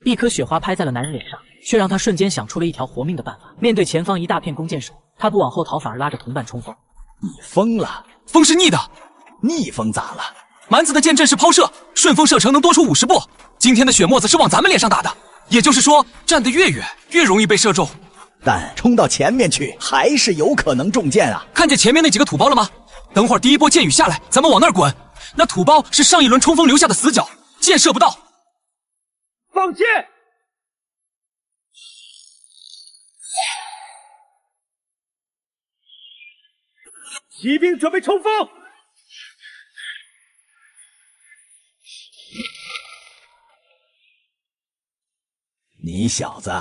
一颗雪花拍在了男人脸上，却让他瞬间想出了一条活命的办法。面对前方一大片弓箭手，他不往后逃，反而拉着同伴冲锋。你疯了？风是逆的。逆风咋了？蛮子的箭阵是抛射，顺风射程能多出50步。今天的雪沫子是往咱们脸上打的，也就是说，站得越远，越容易被射中。但冲到前面去，还是有可能中箭啊！看见前面那几个土包了吗？等会儿第一波箭雨下来，咱们往那儿滚。那土包是上一轮冲锋留下的死角，箭射不到。放箭！骑兵准备冲锋！你小子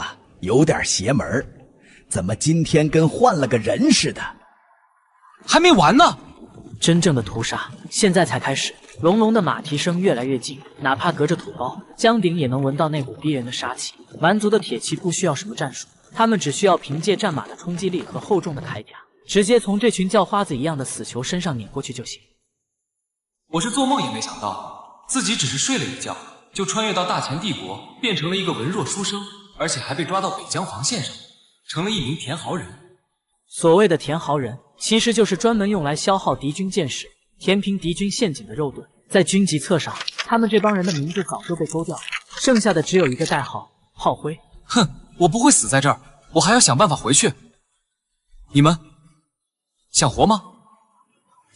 有点邪门，怎么今天跟换了个人似的？还没完呢！真正的屠杀现在才开始，隆隆的马蹄声越来越近，哪怕隔着土包，江鼎也能闻到那股逼人的杀气。蛮族的铁骑不需要什么战术，他们只需要凭借战马的冲击力和厚重的铠甲，直接从这群叫花子一样的死囚身上碾过去就行。我是做梦也没想到，自己只是睡了一觉，就穿越到大前帝国，变成了一个文弱书生，而且还被抓到北疆防线上，成了一名田豪人。所谓的田豪人，其实就是专门用来消耗敌军箭矢、填平敌军陷阱的肉盾。在军籍册上，他们这帮人的名字早就被勾掉了，剩下的只有一个代号——炮灰。哼，我不会死在这儿，我还要想办法回去。你们想活吗？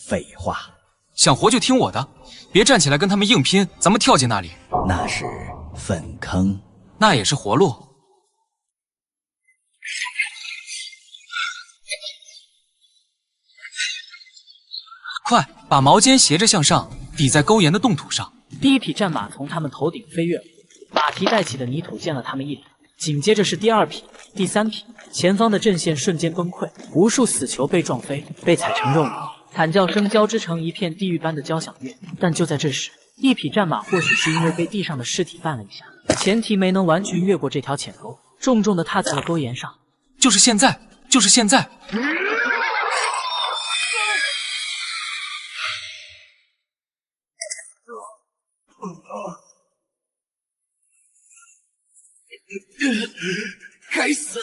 废话，想活就听我的，别站起来跟他们硬拼，咱们跳进那里。那是粪坑，那也是活路。快，把毛尖斜着向上，抵在沟沿的冻土上。第一匹战马从他们头顶飞跃而过，马蹄带起的泥土溅了他们一脸。紧接着是第二匹、第三匹，前方的阵线瞬间崩溃，无数死囚被撞飞，被踩成肉泥，惨叫声交织成一片地狱般的交响乐。但就在这时，一匹战马或许是因为被地上的尸体绊了一下，前蹄没能完全越过这条浅沟，重重的踏在了沟沿上。就是现在，就是现在！该死！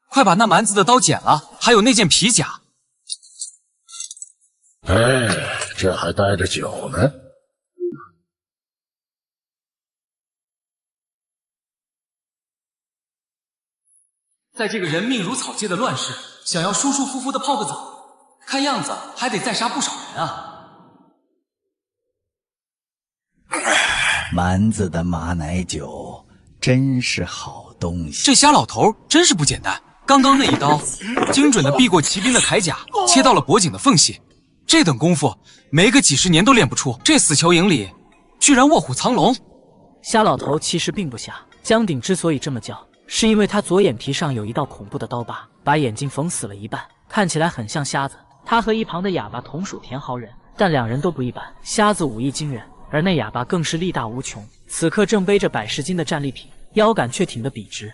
快把那蛮子的刀剪了，还有那件皮甲。哎，这还带着酒呢。在这个人命如草芥的乱世，想要舒舒服服的泡个澡，看样子还得再杀不少人啊！蛮子的马奶酒真是好东西。这瞎老头真是不简单，刚刚那一刀，精准的避过骑兵的铠甲，切到了脖颈的缝隙。这等功夫，没个几十年都练不出。这死囚营里，居然卧虎藏龙。瞎老头其实并不瞎，江鼎之所以这么叫，是因为他左眼皮上有一道恐怖的刀疤，把眼睛缝死了一半，看起来很像瞎子。他和一旁的哑巴同属田豪人，但两人都不一般。瞎子武艺惊人，而那哑巴更是力大无穷，此刻正背着100斤的战利品，腰杆却挺得笔直。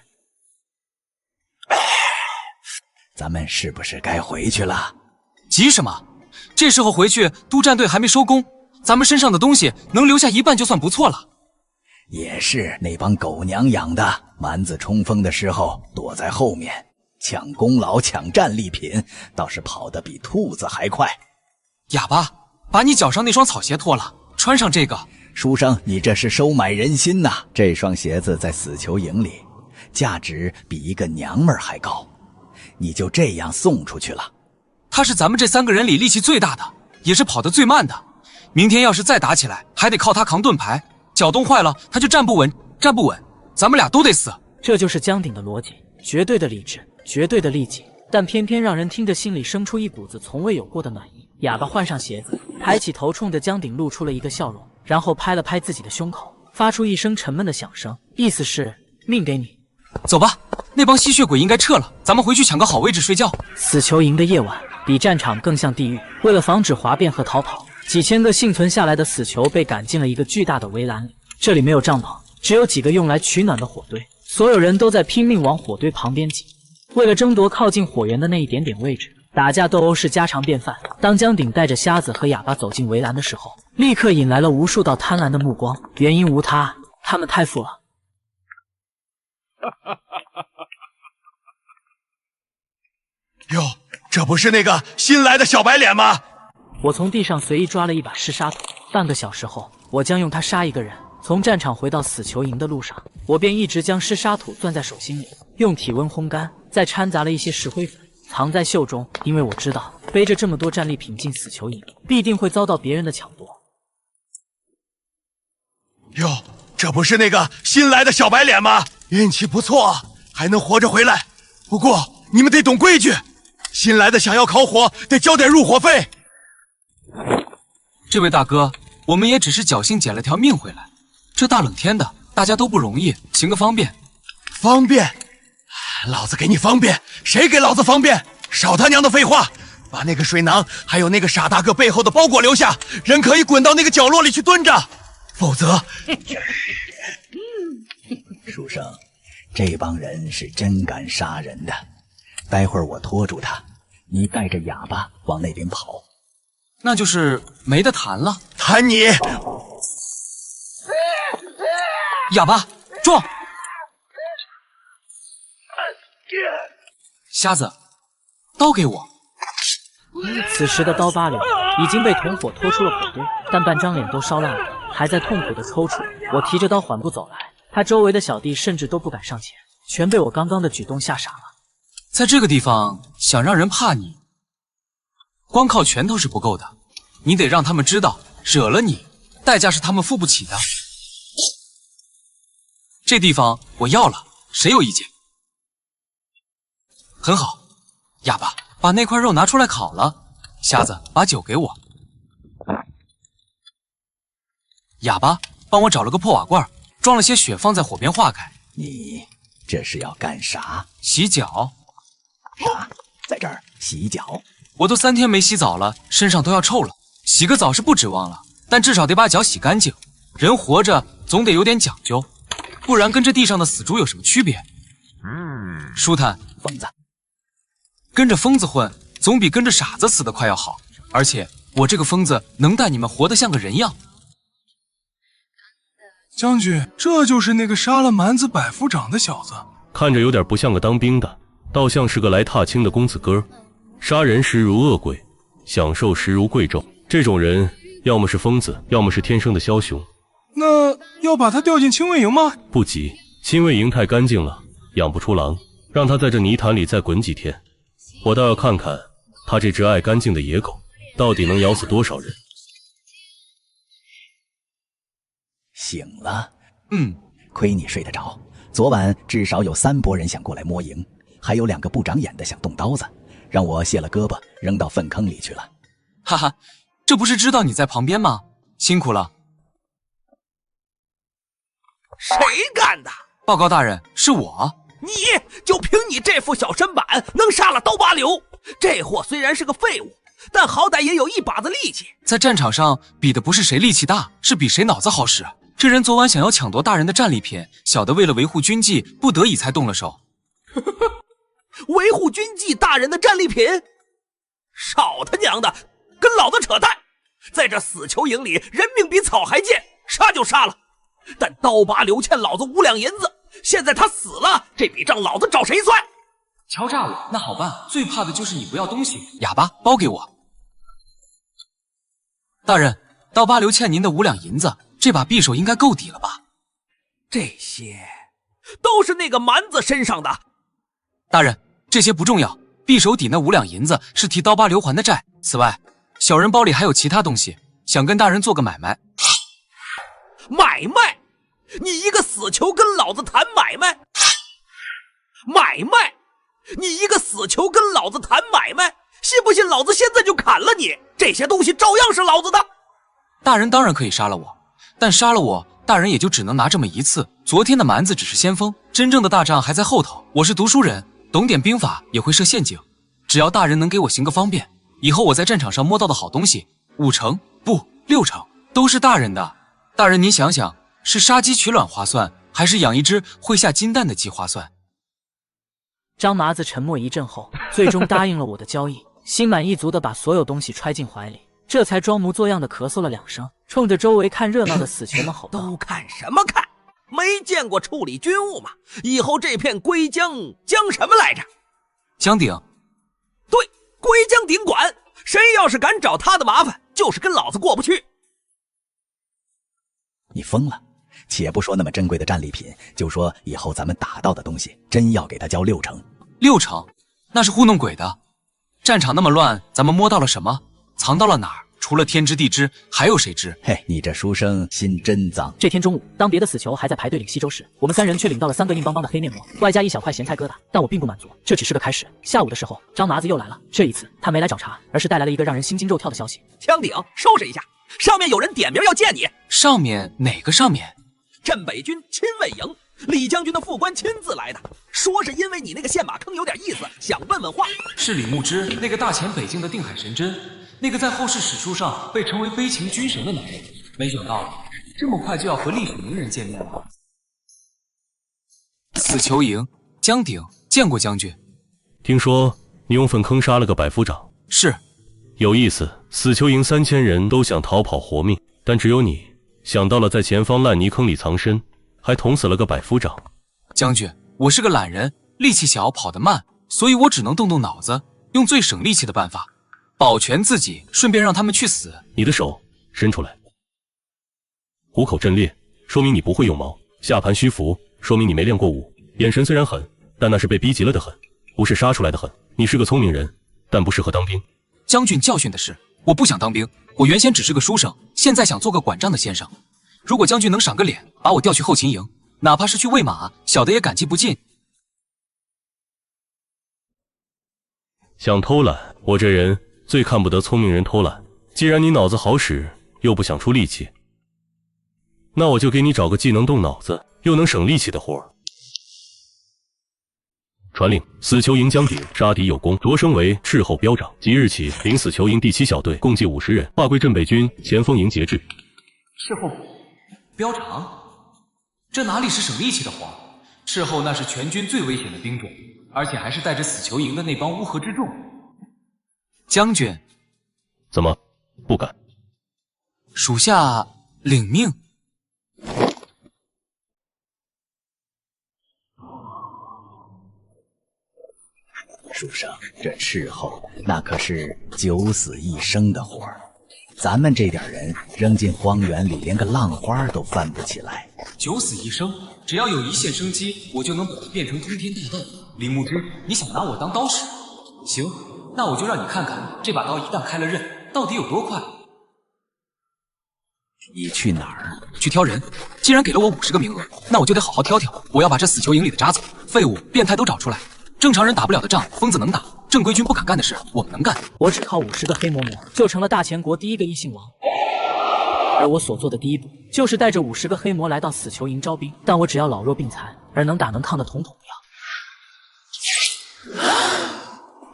咱们是不是该回去了？急什么？这时候回去，督战队还没收工，咱们身上的东西能留下一半就算不错了。也是，那帮狗娘养的，蛮子冲锋的时候躲在后面抢功劳、抢战利品，倒是跑得比兔子还快。哑巴，把你脚上那双草鞋脱了，穿上这个。书生，你这是收买人心呐！这双鞋子在死囚营里，价值比一个娘们儿还高，你就这样送出去了。他是咱们这3个人里力气最大的，也是跑得最慢的。明天要是再打起来，还得靠他扛盾牌，脚冻坏了他就站不稳，咱们俩都得死。这就是江鼎的逻辑，绝对的理智，绝对的利己，但偏偏让人听着心里生出一股子从未有过的暖意。哑巴换上鞋子，抬起头冲着江鼎露出了一个笑容，然后拍了拍自己的胸口，发出一声沉闷的响声，意思是命给你。走吧，那帮吸血鬼应该撤了，咱们回去抢个好位置睡觉。死囚营的夜晚比战场更像地狱，为了防止哗变和逃跑，几千个幸存下来的死囚被赶进了一个巨大的围栏里。这里没有帐篷，只有几个用来取暖的火堆，所有人都在拼命往火堆旁边挤，为了争夺靠近火源的那一点点位置。打架斗殴是家常便饭。当江鼎带着瞎子和哑巴走进围栏的时候，立刻引来了无数道贪婪的目光。原因无他，他们太富了。哟，这不是那个新来的小白脸吗？我从地上随意抓了一把湿沙土，半个小时后，我将用它杀一个人。从战场回到死囚营的路上，我便一直将湿沙土攥在手心里，用体温烘干，再掺杂了一些石灰粉，藏在袖中。因为我知道背着这么多战利品进死囚营，必定会遭到别人的抢夺。哟，这不是那个新来的小白脸吗？运气不错，还能活着回来。不过你们得懂规矩，新来的想要烤火，得交点入伙费。这位大哥，我们也只是侥幸捡了条命回来。这大冷天的，大家都不容易，行个方便。方便？老子给你方便，谁给老子方便？少他娘的废话！把那个水囊还有那个傻大个背后的包裹留下，人可以滚到那个角落里去蹲着，否则……书生，这帮人是真敢杀人的。待会儿我拖住他，你带着哑巴往那边跑。那就是没得谈了。谈你！哑巴，撞！瞎子，刀给我。此时的刀疤流已经被同伙拖出了火堆，但半张脸都烧烂了，还在痛苦的抽搐。我提着刀缓步走来，他周围的小弟甚至都不敢上前，全被我刚刚的举动吓傻了。在这个地方想让人怕你，光靠拳头是不够的，你得让他们知道，惹了你，代价是他们付不起的。这地方我要了，谁有意见？很好，哑巴，把那块肉拿出来烤了。瞎子，把酒给我。哑巴，帮我找了个破瓦罐，装了些血，放在火边化开。你这是要干啥？洗脚。啥？在这儿洗脚？我都3天没洗澡了，身上都要臭了。洗个澡是不指望了，但至少得把脚洗干净。人活着总得有点讲究，不然跟这地上的死猪有什么区别？舒坦，疯子，跟着疯子混，总比跟着傻子死得快要好。而且我这个疯子能带你们活得像个人样。将军，这就是那个杀了蛮子百夫长的小子，看着有点不像个当兵的，倒像是个来踏青的公子哥。杀人实如恶鬼，享受实如贵胄。这种人要么是疯子，要么是天生的枭雄。那要把他调进亲卫营吗？不急，亲卫营太干净了，养不出狼，让他在这泥潭里再滚几天。我倒要看看他这只爱干净的野狗到底能咬死多少人。醒了？亏你睡得着。昨晚至少有3拨人想过来摸营，还有2个不长眼的想动刀子，让我卸了胳膊扔到粪坑里去了。哈哈，这不是知道你在旁边吗？辛苦了。谁干的？报告大人，是我。你就凭你这副小身板，能杀了刀疤流？这货虽然是个废物，但好歹也有一把子力气。在战场上比的不是谁力气大，是比谁脑子好使。这人昨晚想要抢夺大人的战利品，小的为了维护军纪，不得已才动了手。维护军纪，大人的战利品？少他娘的，跟老子扯淡！在这死囚营里，人命比草还贱，杀就杀了。但刀疤流欠老子5两银子，现在他死了，这笔账老子找谁算？敲诈我，那好办，最怕的就是你不要东西。哑巴，包给我。大人，刀疤流欠您的5两银子，这把匕首应该够抵了吧？这些都是那个蛮子身上的。大人，这些不重要，匕首抵那5两银子是替刀疤流还的债。此外，小人包里还有其他东西，想跟大人做个买卖。买卖？你一个死囚跟老子谈买卖？买卖？你一个死囚跟老子谈买卖？信不信老子现在就砍了你？这些东西照样是老子的。大人当然可以杀了我，但杀了我，大人也就只能拿这么一次。昨天的蛮子只是先锋，真正的大仗还在后头。我是读书人，懂点兵法，也会设陷阱。只要大人能给我行个方便，以后我在战场上摸到的好东西，5成不6成都是大人的。大人您想想，是杀鸡取卵划算，还是养一只会下金蛋的鸡划算？张麻子沉默一阵后，最终答应了我的交易。心满意足地把所有东西揣进怀里，这才装模作样地咳嗽了2声，冲着周围看热闹的死囚们吼道：“都看什么看？没见过处理军务吗？以后这片龟江江什么来着？江鼎。对，龟江鼎管。谁要是敢找他的麻烦，就是跟老子过不去。”你疯了！且不说那么珍贵的战利品，就说以后咱们打到的东西，真要给他交6成。6成？那是糊弄鬼的。战场那么乱，咱们摸到了什么？藏到了哪儿？除了天知地知，还有谁知？嘿，你这书生心真脏。这天中午，当别的死囚还在排队领稀粥时，我们3人却领到了3个硬邦邦的黑面膜，外加1小块咸菜疙瘩。但我并不满足，这只是个开始。下午的时候，张麻子又来了。这一次，他没来找茬，而是带来了一个让人心惊肉跳的消息：枪鼎，收拾一下，上面有人点名要见你。上面哪个上面？镇北军亲卫营，李将军的副官亲自来的，说是因为你那个献马坑有点意思，想问问话。是李牧之，那个大遣北境的定海神针，那个在后世史书上被称为悲情军神的男人。没想到这么快就要和历史名人见面了。死囚营，江鼎见过将军。听说你用粪坑杀了个百夫长。是。有意思，死囚营3000人都想逃跑活命，但只有你想到了在前方烂泥坑里藏身，还捅死了个百夫长。将军，我是个懒人，力气小，跑得慢，所以我只能动动脑子，用最省力气的办法保全自己，顺便让他们去死。你的手伸出来。虎口震裂，说明你不会用矛；下盘虚浮，说明你没练过武。眼神虽然狠，但那是被逼急了的狠，不是杀出来的狠。你是个聪明人，但不适合当兵。将军教训的是，我不想当兵，我原先只是个书生，现在想做个管账的先生。如果将军能赏个脸，把我调去后勤营，哪怕是去喂马，小的也感激不尽。想偷懒，我这人最看不得聪明人偷懒。既然你脑子好使，又不想出力气，那我就给你找个既能动脑子又能省力气的活儿。传令：死囚营江鼎杀敌有功，擢升为斥候标长。即日起，领死囚营第7小队，共计50人，划归镇北军前锋营节制。斥候标长，这哪里是省力气的活？斥候那是全军最危险的兵种，而且还是带着死囚营的那帮乌合之众。将军，怎么不敢？属下领命。书生，这斥候那可是9死1生的活儿，咱们这点人扔进荒原里，连个浪花都翻不起来。9死1生，只要有1线生机，我就能把它变成通天大道。李牧之，你想拿我当刀使？行，那我就让你看看，这把刀一旦开了刃，到底有多快。你去哪儿？去挑人。既然给了我50个名额，那我就得好好挑挑。我要把这死囚营里的渣子、废物、变态都找出来。正常人打不了的仗，疯子能打；正规军不敢干的事，我们能干。我只靠50个黑嬷嬷，就成了大前国第1个异姓王。而我所做的第一步，就是带着50个黑魔来到死囚营招兵。但我只要老弱病残，而能打能抗的统统要。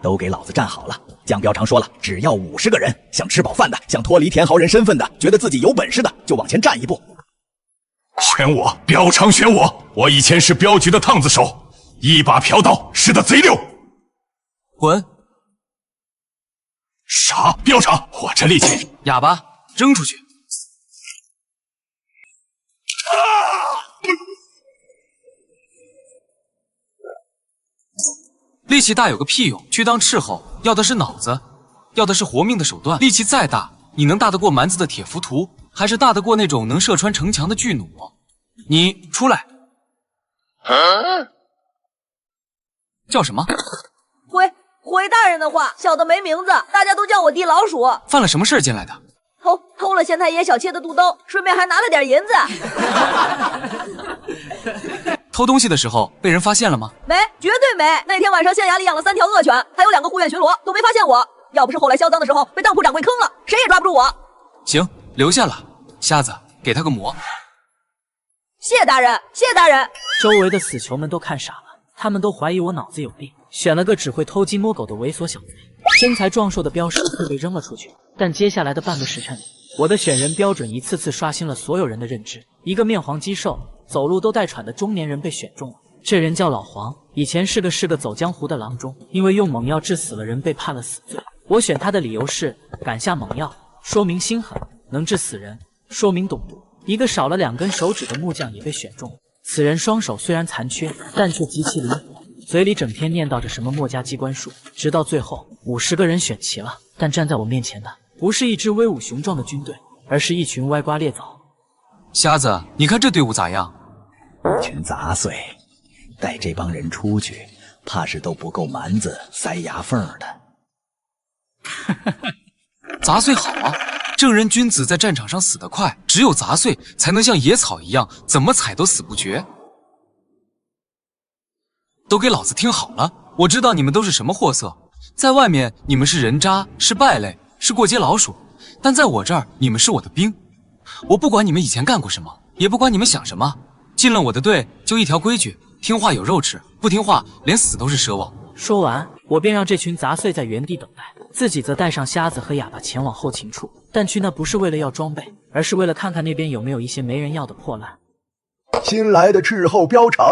都给老子站好了！江彪常说了，只要50个人，想吃饱饭的，想脱离田豪人身份的，觉得自己有本事的，就往前站一步。选我，彪常选我！我以前是镖局的烫子手，一把朴刀使得贼溜。滚！傻彪常，我这力气！哑巴，扔出去！力气大有个屁用！去当斥候要的是脑子，要的是活命的手段。力气再大，你能大得过蛮子的铁浮屠，还是大得过那种能射穿城墙的巨弩？你出来！叫什么？回大人的话，小的没名字，大家都叫我地老鼠。犯了什么事儿进来的？偷了县太爷小妾的肚兜，顺便还拿了点银子。偷东西的时候被人发现了吗？没，绝对没。那天晚上县衙里养了3条恶犬，还有2个护院巡逻，都没发现我。要不是后来销赃的时候被当铺掌柜坑了，谁也抓不住我。行，留下了。瞎子，给他个馍。谢大人，谢大人。周围的死囚们都看傻了，他们都怀疑我脑子有病，选了个只会偷鸡摸狗的猥琐小贼。身材壮硕的镖师会被扔了出去，但接下来的半个时辰里，我的选人标准一次次刷新了所有人的认知。一个面黄肌瘦、走路都带喘的中年人被选中了，这人叫老黄，以前是个走江湖的郎中，因为用猛药致死了人被判了死罪。我选他的理由是敢下猛药，说明心狠，能治死人，说明懂毒。一个少了2根手指的木匠也被选中。此人双手虽然残缺，但却极其灵活，嘴里整天念叨着什么墨家机关术。直到最后50个人选齐了，但站在我面前的不是一支威武雄壮的军队，而是一群歪瓜裂枣。瞎子，你看这队伍咋样？一群杂碎，带这帮人出去，怕是都不够蛮子塞牙缝的。杂碎好啊！正人君子在战场上死得快，只有杂碎才能像野草一样，怎么踩都死不绝。都给老子听好了，我知道你们都是什么货色，在外面你们是人渣，是败类，是过街老鼠，但在我这儿你们是我的兵。我不管你们以前干过什么，也不管你们想什么，进了我的队就一条规矩，听话有肉吃，不听话连死都是奢望。说完，我便让这群杂碎在原地等待，自己则带上瞎子和哑巴前往后勤处。但去那不是为了要装备，而是为了看看那边有没有一些没人要的破烂。新来的斥候膘肠，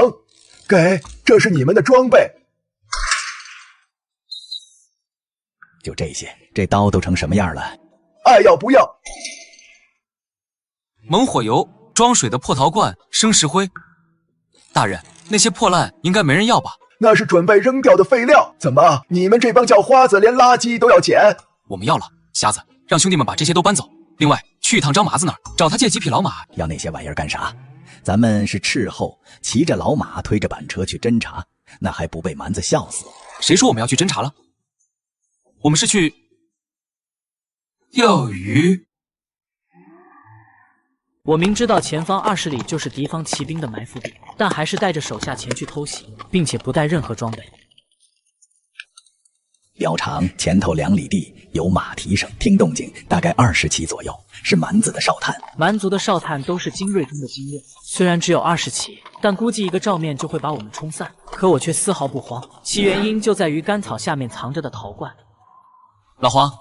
给，这是你们的装备。就这些，这刀都成什么样了？爱要不要？猛火油、装水的破陶罐、生石灰。大人，那些破烂应该没人要吧？那是准备扔掉的废料，怎么你们这帮叫花子连垃圾都要捡？我们要了，瞎子，让兄弟们把这些都搬走。另外，去一趟张麻子那儿，找他借几匹老马。要那些玩意儿干啥？咱们是斥候，骑着老马推着板车去侦查，那还不被蛮子笑死？谁说我们要去侦查了？我们是去钓鱼。我明知道前方20里就是敌方骑兵的埋伏地，但还是带着手下前去偷袭，并且不带任何装备。膘肠前头2里地有马蹄声，听动静大概20骑左右，是蛮子的哨探。蛮族的哨探都是精锐中的精锐，虽然只有20骑，但估计一个照面就会把我们冲散。可我却丝毫不慌，其原因就在于干草下面藏着的陶罐。老黄，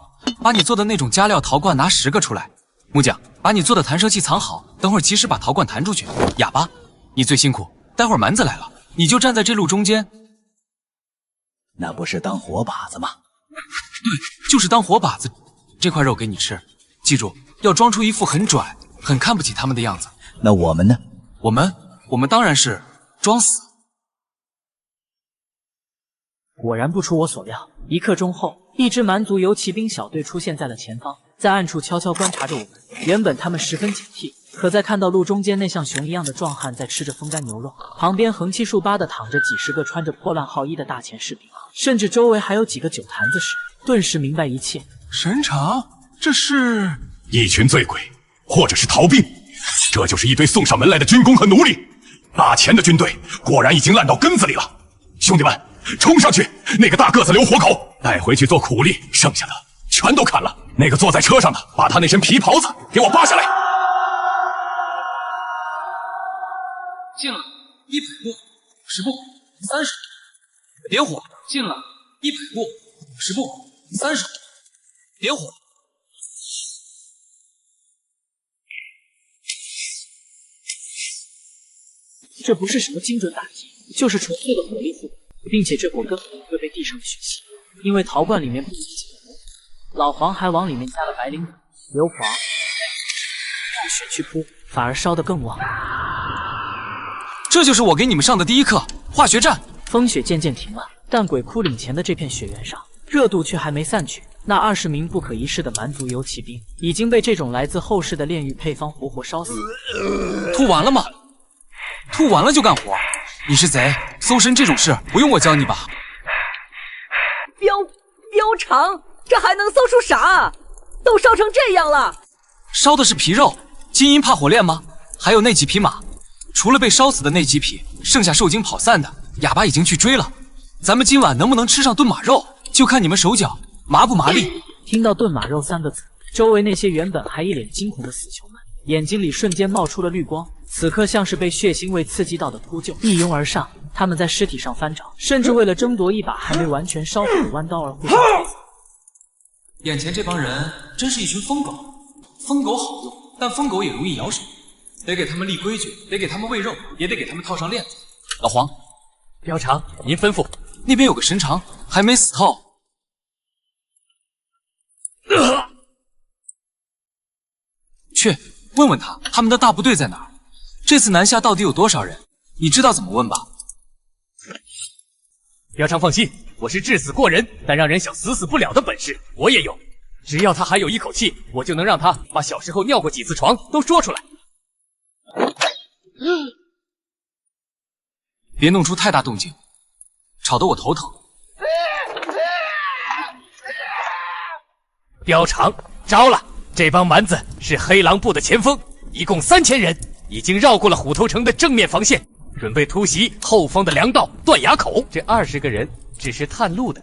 把你做的那种加料陶罐拿10个出来。木匠，把你做的弹射器藏好，等会儿及时把陶罐弹出去。哑巴，你最辛苦，待会儿蛮子来了，你就站在这路中间。那不是当活把子吗？对，就是当活把子。这块肉给你吃，记住要装出一副很拽、很看不起他们的样子。那我们呢？我们当然是装死。果然不出我所料，1刻钟后，一支蛮族游骑兵小队出现在了前方，在暗处悄悄观察着我们。原本他们十分警惕，可在看到路中间那像熊一样的壮汉在吃着风干牛肉，旁边横七竖八的躺着几十个穿着破烂号衣的大前士兵，甚至周围还有几个酒坛子时，顿时明白一切。神长，这是一群醉鬼，或者是逃兵，这就是一堆送上门来的军工和奴隶。大钱的军队果然已经烂到根子里了。兄弟们，冲上去！那个大个子留活口，带回去做苦力，剩下的全都砍了。那个坐在车上的，把他那身皮袍子给我扒下来。进了100步，10步，30步，点火！进了100步，10步，30步，点火！这不是什么精准打击，就是纯粹的火力互补，并且这火根本不会被地上的血吸，因为陶罐里面不止几个人。老黄还往里面加了白磷粉、硫磺，让血去扑，反而烧得更旺。这就是我给你们上的第一课——化学战。风雪渐渐停了，但鬼窟岭前的这片雪原上，热度却还没散去。那20名不可一世的蛮族游骑兵，已经被这种来自后世的炼狱配方活活烧死。吐完了吗？吐完了就干活。你是贼，搜身这种事不用我教你吧？膘肠，这还能搜出啥？都烧成这样了。烧的是皮肉，金银怕火炼吗？还有那几匹马，除了被烧死的那几匹，剩下受惊跑散的，哑巴已经去追了。咱们今晚能不能吃上炖马肉，就看你们手脚麻不麻利。听到炖马肉3个字，周围那些原本还一脸惊恐的死囚们，眼睛里瞬间冒出了绿光，此刻像是被血腥味刺激到的秃鹫一拥而上。他们在尸体上翻找，甚至为了争夺一把还没完全烧火的弯刀而互相推搡。眼前这帮人真是一群疯狗。疯狗好用，但疯狗也容易咬手，得给他们立规矩，得给他们喂肉，也得给他们套上链子。老黄，膘肠，您吩咐。那边有个神长，还没死透。去问问他们的大部队在哪儿。这次南下到底有多少人？你知道怎么问吧？表长放心，我是至死过人，但让人想死死不了的本事我也有。只要他还有一口气，我就能让他把小时候尿过几次床都说出来。别弄出太大动静，吵得我头疼。表长招了，这帮蛮子是黑狼部的前锋，一共3000人，已经绕过了虎头城的正面防线，准备突袭后方的粮道断崖口。这20个人只是探路的。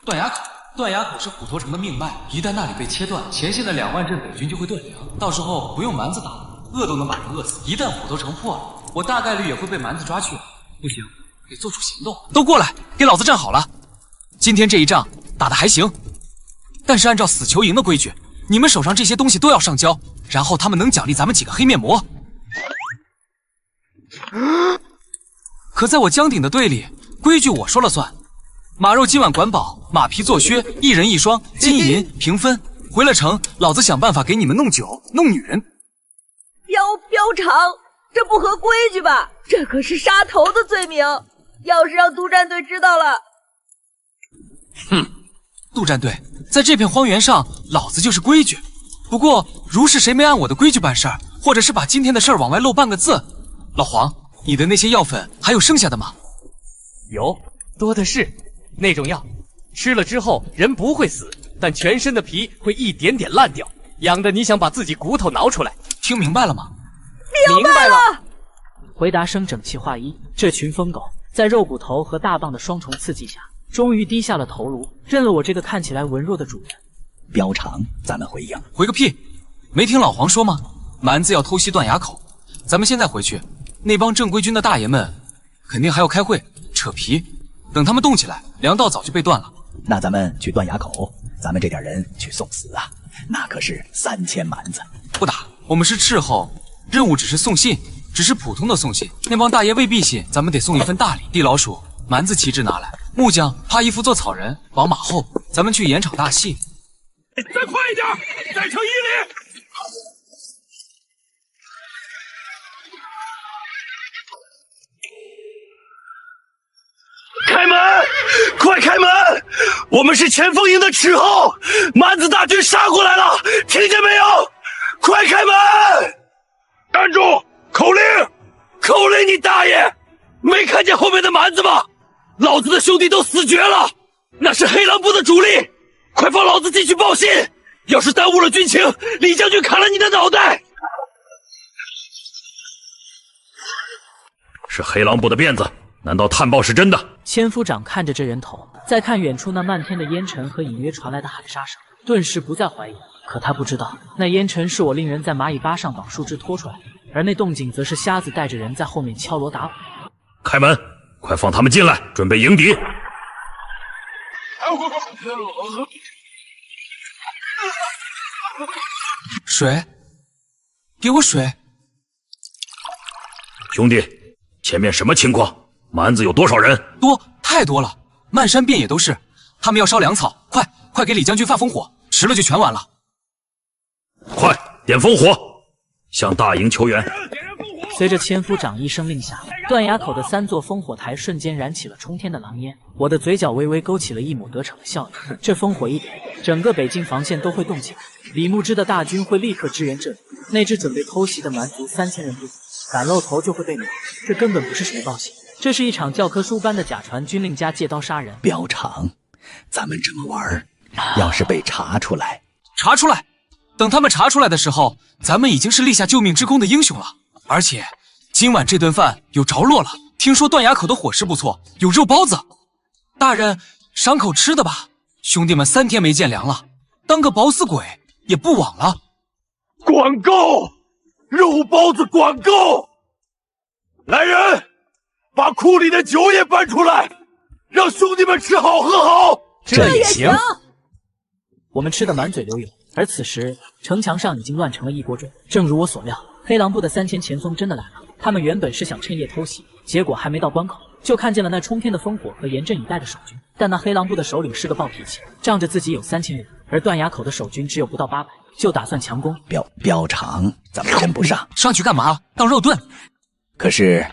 断崖口是虎头城的命脉，一旦那里被切断，前线的2万镇北军就会断粮，到时候不用蛮子打，饿都能把人饿死。一旦虎头城破了，我大概率也会被蛮子抓去。不行，得做出行动。都过来，给老子站好了！今天这一仗打得还行，但是按照死囚营的规矩，你们手上这些东西都要上交，然后他们能奖励咱们几个黑面膜。可在我江鼎的队里，规矩我说了算。马肉今晚管饱，马皮做靴，一人1双，金银平分。回了城，老子想办法给你们弄酒、弄女人。标长，这不合规矩吧？这可是杀头的罪名，要是让督战队知道了……哼，督战队在这片荒原上，老子就是规矩。不过，如是谁没按我的规矩办事儿，或者是把今天的事儿往外漏半个字，老黄，你的那些药粉还有剩下的吗？有，多的是。那种药吃了之后人不会死，但全身的皮会一点点烂掉，痒的你想把自己骨头挠出来。听明白了吗？明白了。回答声整齐划一。这群疯狗在肉骨头和大棒的双重刺激下，终于低下了头颅，认了我这个看起来文弱的主人。标长，咱们回营。回个屁！没听老黄说吗？蛮子要偷袭断崖口，咱们现在回去，那帮正规军的大爷们肯定还要开会扯皮。等他们动起来，粮道早就被断了。那咱们去断崖口，咱们这点人去送死啊！那可是3000蛮子。不打，我们是斥候，任务只是送信，只是普通的送信。那帮大爷未必信，咱们得送一份大礼。地老鼠，蛮子旗帜拿来，木匠帕衣服做草人，绑马后，咱们去演场大戏。再快一点，再成1里。开门！快开门！我们是前锋营的斥候，蛮子大军杀过来了，听见没有？快开门！站住！口令！口令你大爷！没看见后面的蛮子吗？老子的兄弟都死绝了，那是黑狼部的主力，快放老子进去报信！要是耽误了军情，李将军砍了你的脑袋！是黑狼部的辫子。难道探报是真的？千夫长看着这人头，再看远处那漫天的烟尘和隐约传来的喊杀声，顿时不再怀疑。可他不知道，那烟尘是我令人在蚂蚁巴上绑树枝拖出来的，而那动静则是瞎子带着人在后面敲锣打鼓。开门，快放他们进来，准备迎敌。水，给我水。兄弟，前面什么情况？蛮子有多少人？多，太多了，漫山遍野都是。他们要烧粮草，快给李将军发烽火，迟了就全完了。快点烽火，向大营求援。随着千夫长一声令下，断崖口的3座烽火台瞬间燃起了冲天的狼烟，我的嘴角微微勾起了一抹得逞的笑意。这烽火一点，整个北境防线都会动起来，李牧之的大军会立刻支援这里，那支准备偷袭的蛮族3000人不死，敢露头就会被秒。这根本不是谁报信，这是一场教科书般的假传军令加借刀杀人。标长，咱们这么玩，要是被查出来，等他们查出来的时候，咱们已经是立下救命之功的英雄了。而且今晚这顿饭有着落了，听说断崖口的伙食不错，有肉包子。大人赏口吃的吧，兄弟们3天没见粮了，当个饱死鬼也不枉了。管够，肉包子管够！来人，把库里的酒也搬出来，让兄弟们吃好喝好。这也行。我们吃得满嘴流油，而此时城墙上已经乱成了一锅粥。正如我所料，黑狼部的3000前锋真的来了。他们原本是想趁夜偷袭，结果还没到关口，就看见了那冲天的烽火和严阵以待的守军。但那黑狼部的首领是个暴脾气，仗着自己有3000人，而断崖口的守军只有不到800，就打算强攻。膘肠怎么跟不上？上去干嘛？当肉盾？可是，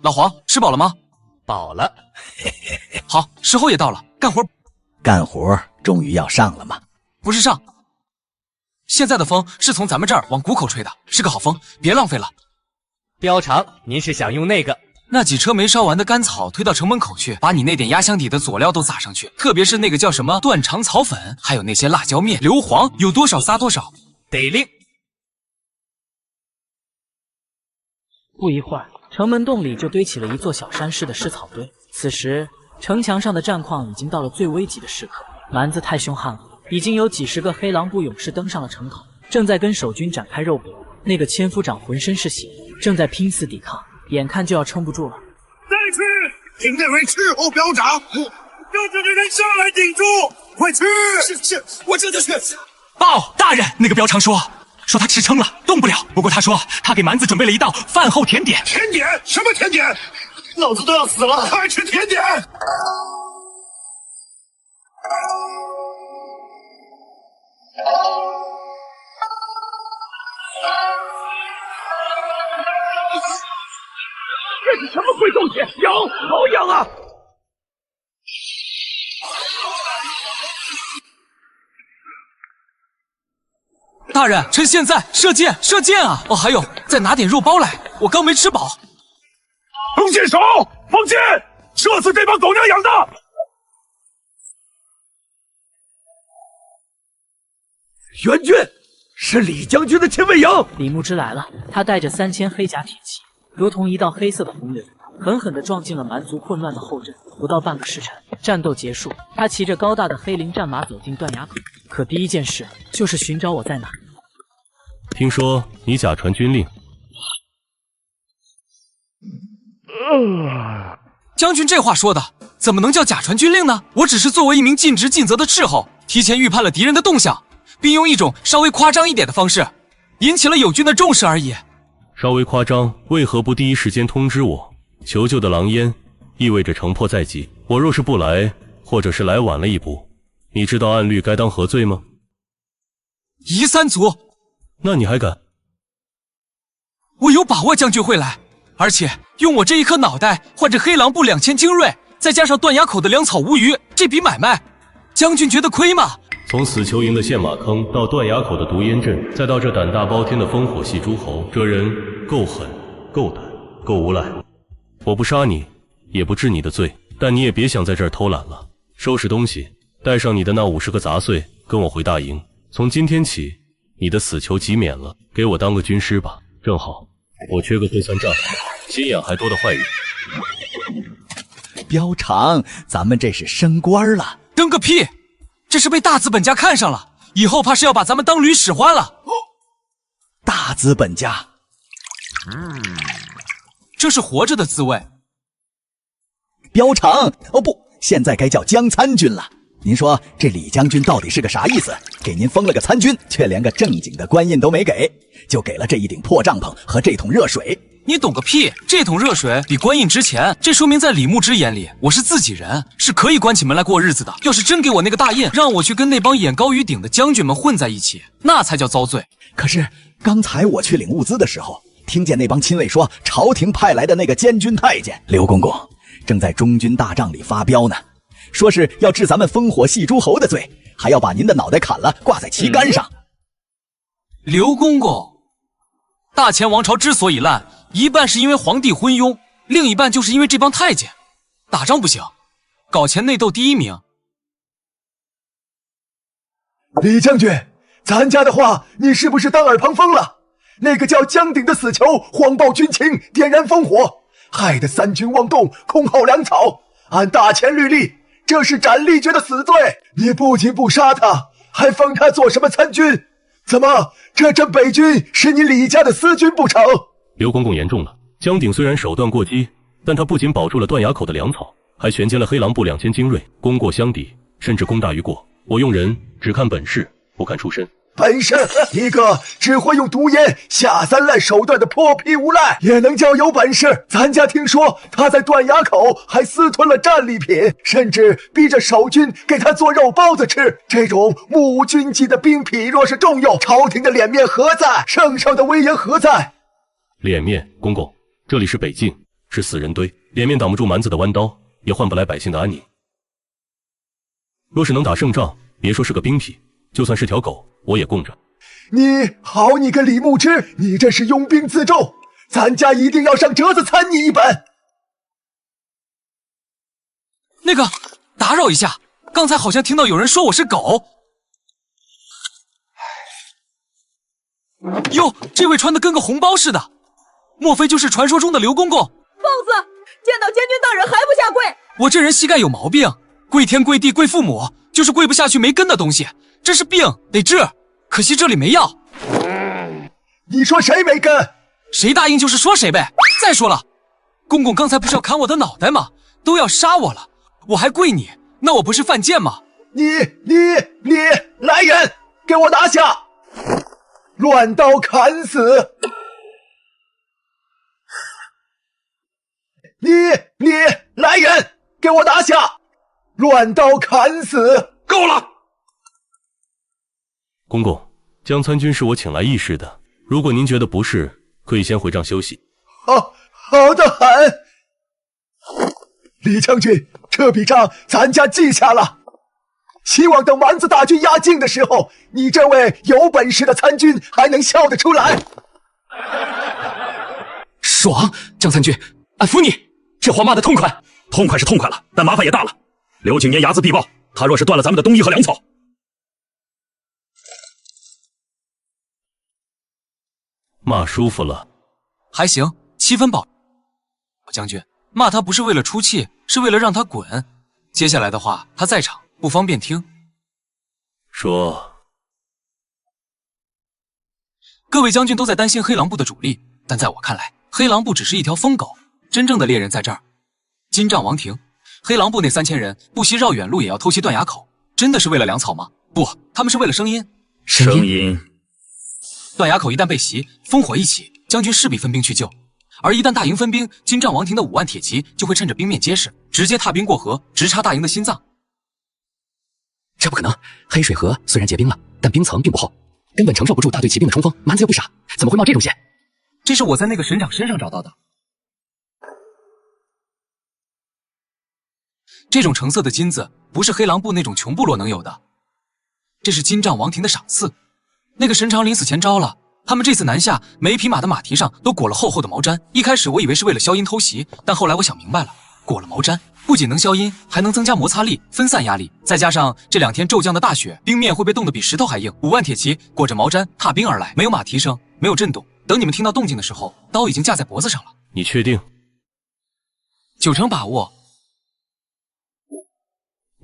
老黄吃饱了吗？饱了。好，时候也到了，干活。干活终于要上了吗？不是上，现在的风是从咱们这儿往谷口吹的，是个好风，别浪费了。膘肠，您是想用那个？那几车没烧完的干草推到城门口去，把你那点压箱底的佐料都撒上去，特别是那个叫什么断肠草粉，还有那些辣椒面、硫磺，有多少撒多少。得令。不一会儿，城门洞里就堆起了一座小山似的尸草堆。此时，城墙上的战况已经到了最危急的时刻。蛮子太凶悍了，已经有几十个黑狼部勇士登上了城口，正在跟守军展开肉搏。那个千夫长浑身是血，正在拼死抵抗，眼看就要撑不住了。再去，请那位斥候表长，让这个人上来顶住！快去！是，我这就去。报大人，那个膘肠说他吃撑了，动不了。不过他说他给蛮子准备了一道饭后甜点。甜点？什么甜点？老子都要死了，还吃甜点？这是什么鬼东西？痒，好痒啊！大人，趁现在射箭，射箭啊！哦，还有，再拿点肉包来，我刚没吃饱。弓箭手，放箭，射死这帮狗娘养的！援军是李将军的亲卫营。李牧之来了，他带着3000黑甲铁骑，如同一道黑色的洪流，狠狠地撞进了蛮族混乱的后阵。不到半个时辰，战斗结束。他骑着高大的黑鳞战马走进断崖口，可第一件事就是寻找我在哪。听说你假传军令。将军这话说的，怎么能叫假传军令呢？我只是作为一名尽职尽责的斥候，提前预判了敌人的动向，并用一种稍微夸张一点的方式，引起了友军的重视而已。稍微夸张，为何不第一时间通知我？求救的狼烟意味着城破在即，我若是不来，或者是来晚了一步，你知道按律该当何罪吗？夷三族。那你还敢？我有把握将军会来，而且用我这一颗脑袋换这黑狼部2000精锐，再加上断崖口的粮草无余，这笔买卖，将军觉得亏吗？从死囚营的陷马坑到断崖口的毒烟阵，再到这胆大包天的烽火戏诸侯，这人够狠、够胆、够无赖。我不杀你，也不治你的罪，但你也别想在这儿偷懒了。收拾东西，带上你的那50个杂碎，跟我回大营。从今天起，你的死囚即免了，给我当个军师吧。正好，我缺个会算账、心眼还多的坏人。膘肠，咱们这是升官了？升个屁！这是被大资本家看上了，以后怕是要把咱们当驴使唤了。大资本家，这是活着的滋味。膘肠，哦不，现在该叫江参军了。您说这李将军到底是个啥意思？给您封了个参军，却连个正经的官印都没给，就给了这一顶破帐篷和这桶热水。你懂个屁！这桶热水比官印值钱，这说明在李牧之眼里，我是自己人，是可以关起门来过日子的。要是真给我那个大印，让我去跟那帮眼高于顶的将军们混在一起，那才叫遭罪。可是刚才我去领物资的时候，听见那帮亲卫说，朝廷派来的那个监军太监刘公公正在中军大帐里发飙呢，说是要治咱们烽火戏诸侯的罪，还要把您的脑袋砍了挂在旗杆上。刘公公，大前王朝之所以烂，一半是因为皇帝昏庸，另一半就是因为这帮太监。打仗不行，搞钱内斗第一名。李将军，咱家的话你是不是当耳旁风了？那个叫江鼎的死囚谎报军情，点燃烽火，害得三军妄动，空耗粮草。按大前律例，这是斩立决的死罪。你不仅不杀他，还封他做什么参军？怎么，这镇北军是你李家的私军不成？刘公公言重了。江鼎虽然手段过激，但他不仅保住了断崖口的粮草，还全歼了黑狼部2000精锐，功过相抵，甚至功大于过。我用人只看本事，不看出身。本事，一个只会用毒烟下三滥手段的泼皮无赖也能叫有本事。咱家听说他在断崖口还私吞了战利品，甚至逼着守军给他做肉包子吃。这种目无军纪的兵痞，若是重用，朝廷的脸面何在？圣上的威严何在？脸面，公公，这里是北境，是死人堆，脸面挡不住蛮子的弯刀，也换不来百姓的安宁。若是能打胜仗，别说是个兵痞，就算是条狗，我也供着。你个李牧之，你这是拥兵自重，咱家一定要上折子参你一本。那个，打扰一下，刚才好像听到有人说我是狗。哟，这位穿的跟个红包似的，莫非就是传说中的刘公公？疯子，见到监军大人还不下跪？我这人膝盖有毛病，跪天跪地跪父母，就是跪不下去没根的东西，这是病，得治。可惜这里没药。你说谁没根？谁答应就是说谁呗。再说了，公公刚才不是要砍我的脑袋吗？都要杀我了，我还跪你，那我不是犯贱吗？你，来人，给我拿下！乱刀砍死！你，来人，给我拿下！乱刀砍死！够了！公公，江参军是我请来议事的，如果您觉得不是，可以先回帐休息。好的很。李将军，这笔账咱家记下了。希望等蛮子大军压境的时候，你这位有本事的参军还能笑得出来。爽，江参军，俺服你，这话骂得痛快。痛快是痛快了，但麻烦也大了。刘景年睚眦必报，他若是断了咱们的冬衣和粮草，骂舒服了，还行，7分饱。将军，骂他不是为了出气，是为了让他滚。接下来的话他在场，不方便听。说，各位将军都在担心黑狼部的主力，但在我看来，黑狼部只是一条疯狗，真正的猎人在这儿。金帐王庭，黑狼部那3000人不惜绕远路也要偷袭断崖口，真的是为了粮草吗？不，他们是为了声音。声音。断崖口一旦被袭，烽火一起，将军势必分兵去救。而一旦大营分兵，金帐王庭的5万铁骑就会趁着兵面结实，直接踏冰过河，直插大营的心脏。这不可能！黑水河虽然结冰了，但冰层并不厚，根本承受不住大队骑兵的冲锋。蛮子又不傻，怎么会冒这种险？这是我在那个神长身上找到的。这种橙色的金子不是黑狼部那种穷部落能有的，这是金帐王庭的赏赐。那个神长临死前招了，他们这次南下，每匹马的马蹄上都裹了厚厚的毛毡。一开始我以为是为了消音偷袭，但后来我想明白了，裹了毛毡不仅能消音，还能增加摩擦力，分散压力。再加上这2天骤降的大雪，冰面会被冻得比石头还硬。5万铁骑裹着毛毡踏冰而来，没有马蹄声，没有震动。等你们听到动静的时候，刀已经架在脖子上了。你确定？9成把握。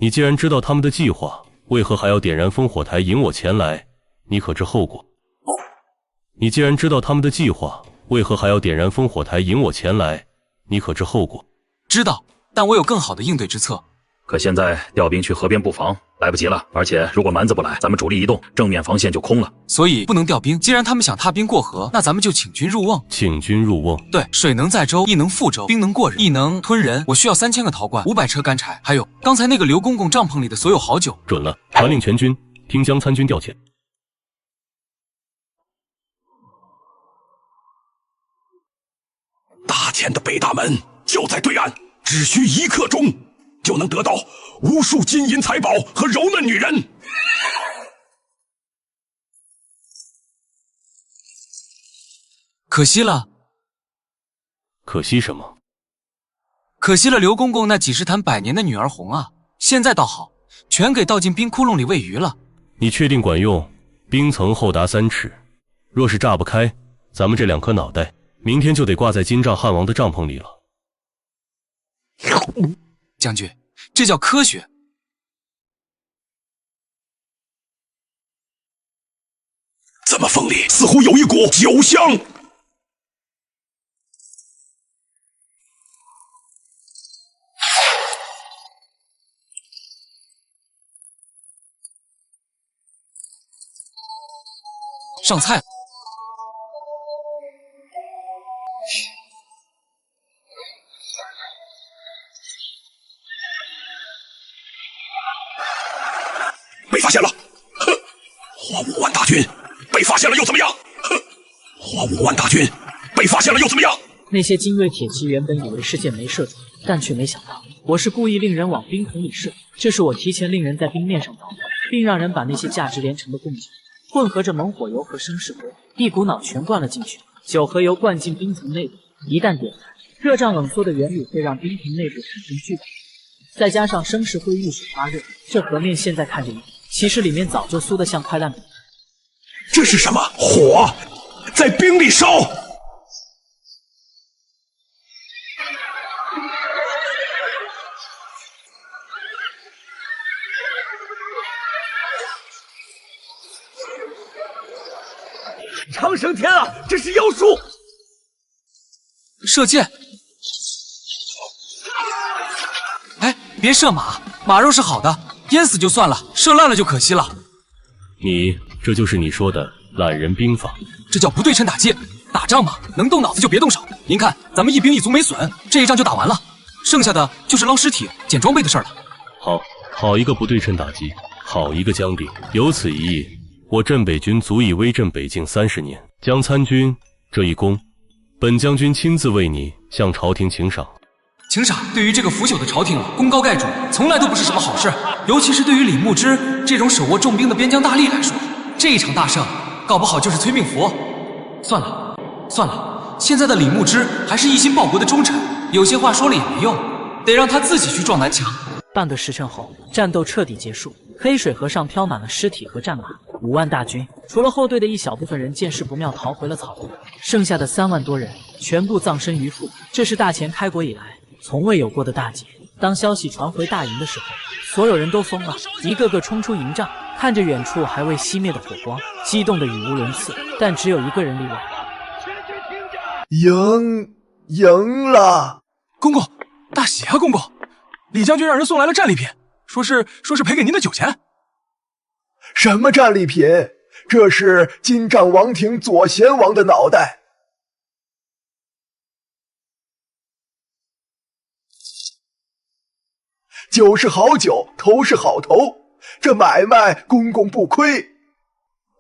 你既然知道他们的计划，为何还要点燃烽火台引我前来？你可知后果？你既然知道他们的计划，为何还要点燃烽火台引我前来？你可知后果？知道，但我有更好的应对之策。可现在调兵去河边布防来不及了，而且如果蛮子不来，咱们主力一动，正面防线就空了。所以不能调兵。既然他们想踏冰过河，那咱们就请军入瓮。请军入瓮。对，水能载舟，亦能覆舟；兵能过人，亦能吞人。我需要3000个陶罐，500车干柴，还有刚才那个刘公公帐篷里的所有好酒。准了，传令全军听江参军调遣。大前的北大门就在对岸，只需1刻钟，就能得到无数金银财宝和柔嫩女人。可惜了。可惜什么？可惜了刘公公那几十坛100年的女儿红啊！现在倒好，全给倒进冰窟窿里喂鱼了。你确定管用？冰层厚达3尺，若是炸不开，咱们这2颗脑袋明天就得挂在金帐汉王的帐篷里了。将军，这叫科学。怎么风里似乎有一股酒香？上菜了。被发现了！哼，花5万大军被发现了又怎么样？哼，花5万大军被发现了又怎么样？那些精锐铁骑原本以为是箭没射中，但却没想到我是故意令人往冰桶里射。这是我提前令人在冰面上凿，并让人把那些价值连城的贡酒混合着猛火油和生石锅，一股脑全灌了进去。酒和油灌进冰层内部，一旦点燃，热胀冷缩的原理会让冰层内部产生巨大，再加上生石会遇水发热，这河面现在看着硬，其实里面早就酥得像块烂饼。这是什么？火在冰里烧！长生天啊，这是妖术！射箭！哎，别射马，马肉是好的，淹死就算了，射烂了就可惜了。这就是你说的懒人兵法？这叫不对称打击。打仗嘛，能动脑子就别动手。您看，咱们一兵一卒没损，这一仗就打完了，剩下的就是捞尸体、捡装备的事儿了。好一个不对称打击，好一个将顶。有此一役，我镇北军足以威震北境30年。江参军这一功，本将军亲自为你向朝廷请赏。请赏对于这个腐朽的朝廷功高盖主，从来都不是什么好事，尤其是对于李牧之这种手握重兵的边疆大吏来说，这一场大胜，搞不好就是催命符。算了，现在的李牧之还是一心报国的忠臣，有些话说了也没用，得让他自己去撞南墙。半个时辰后，战斗彻底结束。黑水河上飘满了尸体和战马，5万大军，除了后队的一小部分人见势不妙逃回了草原，剩下的3万多人全部葬身鱼腹。这是大前开国以来从未有过的大捷。当消息传回大营的时候，所有人都疯了，一个个冲出营帐，看着远处还未熄灭的火光，激动得语无伦次。但只有一个人例外，赢了！公公，大喜啊！公公，李将军让人送来了战利品，说是赔给您的酒钱。什么战利品？这是金帐王庭左贤王的脑袋。酒是好酒，头是好头，这买卖公公不亏。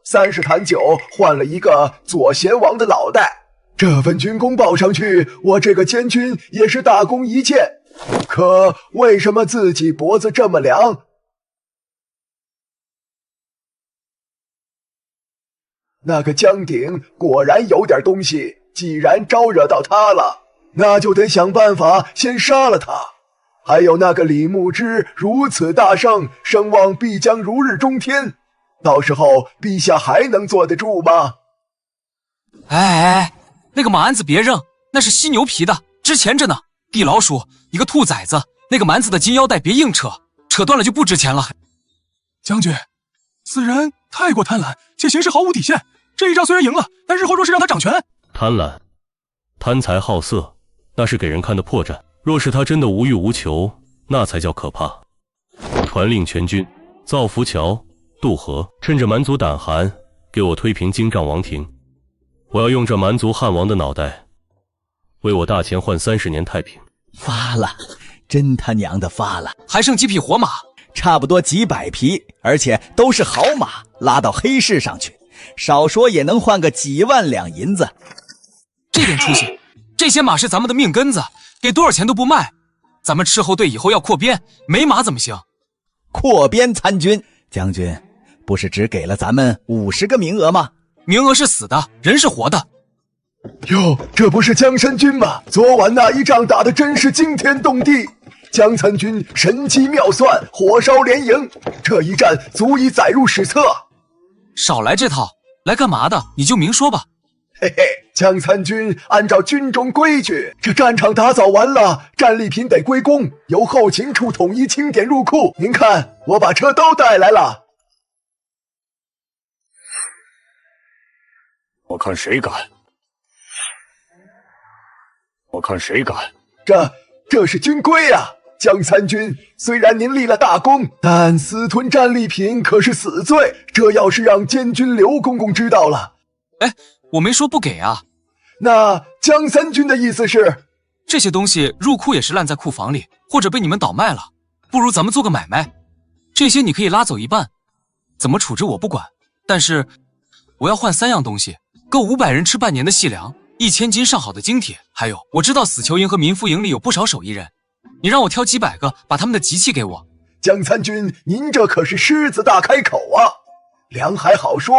30坛酒换了一个左贤王的脑袋，这份军功报上去，我这个监军也是大功一件。可为什么自己脖子这么凉？那个江鼎果然有点东西，既然招惹到他了，那就得想办法先杀了他。还有那个李牧之如此大胜，声望必将如日中天，到时候陛下还能坐得住吗？哎，那个马鞍子别扔，那是犀牛皮的，值钱着呢。地老鼠，一个兔崽子，那个蛮子的金腰带别硬扯，扯断了就不值钱了。将军，此人太过贪婪，且行事毫无底线。这一仗虽然赢了，但日后若是让他掌权，贪婪、贪财好色，那是给人看的破绽。若是他真的无欲无求，那才叫可怕。传令全军造浮桥、渡河，趁着蛮族胆寒，给我推平金帐王庭。我要用这蛮族汉王的脑袋，为我大前换30年太平。发了，真他娘的发了！还剩几匹活马？差不多几百匹，而且都是好马，拉到黑市上去，少说也能换个几万两银子。这点出息，这些马是咱们的命根子，给多少钱都不卖。咱们斥候队以后要扩编，没马怎么行？扩编参军，将军不是只给了咱们50个名额吗？名额是死的，人是活的。哟，这不是江参军吗？昨晚那一仗打得真是惊天动地，江参军神机妙算，火烧连营，这一战足以载入史册。少来这套，来干嘛的？你就明说吧。嘿嘿，江参军按照军中规矩，这战场打扫完了，战利品得归公，由后勤处统一清点入库。您看，我把车都带来了。我看谁敢！我看谁敢！这是军规啊！江参军，虽然您立了大功，但私吞战利品可是死罪。这要是让监军刘公公知道了，哎，我没说不给啊。那江三军的意思是，这些东西入库也是烂在库房里，或者被你们倒卖了，不如咱们做个买卖。这些你可以拉走一半，怎么处置我不管，但是我要换3样东西，够500人吃半年的细粮，1000斤上好的精铁，还有我知道死囚营和民夫营里有不少手艺人，你让我挑几百个，把他们的集器给我。江参军，您这可是狮子大开口啊！粮还好说，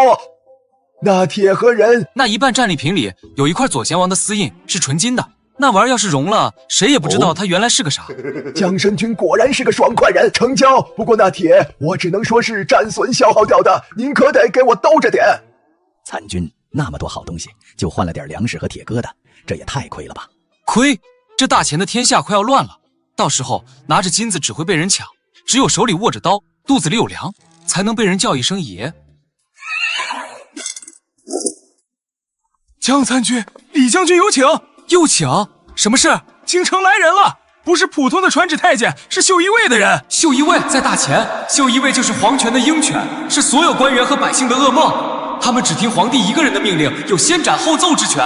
那铁和人，那一半战利品里有一块左贤王的丝印，是纯金的，那玩意儿要是熔了，谁也不知道他原来是个啥。江神君果然是个爽快人，成交。不过那铁我只能说是战损消耗掉的，您可得给我兜着点。参军，那么多好东西，就换了点粮食和铁疙瘩，这也太亏了吧？亏？这大钱的天下快要乱了，到时候拿着金子只会被人抢，只有手里握着刀，肚子里有粮，才能被人叫一声爷。江参军，李将军有请。又请？什么事？京城来人了，不是普通的传旨太监，是绣衣卫的人。绣衣卫在大前，绣衣卫就是皇权的鹰犬，是所有官员和百姓的噩梦。他们只听皇帝一个人的命令，有先斩后奏之权。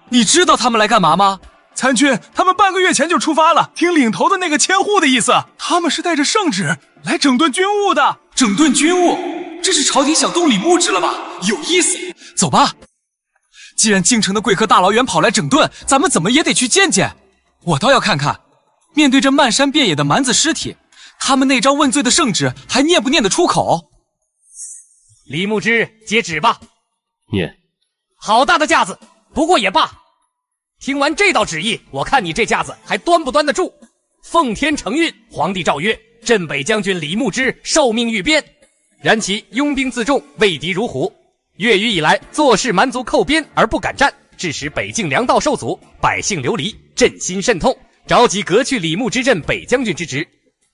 你知道他们来干嘛吗？参军，他们半个月前就出发了，听领头的那个千户的意思，他们是带着圣旨来整顿军务的。整顿军务？这是朝廷想动李牧之了吧？有意思，走吧。既然京城的贵客大老远跑来整顿，咱们怎么也得去见见。我倒要看看，面对这漫山遍野的蛮子尸体，他们那张问罪的圣旨还念不念得出口？李牧之，接旨吧。念。好大的架子，不过也罢。听完这道旨意，我看你这架子还端不端得住。奉天承运，皇帝诏曰：镇北将军李牧之受命御边，然其拥兵自重，畏敌如虎。月余以来，坐视蛮族寇边而不敢战，致使北境粮道受阻，百姓流离，朕心甚痛，着急革去李牧之镇北将军之职，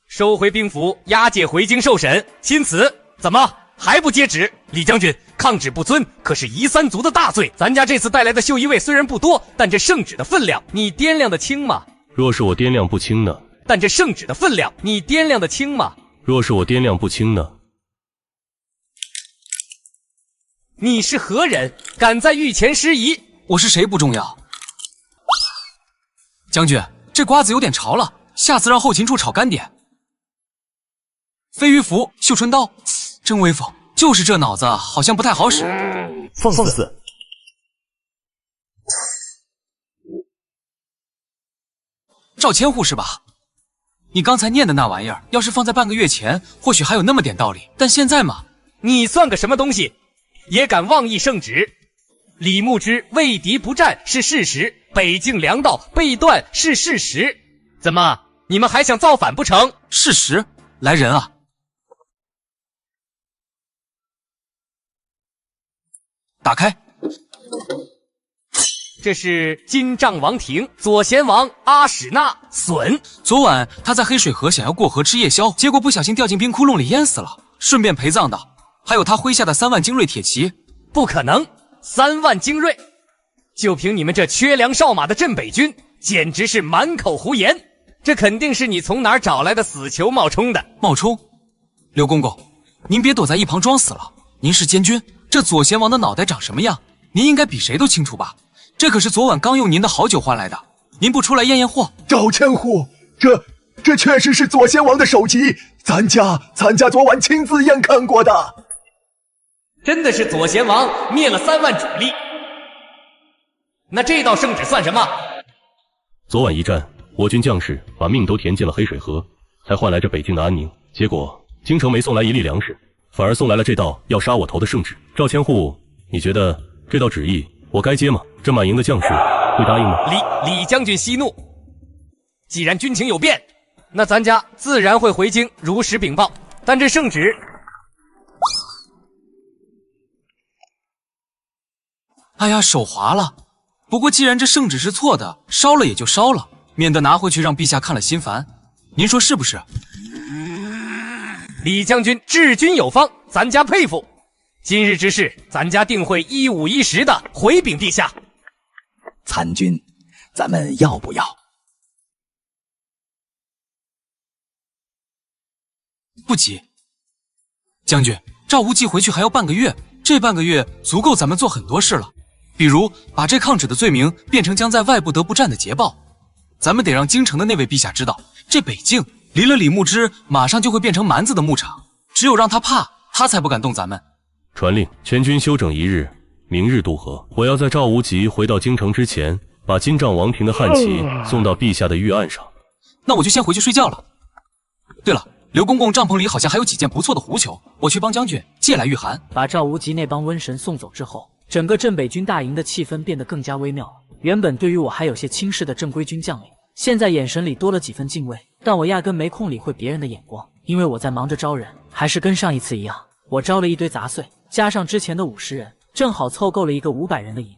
收回兵符，押解回京受审。钦此。怎么还不接旨？李将军，抗旨不遵可是夷三族的大罪。咱家这次带来的绣衣卫虽然不多，但这圣旨的分量你掂量得清吗？若是我掂量不清呢？但这圣旨的分量你掂量得清吗？若是我掂量不清呢？你是何人，敢在御前失仪？我是谁不重要。将军，这瓜子有点潮了，下次让后勤处炒干点。飞鱼符、绣春刀，真威风。就是这脑子好像不太好使。放肆！赵千户是吧？你刚才念的那玩意儿，要是放在半个月前，或许还有那么点道理，但现在嘛，你算个什么东西？也敢妄议圣旨？李牧之畏敌不战是事实，北境粮道被断是事实。怎么，你们还想造反不成？事实，来人啊！打开。这是金帐王庭左贤王阿史那损。昨晚他在黑水河想要过河吃夜宵，结果不小心掉进冰窟窿里淹死了，顺便陪葬的还有他麾下的3万精锐铁骑。不可能，3万精锐，就凭你们这缺粮少马的镇北军，简直是满口胡言。这肯定是你从哪儿找来的死囚冒充的。冒充？刘公公，您别躲在一旁装死了，您是监军，这左贤王的脑袋长什么样，您应该比谁都清楚吧？这可是昨晚刚用您的好酒换来的，您不出来验验货？赵千户，这确实是左贤王的首级，咱家昨晚亲自验看过的。真的是左贤王灭了3万主力。那这道圣旨算什么？昨晚一战，我军将士把命都填进了黑水河，才换来这北境的安宁。结果京城没送来一粒粮食，反而送来了这道要杀我头的圣旨。赵千户，你觉得这道旨意我该接吗？这满营的将士会答应吗？李将军息怒，既然军情有变，那咱家自然会回京如实禀报。但这圣旨，哎呀，手滑了。不过既然这圣旨是错的，烧了也就烧了，免得拿回去让陛下看了心烦。您说是不是？李将军治军有方，咱家佩服。今日之事，咱家定会一五一十的回禀陛下。参军，咱们要不要？不急。将军，赵无忌回去还要半个月，这半个月足够咱们做很多事了，比如把这抗旨的罪名变成将在外不得不战的捷报。咱们得让京城的那位陛下知道，这北境离了李牧之，马上就会变成蛮子的牧场，只有让他怕，他才不敢动咱们。传令，全军休整1日，明日渡河。我要在赵无极回到京城之前，把金帐王庭的汉旗送到陛下的御案上。那我就先回去睡觉了。对了，刘公公帐篷里好像还有几件不错的狐裘，我去帮将军借来御寒。把赵无极那帮瘟神送走之后，整个镇北军大营的气氛变得更加微妙了。原本对于我还有些轻视的正规军将领，现在眼神里多了几分敬畏。但我压根没空理会别人的眼光，因为我在忙着招人。还是跟上一次一样，我招了一堆杂碎，加上之前的50人，正好凑够了一个500人的营。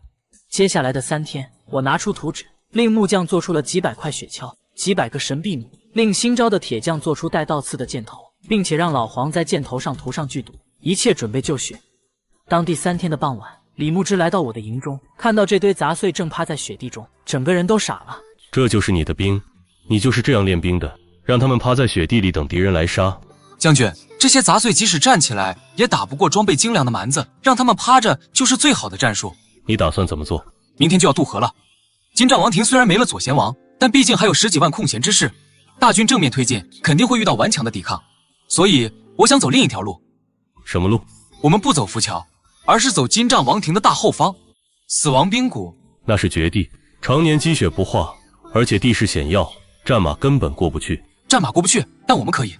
接下来的3天，我拿出图纸，令木匠做出了几百块雪橇、几百个神臂弩，令新招的铁匠做出带倒刺的箭头，并且让老黄在箭头上涂上剧毒，一切准备就绪。当第3天的傍晚，李牧之来到我的营中，看到这堆杂碎正趴在雪地中，整个人都傻了。这就是你的兵？你就是这样练兵的？让他们趴在雪地里等敌人来杀？将军，这些杂碎即使站起来，也打不过装备精良的蛮子，让他们趴着就是最好的战术。你打算怎么做？明天就要渡河了。金帐王庭虽然没了左贤王，但毕竟还有10几万空闲之士，大军正面推进，肯定会遇到顽强的抵抗。所以我想走另一条路。什么路？我们不走浮桥，而是走金帐王庭的大后方。死亡冰谷那是绝地，常年积雪不化，而且地势险要，战马根本过不去。战马过不去，但我们可以。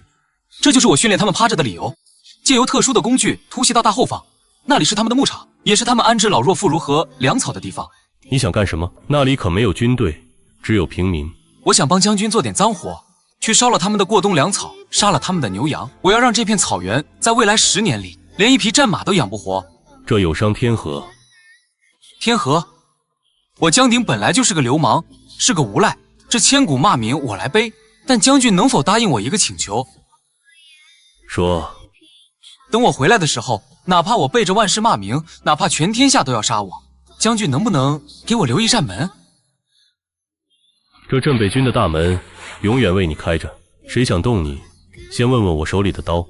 这就是我训练他们趴着的理由。借由特殊的工具突袭到大后方，那里是他们的牧场，也是他们安置老弱妇孺和粮草的地方。你想干什么？那里可没有军队，只有平民。我想帮将军做点脏活，去烧了他们的过冬粮草，杀了他们的牛羊。我要让这片草原在未来10年里连一匹战马都养不活。这有伤天和。天和？我江鼎本来就是个流氓，是个无赖，这千古骂名我来背。但将军能否答应我一个请求？说。等我回来的时候，哪怕我背着万世骂名，哪怕全天下都要杀我，将军能不能给我留一扇门？这镇北军的大门永远为你开着，谁想动你，先问问我手里的刀。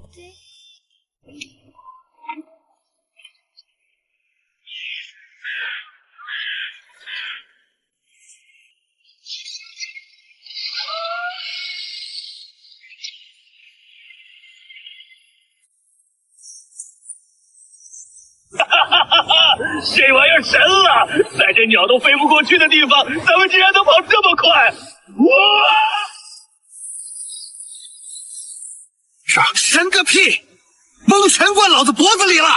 这玩意儿神了，在这鸟都飞不过去的地方，咱们竟然能跑这么快！哇！神个屁！风全灌老子脖子里了！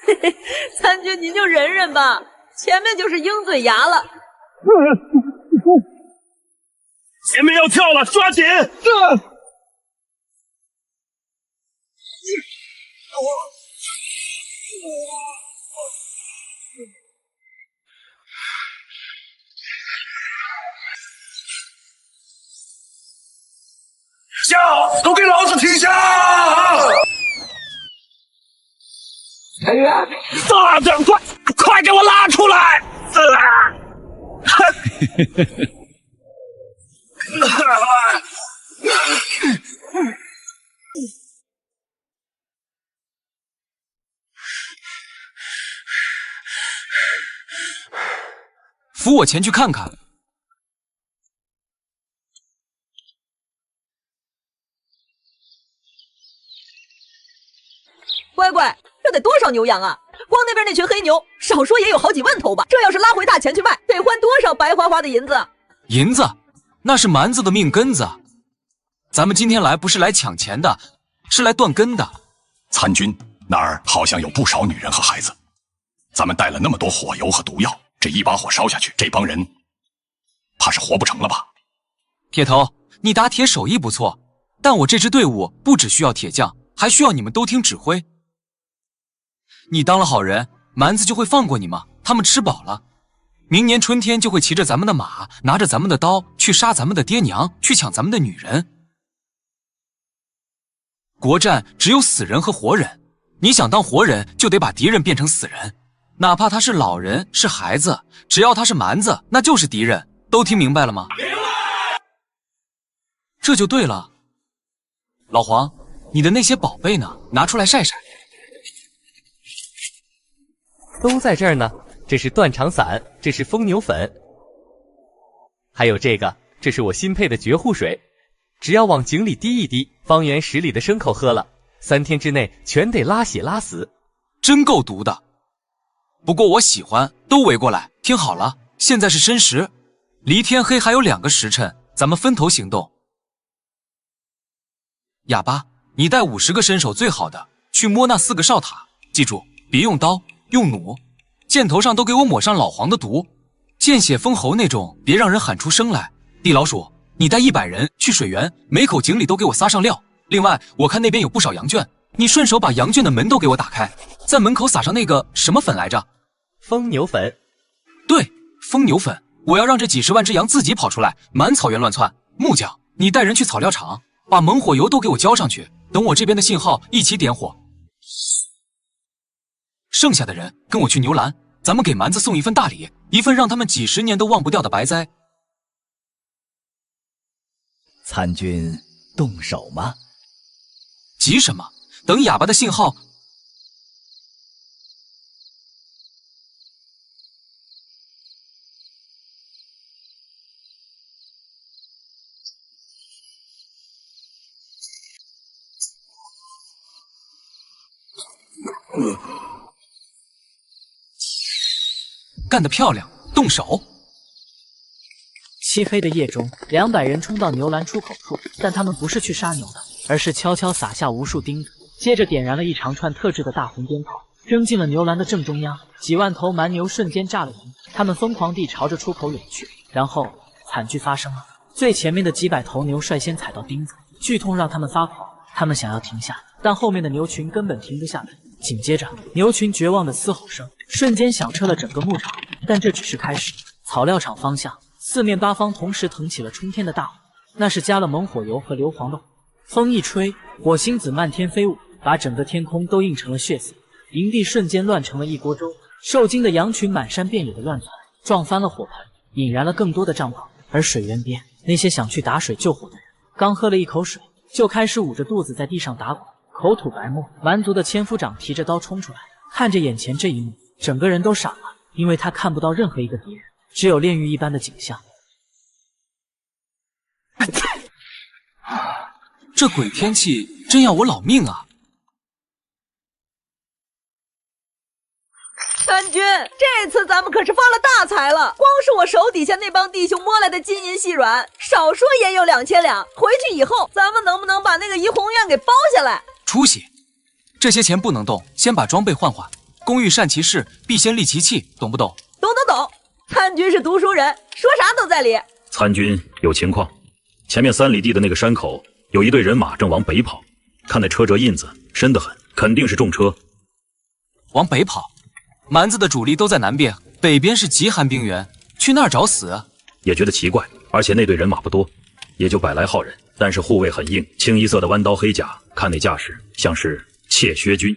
嘿嘿，参军您就忍忍吧，前面就是鹰嘴崖了。前面要跳了，抓紧！下！都给老子停下！大点快给我拉出来！扶我前去看看。乖乖，这得多少牛羊啊！光那边那群黑牛，少说也有好几万头吧。这要是拉回大钱去卖，得换多少白花花的银子？银子，那是蛮子的命根子。咱们今天来不是来抢钱的，是来断根的。参军那儿好像有不少女人和孩子，咱们带了那么多火油和毒药，这一把火烧下去，这帮人怕是活不成了吧？铁头，你打铁手艺不错，但我这支队伍不只需要铁匠，还需要你们都听指挥。你当了好人，蛮子就会放过你吗？他们吃饱了，明年春天就会骑着咱们的马，拿着咱们的刀去杀咱们的爹娘，去抢咱们的女人。国战只有死人和活人，你想当活人，就得把敌人变成死人，哪怕他是老人是孩子，只要他是蛮子，那就是敌人。都听明白了吗？这就对了。老黄，你的那些宝贝呢？拿出来晒晒。都在这儿呢。这是断肠散，这是疯牛粉，还有这个，这是我新配的绝户水。只要往井里滴一滴，方圆10里的牲口喝了，3天之内全得拉血拉死，真够毒的。不过我喜欢，都围过来。听好了，现在是申时，离天黑还有2个时辰，咱们分头行动。哑巴，你带50个身手最好的去摸那4个哨塔，记住，别用刀，用弩，箭头上都给我抹上老黄的毒，见血封喉那种，别让人喊出声来。地老鼠，你带100人去水源，每口井里都给我撒上料。另外，我看那边有不少羊圈，你顺手把羊圈的门都给我打开，在门口撒上那个什么粉来着？疯牛粉。对，疯牛粉。我要让这几10万只羊自己跑出来，满草原乱窜。木匠，你带人去草料场，把猛火油都给我浇上去，等我这边的信号一起点火。剩下的人跟我去牛栏，咱们给蛮子送一份大礼，一份让他们几10年都忘不掉的白栽。参军动手吗？急什么？等哑巴的信号。干得漂亮，动手！漆黑的夜中，200人冲到牛栏出口处，但他们不是去杀牛的，而是悄悄撒下无数钉子，接着点燃了一长串特制的大红鞭炮，扔进了牛栏的正中央。几万头蛮牛瞬间炸了营，他们疯狂地朝着出口涌去。然后惨剧发生了，最前面的几百头牛率先踩到钉子，剧痛让他们发狂。他们想要停下，但后面的牛群根本停不下来。紧接着，牛群绝望的嘶吼声瞬间响彻了整个牧场。但这只是开始。草料场方向，四面八方同时腾起了冲天的大火，那是加了猛火油和硫磺的火。风一吹，火星子漫天飞舞，把整个天空都映成了血色。营地瞬间乱成了一锅粥，受惊的羊群满山遍野的乱窜，撞翻了火盆，引燃了更多的帐篷。而水源边，那些想去打水救火的人，刚喝了一口水，就开始捂着肚子在地上打滚，口吐白沫。蛮族的千夫长提着刀冲出来，看着眼前这一幕，整个人都傻了，因为他看不到任何一个敌人，只有炼狱一般的景象。这鬼天气真要我老命啊！参军，这次咱们可是发了大财了！光是我手底下那帮弟兄摸来的金银细软，少说也有2000两。回去以后，咱们能不能把那个怡红院给包下来？出息！这些钱不能动，先把装备换换。工欲善其事，必先利其器，懂不懂？懂。参军是读书人，说啥都在理。参军有情况，前面3里地的那个山口有一队人马正往北跑，看那车辙印子深得很，肯定是重车。往北跑？蛮子的主力都在南边，北边是极寒冰原，去那儿找死？也觉得奇怪，而且那队人马不多，也就100来号人，但是护卫很硬，清一色的弯刀黑甲，看那架势像是窃薛军。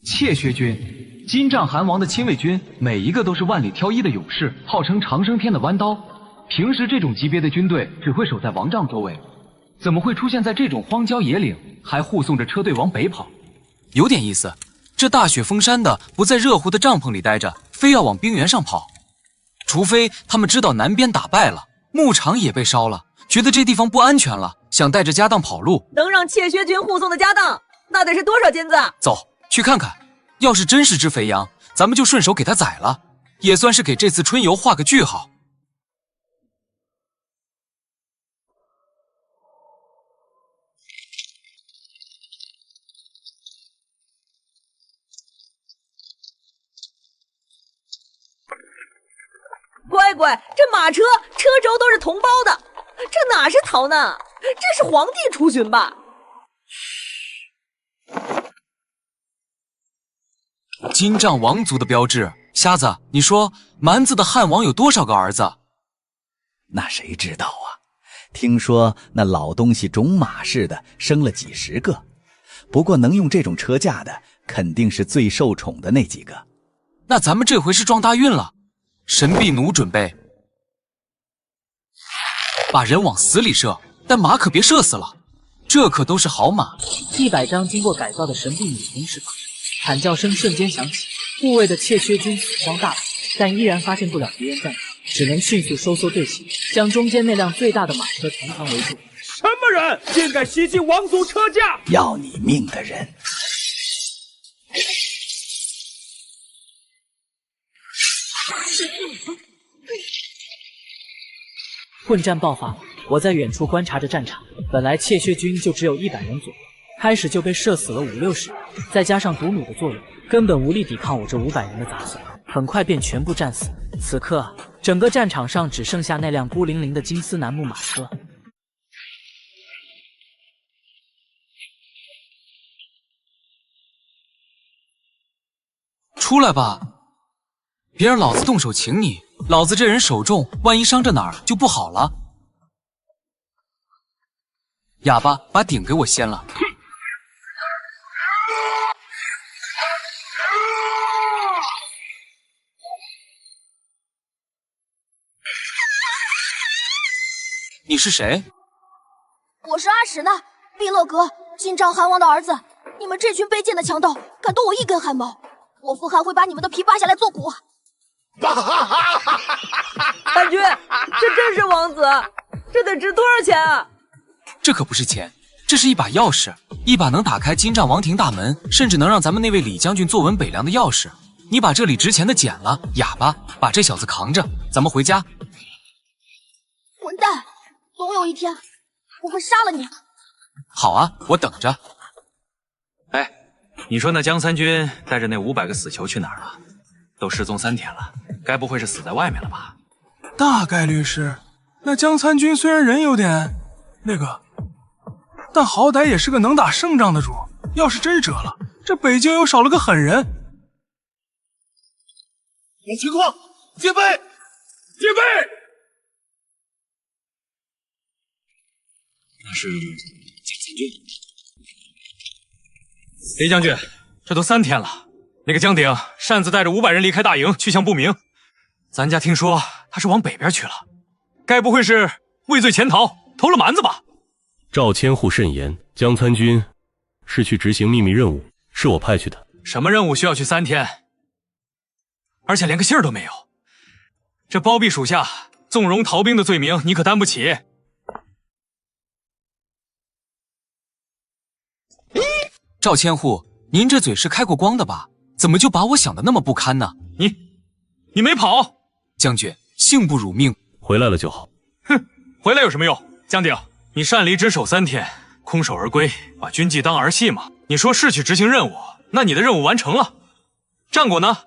窃薛军，金帐韩王的亲卫军，每一个都是万里挑一的勇士，号称长生天的弯刀。平时这种级别的军队只会守在王帐周围，怎么会出现在这种荒郊野岭，还护送着车队往北跑？有点意思。这大雪封山的，不在热乎的帐篷里待着，非要往冰原上跑。除非他们知道南边打败了，牧场也被烧了，觉得这地方不安全了，想带着家当跑路。能让窃薛军护送的家当，那得是多少金子？走，去看看。要是真是只肥羊，咱们就顺手给他宰了，也算是给这次春游画个句号。乖，这马车车轴都是铜包的，这哪是逃难？这是皇帝出巡吧？金帐王族的标志。瞎子，你说蛮子的汉王有多少个儿子？那谁知道啊？听说那老东西种马似的生了几10个，不过能用这种车架的肯定是最受宠的那几个。那咱们这回是撞大运了。神臂弩准备，把人往死里射，但马可别射死了。这可都是好马。100张经过改造的神臂女同释放着，惨叫声瞬间响起。护卫的怯薛军死伤大半，但依然发现不了敌人战场，只能迅速收缩队形，将中间那辆最大的马车团团围住。什么人竟敢袭击王族车驾？要你命的人！混战爆发了，我在远处观察着战场。本来怯薛军就只有100人左右，开始就被射死了50-60人，再加上毒弩的作用，根本无力抵抗我这500人的杂碎，很快便全部战死。此刻，整个战场上只剩下那辆孤零零的金丝楠木马车。出来吧，别让老子动手擒你！老子这人手重，万一伤着哪儿就不好了。哑巴，把鼎给我掀了！你是谁？我是阿史那，毕勒格，金帐汗王的儿子。你们这群卑贱的强盗，敢动我一根汗毛，我傅汗会把你们的皮扒下来做骨！大军，这真是王子，这得值多少钱啊？这可不是钱，这是一把钥匙，一把能打开金帐王庭大门，甚至能让咱们那位李将军坐稳北凉的钥匙。你把这里值钱的捡了，哑巴，把这小子扛着，咱们回家。混蛋，总有一天我会杀了你。好啊，我等着。哎，你说那江三军带着那500个死囚去哪儿了？都失踪3天了，该不会是死在外面了吧？大概率是。那江参军虽然人有点那个，但好歹也是个能打胜仗的主。要是真折了，这北京又少了个狠人。有情况，戒备，戒备！那是江参军。李将军，这都3天了。那个江鼎擅自带着500人离开大营，去向不明。咱家听说他是往北边去了，该不会是畏罪潜逃，偷了蛮子吧？赵千户慎言，江参军是去执行秘密任务，是我派去的。什么任务需要去3天？而且连个信儿都没有。这包庇属下纵容逃兵的罪名，你可担不起。赵千户，您这嘴是开过光的吧？怎么就把我想的那么不堪呢？你没跑，将军，幸不辱命，回来了就好。哼，回来有什么用？江鼎，你擅离职守3天，空手而归，把军纪当儿戏吗？你说是去执行任务，那你的任务完成了，战果呢？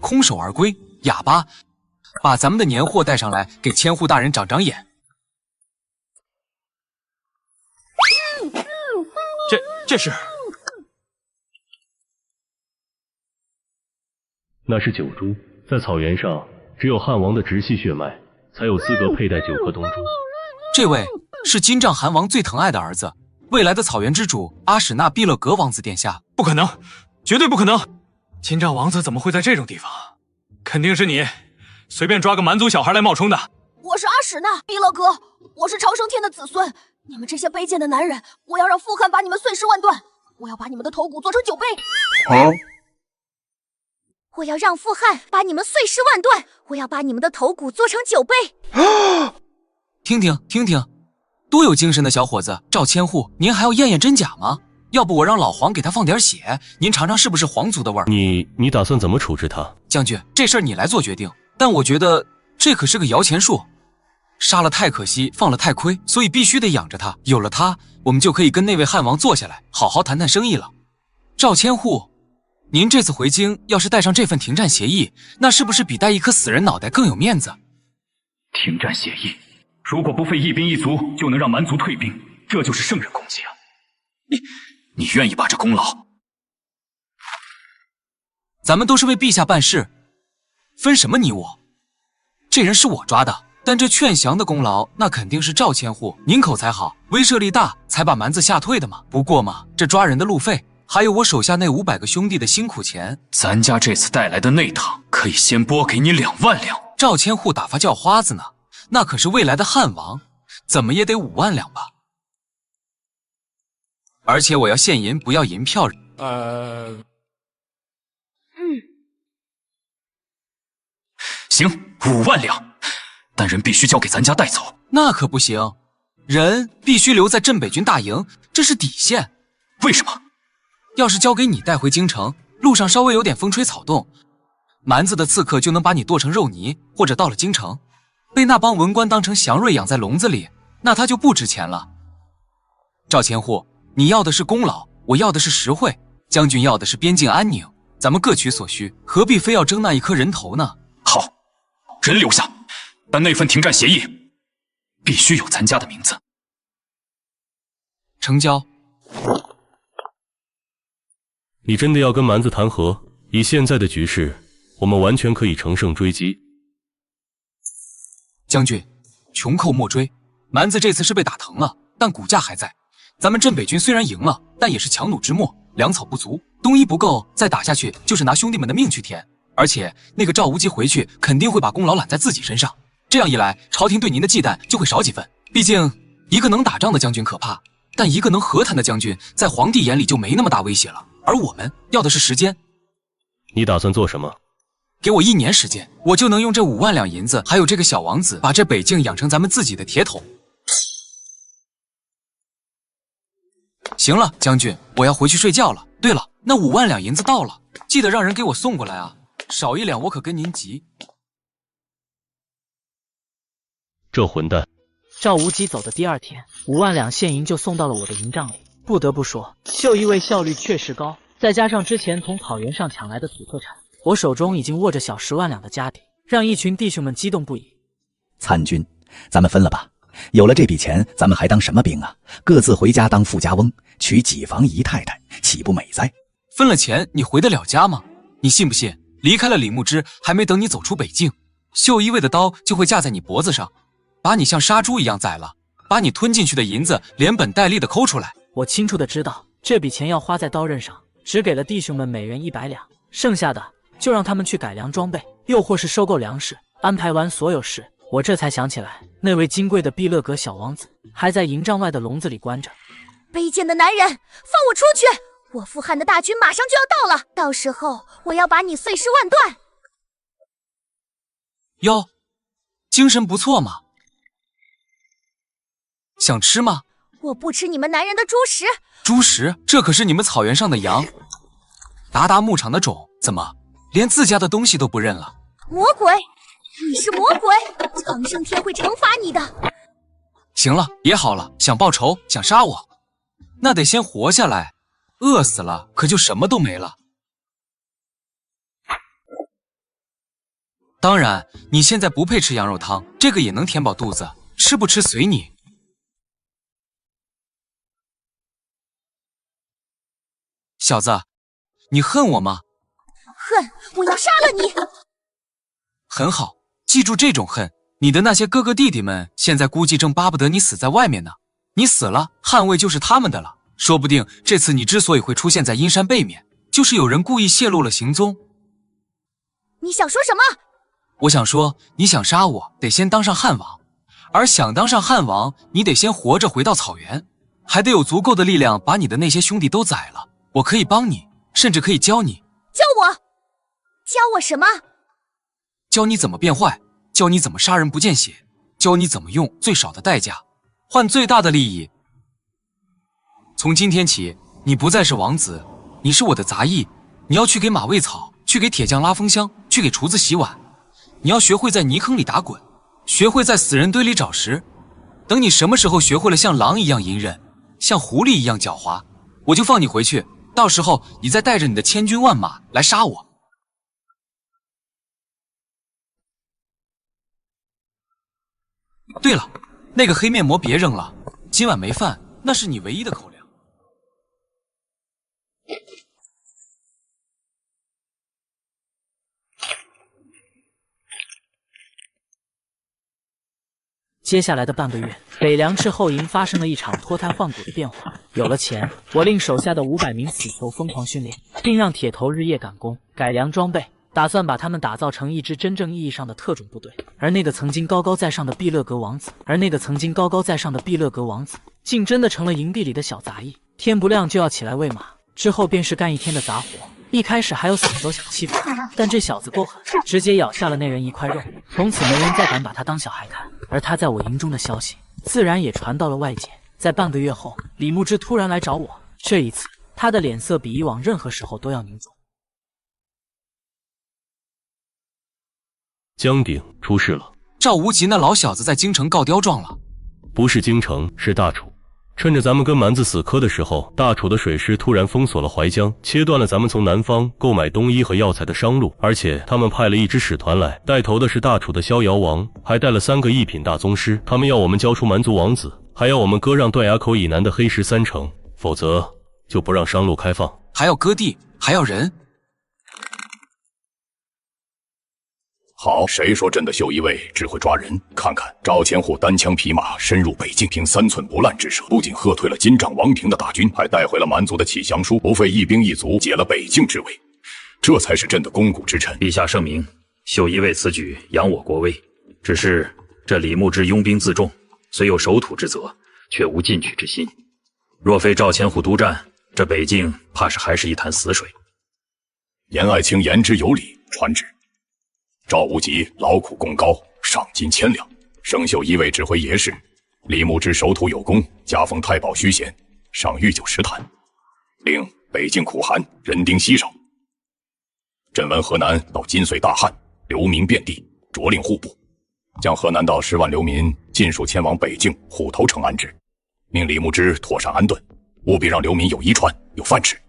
空手而归，哑巴，把咱们的年货带上来，给千户大人长长眼。这是。那是9株，在草原上，只有汉王的直系血脉才有资格佩戴9颗东珠。这位是金帐汗王最疼爱的儿子，未来的草原之主阿史那毕勒格王子殿下。不可能，绝对不可能！金帐王子怎么会在这种地方？肯定是你随便抓个蛮族小孩来冒充的。我是阿史那，毕勒格，我是长生天的子孙。你们这些卑贱的男人，我要让傅汗把你们碎尸万段，我要把你们的头骨做成酒杯。我要让傅汗把你们碎尸万段，我要把你们的头骨做成酒杯。听听，多有精神的小伙子！赵千户，您还要验验真假吗？要不我让老黄给他放点血，您尝尝是不是皇族的味儿。你打算怎么处置他？将军，这事儿你来做决定。但我觉得这可是个摇钱树，杀了太可惜，放了太亏，所以必须得养着他。有了他，我们就可以跟那位汉王坐下来，好好谈谈生意了。赵千户，您这次回京要是带上这份停战协议，那是不是比带一颗死人脑袋更有面子？停战协议，如果不费一兵一卒就能让蛮族退兵，这就是圣人功绩啊！你愿意把这功劳？咱们都是为陛下办事，分什么你我？这人是我抓的，但这劝降的功劳，那肯定是赵千户您口才好，威慑力大，才把蛮子吓退的嘛。不过嘛，这抓人的路费，还有我手下那500个兄弟的辛苦钱，咱家这次带来的内堂可以先拨给你2万两。赵千户打发叫花子呢，那可是未来的汉王，怎么也得5万两吧。而且我要现银，不要银票。行，5万两，但人必须交给咱家带走。那可不行，人必须留在镇北军大营，这是底线。为什么？要是交给你带回京城，路上稍微有点风吹草动，蛮子的刺客就能把你剁成肉泥，或者到了京城，被那帮文官当成祥瑞养在笼子里，那他就不值钱了。赵千户，你要的是功劳，我要的是实惠，将军要的是边境安宁，咱们各取所需，何必非要争那一颗人头呢？好，人留下，但那份停战协议必须有咱家的名字。成交。你真的要跟蛮子谈和？以现在的局势，我们完全可以乘胜追击。将军，穷寇莫追，蛮子这次是被打疼了，但骨架还在。咱们镇北军虽然赢了，但也是强弩之末，粮草不足，东衣不够，再打下去就是拿兄弟们的命去填。而且那个赵无极回去肯定会把功劳揽在自己身上，这样一来，朝廷对您的忌惮就会少几分。毕竟一个能打仗的将军可怕，但一个能和谈的将军在皇帝眼里就没那么大威胁了。而我们要的是时间。你打算做什么？给我1年时间，我就能用这5万两银子，还有这个小王子，把这北境养成咱们自己的铁桶。行了，将军，我要回去睡觉了。对了，那5万两银子到了，记得让人给我送过来啊，少1两我可跟您急。这混蛋！赵无极走的第2天，5万两现银就送到了我的营帐里。不得不说，秀一卫效率确实高，再加上之前从草原上抢来的土特产，我手中已经握着小10万两的家底，让一群弟兄们激动不已。参军，咱们分了吧。有了这笔钱，咱们还当什么兵啊？各自回家当富家翁，娶几房姨太太，岂不美哉？分了钱，你回得了家吗？你信不信，离开了李牧之，还没等你走出北境，秀一卫的刀就会架在你脖子上，把你像杀猪一样宰了，把你吞进去的银子连本带利的抠出来。我清楚的知道这笔钱要花在刀刃上，只给了弟兄们每人100两，剩下的就让他们去改良装备，又或是收购粮食。安排完所有事，我这才想起来，那位金贵的碧乐阁小王子还在营帐外的笼子里关着。卑贱的男人，放我出去！我傅汉的大军马上就要到了，到时候我要把你碎尸万段。哟，精神不错嘛。想吃吗？我不吃你们男人的猪食。猪食？这可是你们草原上的羊，达达牧场的种，怎么连自家的东西都不认了？魔鬼，你是魔鬼，苍生天会惩罚你的。行了，也好了，想报仇，想杀我，那得先活下来，饿死了可就什么都没了。当然，你现在不配吃羊肉汤，这个也能填饱肚子，吃不吃随你。小子，你恨我吗？恨，我要杀了你。很好，记住这种恨。你的那些哥哥弟弟们现在估计正巴不得你死在外面呢。你死了，汉魏就是他们的了。说不定这次你之所以会出现在阴山背面，就是有人故意泄露了行踪。你想说什么？我想说，你想杀我，得先当上汉王，而想当上汉王，你得先活着回到草原，还得有足够的力量把你的那些兄弟都宰了。我可以帮你，甚至可以教你。教我？教我什么？教你怎么变坏，教你怎么杀人不见血，教你怎么用最少的代价换最大的利益。从今天起，你不再是王子，你是我的杂役。你要去给马喂草，去给铁匠拉风箱，去给厨子洗碗。你要学会在泥坑里打滚，学会在死人堆里找食。等你什么时候学会了像狼一样隐忍，像狐狸一样狡猾，我就放你回去。到时候你再带着你的千军万马来杀我。对了，那个黑面膜别扔了，今晚没饭，那是你唯一的口粮。接下来的半个月，北凉赤后营发生了一场脱胎换骨的变化。有了钱，我令手下的500名死囚疯狂训练，并让铁头日夜赶工，改良装备，打算把他们打造成一支真正意义上的特种部队。而那个曾经高高在上的碧乐阁王子，竟真的成了营地里的小杂役。天不亮就要起来喂马，之后便是干一天的杂活。一开始还有扫帚想欺负他，但这小子够狠，直接咬下了那人一块肉。从此没人再敢把他当小孩看。而他在我营中的消息，自然也传到了外界。在半个月后，李牧之突然来找我，这一次他的脸色比以往任何时候都要凝重。江鼎出事了，赵无极那老小子在京城告刁状了。不是京城，是大楚。趁着咱们跟蛮子死磕的时候，大楚的水师突然封锁了淮江，切断了咱们从南方购买冬衣和药材的商路，而且他们派了一支使团来，带头的是大楚的逍遥王，还带了3个一品大宗师。他们要我们交出蛮族王子，还要我们割让断崖口以南的黑石3城，否则就不让商路开放。还要割地，还要人。好，谁说朕的绣衣卫只会抓人？看看赵千户单枪匹马深入北境，凭3寸不烂之舌，不仅喝退了金帐王庭的大军，还带回了蛮族的启降书，不费一兵一卒解了北境之围，这才是朕的肱骨之臣。陛下圣明，绣衣卫此举扬我国威，只是这李牧之拥兵自重，虽有守土之责，却无进取之心。若非赵千户督战，这北境怕是还是一潭死水。严爱卿言之有理，传旨。赵无极劳苦功高，赏金1000两，生绣衣卫指挥爷事。李牧之守土有功，加封太保虚衔，赏御酒10坛。令北境苦寒，人丁稀少。朕闻河南到金岁大旱，流民遍地，着令户部，将河南道10万流民尽数迁往北境虎头城安置。命李牧之妥善安顿，务必让流民有衣穿，有饭吃。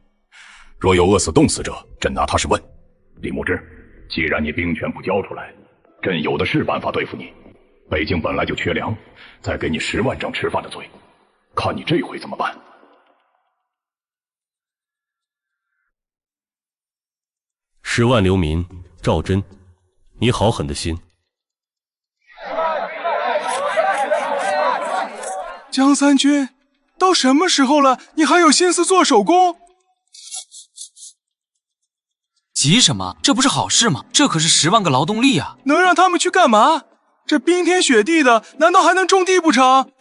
若有饿死冻死者，朕拿他是问。李牧之，既然你兵权不交出来，朕有的是办法对付你。北京本来就缺粮，再给你10万张吃饭的嘴，看你这回怎么办。10万流民，赵真，你好狠的心。江三军，到什么时候了，你还有心思做手工？急什么？这不是好事吗？这可是10万个劳动力啊！能让他们去干嘛？这冰天雪地的，难道还能种地不成？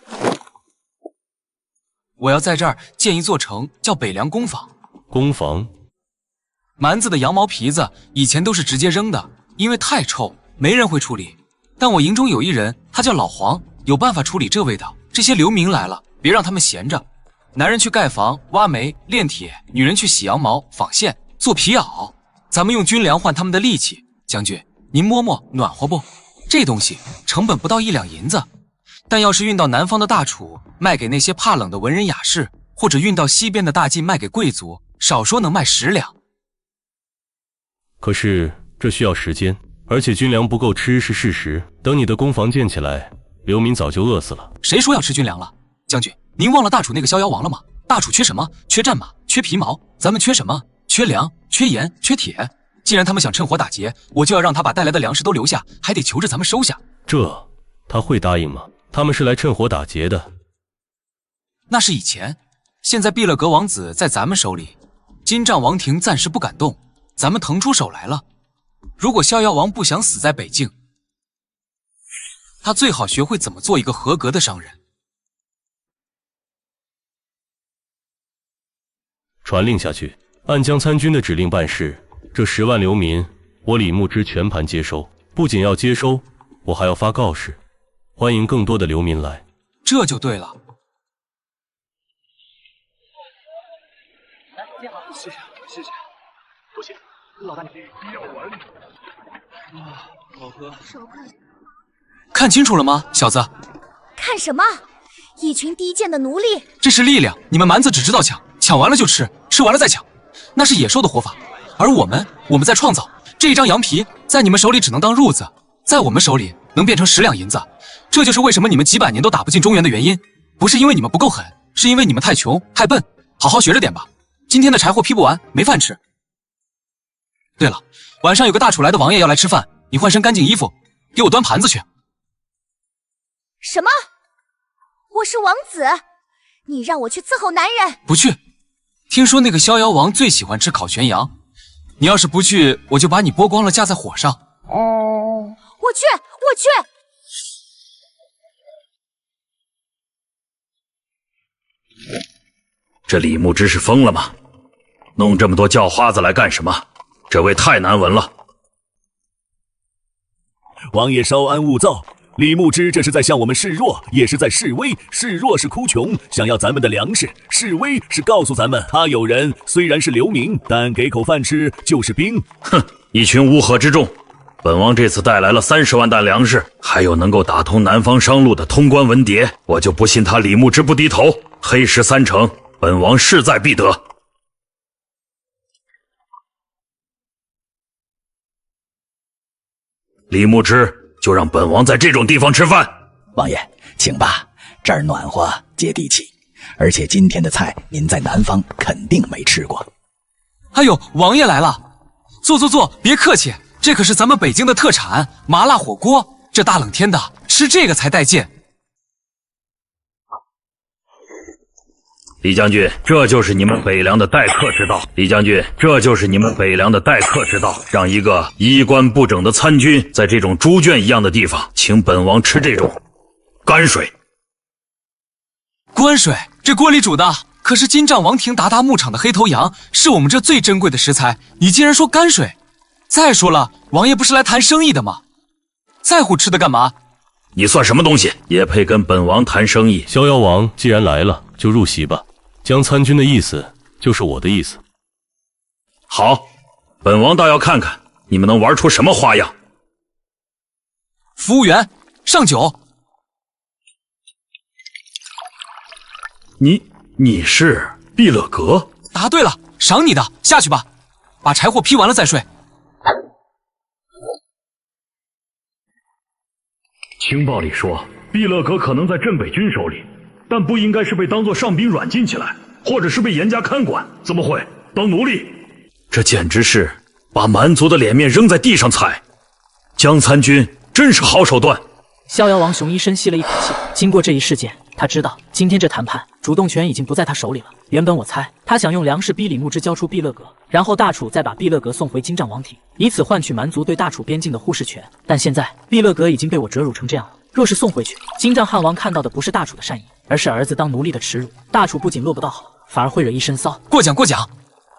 我要在这儿建一座城，叫北凉工坊。工坊？蛮子的羊毛皮子以前都是直接扔的，因为太臭，没人会处理。但我营中有一人，他叫老黄，有办法处理这味道。这些流民来了，别让他们闲着。男人去盖房、挖煤、炼铁，女人去洗羊毛、纺线、做皮袄。咱们用军粮换他们的力气。将军，您摸摸，暖和不？这东西成本不到1两银子，但要是运到南方的大楚，卖给那些怕冷的文人雅士，或者运到西边的大晋卖给贵族，少说能卖10两。可是这需要时间，而且军粮不够吃是事实。等你的工坊建起来，流民早就饿死了。谁说要吃军粮了？将军，您忘了大楚那个逍遥王了吗？大楚缺什么？缺战马，缺皮毛。咱们缺什么？缺粮，缺盐，缺铁。既然他们想趁火打劫，我就要让他把带来的粮食都留下，还得求着咱们收下。这他会答应吗？他们是来趁火打劫的。那是以前，现在毕勒格王子在咱们手里，金帐王庭暂时不敢动，咱们腾出手来了。如果逍遥王不想死在北境，他最好学会怎么做一个合格的商人。传令下去，按江参军的指令办事。这10万流民，我李牧之全盘接收。不仅要接收，我还要发告示，欢迎更多的流民来。这就对了。来，接好，谢谢，谢谢，多谢，老大你要完。好喝。看清楚了吗，小子？看什么？一群低贱的奴隶！这是力量，你们蛮子只知道抢，抢完了就吃，吃完了再抢，那是野兽的活法。而我们在创造。这一张羊皮在你们手里只能当褥子，在我们手里能变成10两银子。这就是为什么你们几百年都打不进中原的原因，不是因为你们不够狠，是因为你们太穷太笨。好好学着点吧，今天的柴火劈不完，没饭吃。对了，晚上有个大楚来的王爷要来吃饭，你换身干净衣服，给我端盘子去。什么？我是王子，你让我去伺候男人？不去。听说那个逍遥王最喜欢吃烤全羊。你要是不去，我就把你剥光了架在火上。我去，我去。这李牧之是疯了吗？弄这么多叫花子来干什么？这位太难闻了。王爷稍安勿躁，李牧之这是在向我们示弱，也是在示威。示弱是哭穷，想要咱们的粮食；示威是告诉咱们，他有人虽然是流民，但给口饭吃就是兵。哼，一群乌合之众。本王这次带来了30万担粮食，还有能够打通南方商路的通关文牒，我就不信他李牧之不低头。黑石3成，本王势在必得。李牧之就让本王在这种地方吃饭。王爷，请吧，这儿暖和接地气，而且今天的菜您在南方肯定没吃过。哎呦，王爷来了，坐坐坐，别客气，这可是咱们北京的特产麻辣火锅，这大冷天的吃这个才带劲。李将军，这就是你们北凉的待客之道。李将军，这就是你们北凉的待客之道，让一个衣冠不整的参军在这种猪圈一样的地方，请本王吃这种泔水。泔水，这锅里煮的可是金帐王庭鞑靼牧场的黑头羊，是我们这最珍贵的食材，你竟然说泔水？再说了，王爷不是来谈生意的吗？在乎吃的干嘛？你算什么东西，也配跟本王谈生意？逍遥王既然来了，就入席吧。江参军的意思就是我的意思。好，本王倒要看看你们能玩出什么花样。服务员，上酒。你是毕勒格？答对了，赏你的，下去吧，把柴火劈完了再睡。情报里说，毕勒格可能在镇北军手里，但不应该是被当作上宾软禁起来，或者是被严加看管，怎么会当奴隶？这简直是把蛮族的脸面扔在地上踩。江参军真是好手段。逍遥王雄一深吸了一口气，经过这一事件，他知道今天这谈判主动权已经不在他手里了。原本我猜他想用粮食逼李牧之交出毕勒格，然后大楚再把毕勒格送回金帐王庭，以此换取蛮族对大楚边境的忽视权。但现在毕勒格已经被我折辱成这样了，若是送回去，金帐汉王看到的不是大楚的善意，而是儿子当奴隶的耻辱。大楚不仅落不到好，反而会惹一身骚。过奖过奖，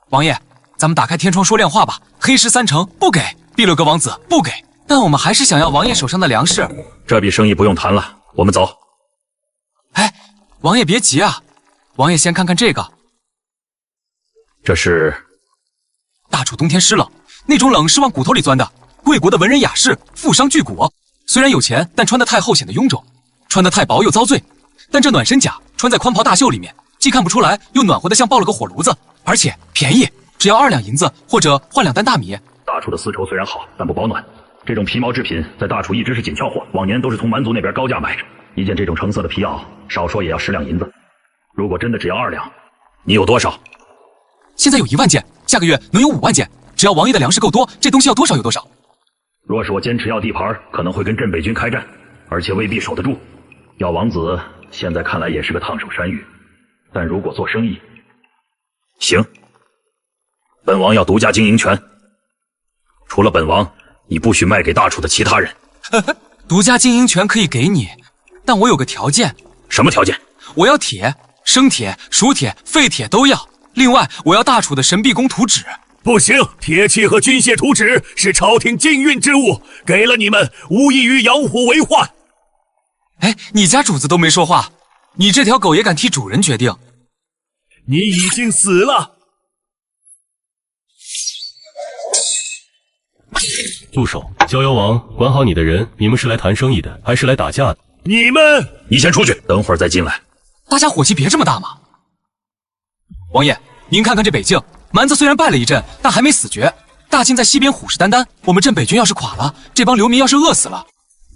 王爷，咱们打开天窗说亮话吧。黑石3成不给，毕勒格王子不给，但我们还是想要王爷手上的粮食。这笔生意不用谈了，我们走。哎，王爷别急啊，王爷先看看这个。这是大楚冬天湿冷，那种冷是往骨头里钻的。贵国的文人雅士，富商巨贾，虽然有钱，但穿得太厚显得臃肿，穿得太薄又遭罪。但这暖身甲穿在宽袍大袖里面，既看不出来，又暖和得像爆了个火炉子，而且便宜，只要2两银子，或者换2担大米。大楚的丝绸虽然好，但不保暖。这种皮毛制品在大楚一直是紧俏货，往年都是从蛮族那边高价买着。一件这种成色的皮袄，少说也要10两银子。如果真的只要2两，你有多少？现在有1万件，下个月能有5万件。只要王爷的粮食够多，这东西要多少有多少。若是我坚持要地盘，可能会跟镇北军开战，而且未必守得住。要王子现在看来也是个烫手山芋，但如果做生意，行，本王要独家经营权。除了本王，你不许卖给大楚的其他人。独家经营权可以给你，但我有个条件。什么条件？我要铁，生铁、熟铁、废铁都要。另外，我要大楚的神臂弓图纸。不行，铁器和军械图纸是朝廷禁运之物，给了你们，无异于养虎为患。哎，你家主子都没说话，你这条狗也敢替主人决定？你已经死了。住手！逍遥王，管好你的人，你们是来谈生意的，还是来打架的？你先出去，等会儿再进来。大家火气别这么大嘛。王爷，您看看这北境，蛮子虽然败了一阵，但还没死绝。大晋在西边虎视眈眈，我们镇北军要是垮了，这帮流民要是饿死了，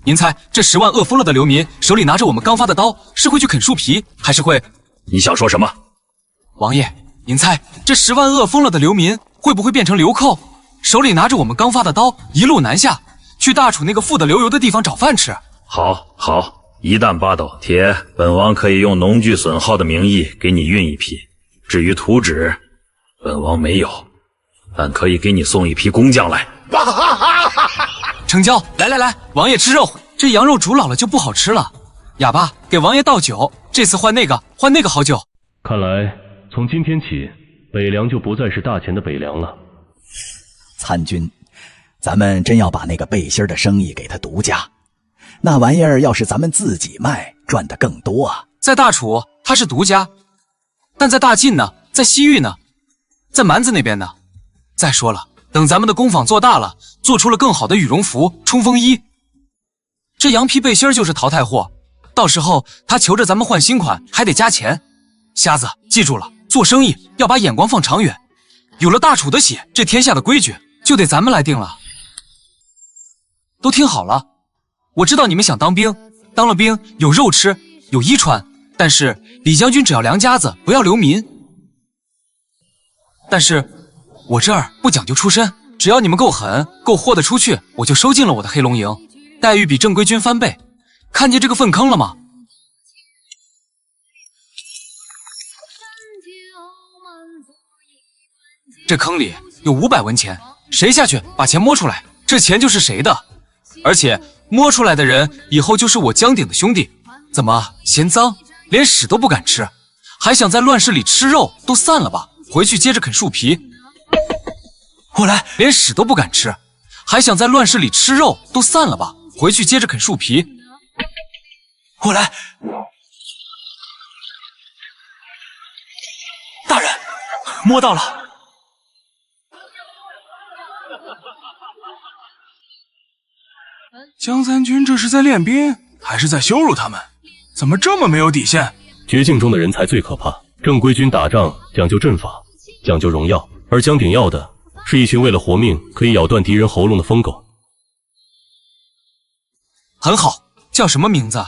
您猜这10万饿疯了的流民手里拿着我们刚发的刀，是会去啃树皮，还是会……你想说什么？王爷，您猜这10万饿疯了的流民会不会变成流寇，手里拿着我们刚发的刀，一路南下，去大楚那个富得流油的地方找饭吃？好，好，一担8斗铁，本王可以用农具损耗的名义给你运一批。至于图纸，本王没有，但可以给你送一批工匠来。成交！来来来，王爷吃肉，这羊肉煮老了就不好吃了。哑巴，给王爷倒酒，这次换那个好酒。看来从今天起，北凉就不再是大钱的北凉了。参军，咱们真要把那个背心的生意给他独家，那玩意儿要是咱们自己卖，赚得更多啊。在大楚他是独家，但在大晋呢，在西域呢，在蛮子那边呢。再说了，等咱们的工坊做大了，做出了更好的羽绒服、冲锋衣，这羊皮背心就是淘汰货，到时候他求着咱们换新款，还得加钱。瞎子，记住了，做生意要把眼光放长远。有了大楚的血，这天下的规矩就得咱们来定了。都听好了，我知道你们想当兵，当了兵有肉吃，有衣穿，但是李将军只要良家子，不要流民。但是我这儿不讲究出身，只要你们够狠，够豁得出去，我就收进了我的黑龙营，待遇比正规军翻倍。看见这个粪坑了吗？这坑里有500文钱，谁下去把钱摸出来，这钱就是谁的。而且摸出来的人以后就是我江鼎的兄弟。怎么嫌脏，连屎都不敢吃，还想在乱世里吃肉？都散了吧，回去接着啃树皮。我来，连屎都不敢吃，还想在乱世里吃肉？都散了吧，回去接着啃树皮。我来，大人，摸到了。江三军这是在练兵，还是在羞辱他们？怎么这么没有底线？绝境中的人才最可怕。正规军打仗讲究阵法，讲究荣耀，而江鼎要的是一群为了活命可以咬断敌人喉咙的疯狗。很好，叫什么名字？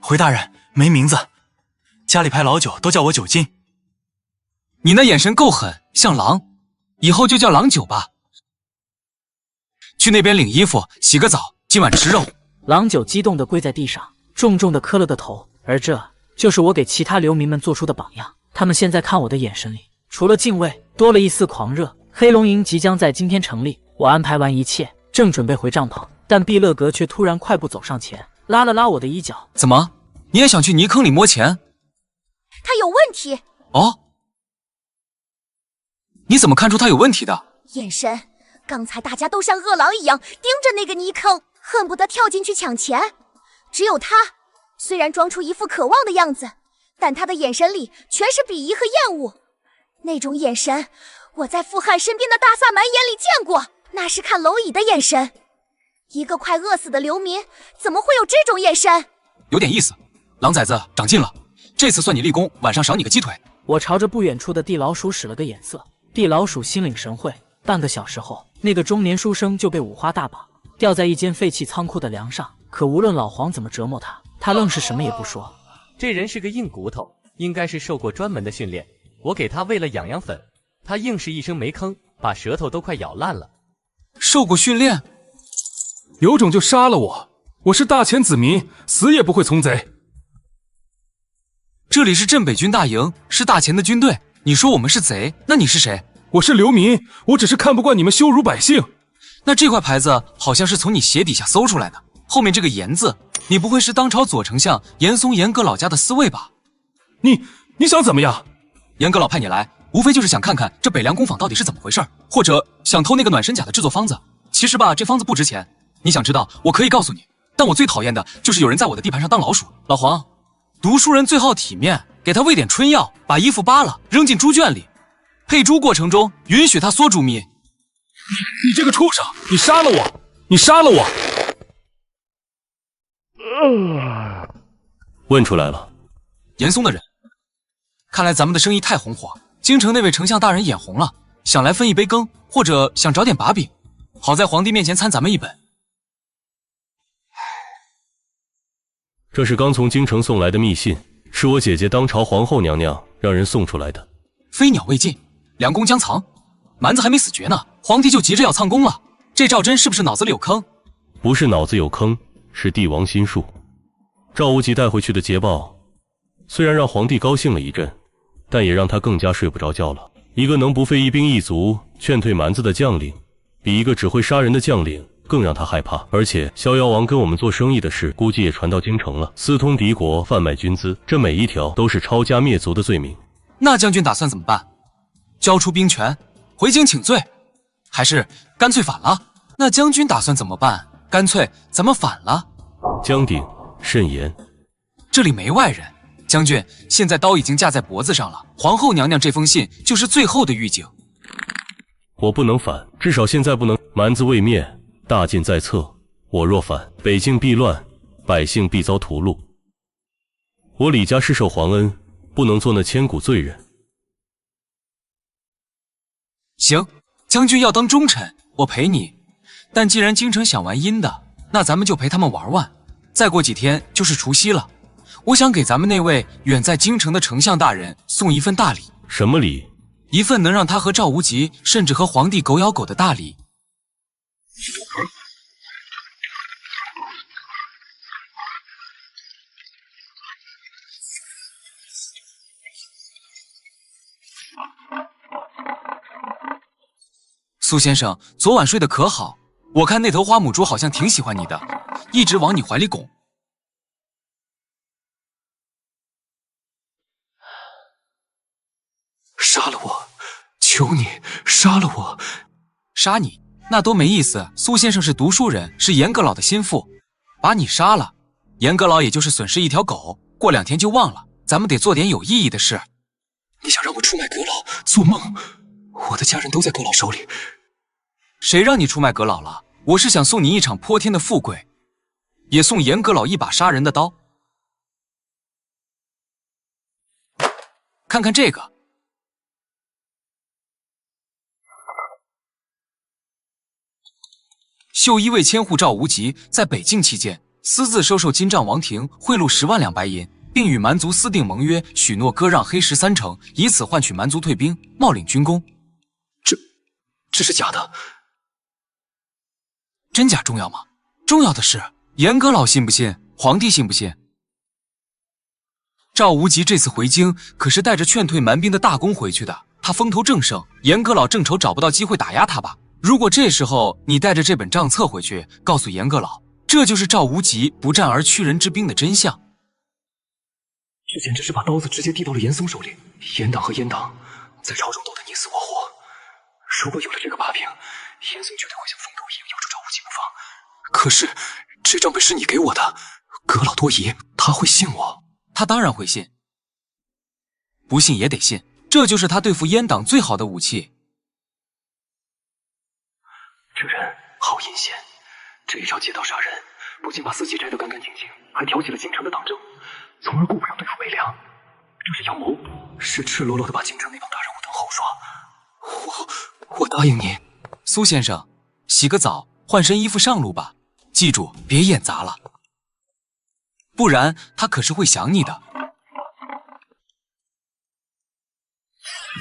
回大人，没名字，家里派老九都叫我九斤。你那眼神够狠，像狼，以后就叫狼九吧。去那边领衣服，洗个澡，今晚吃肉。狼九激动地跪在地上，重重地磕了个头。而这就是我给其他流民们做出的榜样。他们现在看我的眼神里，除了敬畏，多了一丝狂热。黑龙营即将在今天成立，我安排完一切，正准备回帐篷，但毕勒格却突然快步走上前，拉了拉我的衣角。怎么，你也想去泥坑里摸钱？他有问题。哦，你怎么看出他有问题的？眼神，刚才大家都像饿狼一样盯着那个泥坑，恨不得跳进去抢钱。只有他，虽然装出一副渴望的样子，但他的眼神里全是鄙夷和厌恶。那种眼神，我在傅汉身边的大萨满眼里见过，那是看蝼蚁的眼神。一个快饿死的流民，怎么会有这种眼神？有点意思，狼崽子长进了，这次算你立功，晚上赏你个鸡腿。我朝着不远处的地老鼠使了个眼色，地老鼠心领神会。半个小时后，那个中年书生就被五花大绑，吊在一间废弃仓库的梁上。可无论老黄怎么折磨他，他愣是什么也不说。这人是个硬骨头，应该是受过专门的训练。我给他喂了养养粉，他硬是一声没吭，把舌头都快咬烂了。受过训练？有种就杀了我！我是大钱子民，死也不会从贼。这里是镇北军大营，是大钱的军队。你说我们是贼，那你是谁？我是流民，我只是看不惯你们羞辱百姓。那这块牌子好像是从你鞋底下搜出来的，后面这个严字，你不会是当朝左丞相严嵩严阁老家的司卫吧？你想怎么样？严阁老派你来，无非就是想看看这北凉工坊到底是怎么回事，或者想偷那个暖身甲的制作方子。其实吧，这方子不值钱。你想知道，我可以告诉你。但我最讨厌的就是有人在我的地盘上当老鼠。老黄，读书人最好体面，给他喂点春药，把衣服扒了扔进猪圈里，配猪过程中允许他嗦猪蜜。你这个畜生，你杀了我！你杀了我！问出来了，严嵩的人。看来咱们的生意太红火，京城那位丞相大人眼红了，想来分一杯羹，或者想找点把柄。好在皇帝面前参咱们一本。这是刚从京城送来的密信，是我姐姐当朝皇后娘娘让人送出来的。飞鸟未尽，良弓将藏。蛮子还没死绝呢，皇帝就急着要藏功了。这赵祯是不是脑子里有坑？不是脑子有坑，是帝王心术。赵无极带回去的捷报，虽然让皇帝高兴了一阵，但也让他更加睡不着觉了。一个能不费一兵一卒劝退蛮子的将领，比一个只会杀人的将领更让他害怕。而且逍遥王跟我们做生意的事估计也传到京城了，私通敌国，贩卖军资，这每一条都是抄家灭族的罪名。那将军打算怎么办？交出兵权，回京请罪，还是干脆反了？那将军打算怎么办？干脆咱们反了。江鼎，慎言。这里没外人，将军，现在刀已经架在脖子上了。皇后娘娘这封信就是最后的预警。我不能反，至少现在不能。蛮子未灭，大晋在侧，我若反，北境必乱，百姓必遭屠戮。我李家是受皇恩，不能做那千古罪人。行，将军要当忠臣，我陪你。但既然京城想玩阴的，那咱们就陪他们玩玩。再过几天就是除夕了，我想给咱们那位远在京城的丞相大人送一份大礼。什么礼？一份能让他和赵无极，甚至和皇帝狗咬狗的大礼。苏先生，昨晚睡得可好？我看那头花母猪好像挺喜欢你的，一直往你怀里拱。杀了我！求你杀了我！杀你？那多没意思。苏先生是读书人，是严阁老的心腹，把你杀了，严阁老也就是损失一条狗，过2天就忘了。咱们得做点有意义的事。你想让我出卖阁老？做梦！我的家人都在阁老手里。谁让你出卖阁老了？我是想送你一场泼天的富贵，也送严阁老一把杀人的刀。看看这个。秀衣卫千户赵无极在北境期间，私自收受金帐王庭贿赂10万两白银，并与蛮族私定盟约，许诺割让黑石3成，以此换取蛮族退兵，冒领军功。这是假的。真假重要吗？重要的是严阁老信不信，皇帝信不信。赵无极这次回京可是带着劝退蛮兵的大功回去的，他风头正盛，严阁老正愁找不到机会打压他吧。如果这时候你带着这本账册回去，告诉严阁老，这就是赵无极不战而屈人之兵的真相。这简直是把刀子直接递到了严嵩手里。严党和严党在朝中斗得你死我活，如果有了这个把柄，严嵩绝对会像疯狗一样咬住赵无极不放。可是这账本是你给我的，阁老多疑，他会信我？他当然会信，不信也得信，这就是他对付阉党最好的武器。这人好阴险，这一招借刀杀人，不仅把自己摘得干干净净，还挑起了京城的党争，从而顾不上对付北凉。这是阳谋，是赤裸裸的把京城那帮大人物当后刷。我答应你。苏先生，洗个澡，换身衣服上路吧。记住，别演砸了，不然他可是会想你的。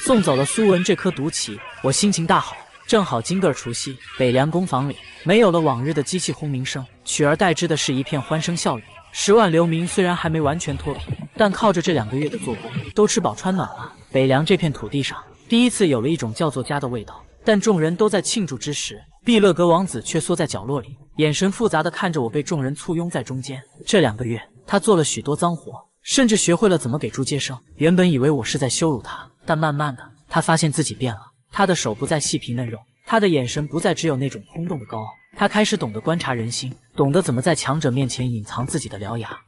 送走了苏文这颗毒旗，我心情大好。正好今个除夕，北凉宫房里没有了往日的机器轰鸣声，取而代之的是一片欢声笑语。10万流民虽然还没完全脱贫，但靠着这2个月的做工，都吃饱穿暖了。北凉这片土地上，第一次有了一种叫做家的味道。但众人都在庆祝之时，毕勒格王子却缩在角落里，眼神复杂的看着我，被众人簇拥在中间。这2个月，他做了许多脏活，甚至学会了怎么给猪接生。原本以为我是在羞辱他，但慢慢的，他发现自己变了。他的手不再细皮嫩肉，他的眼神不再只有那种空洞的高傲，他开始懂得观察人心，懂得怎么在强者面前隐藏自己的獠牙。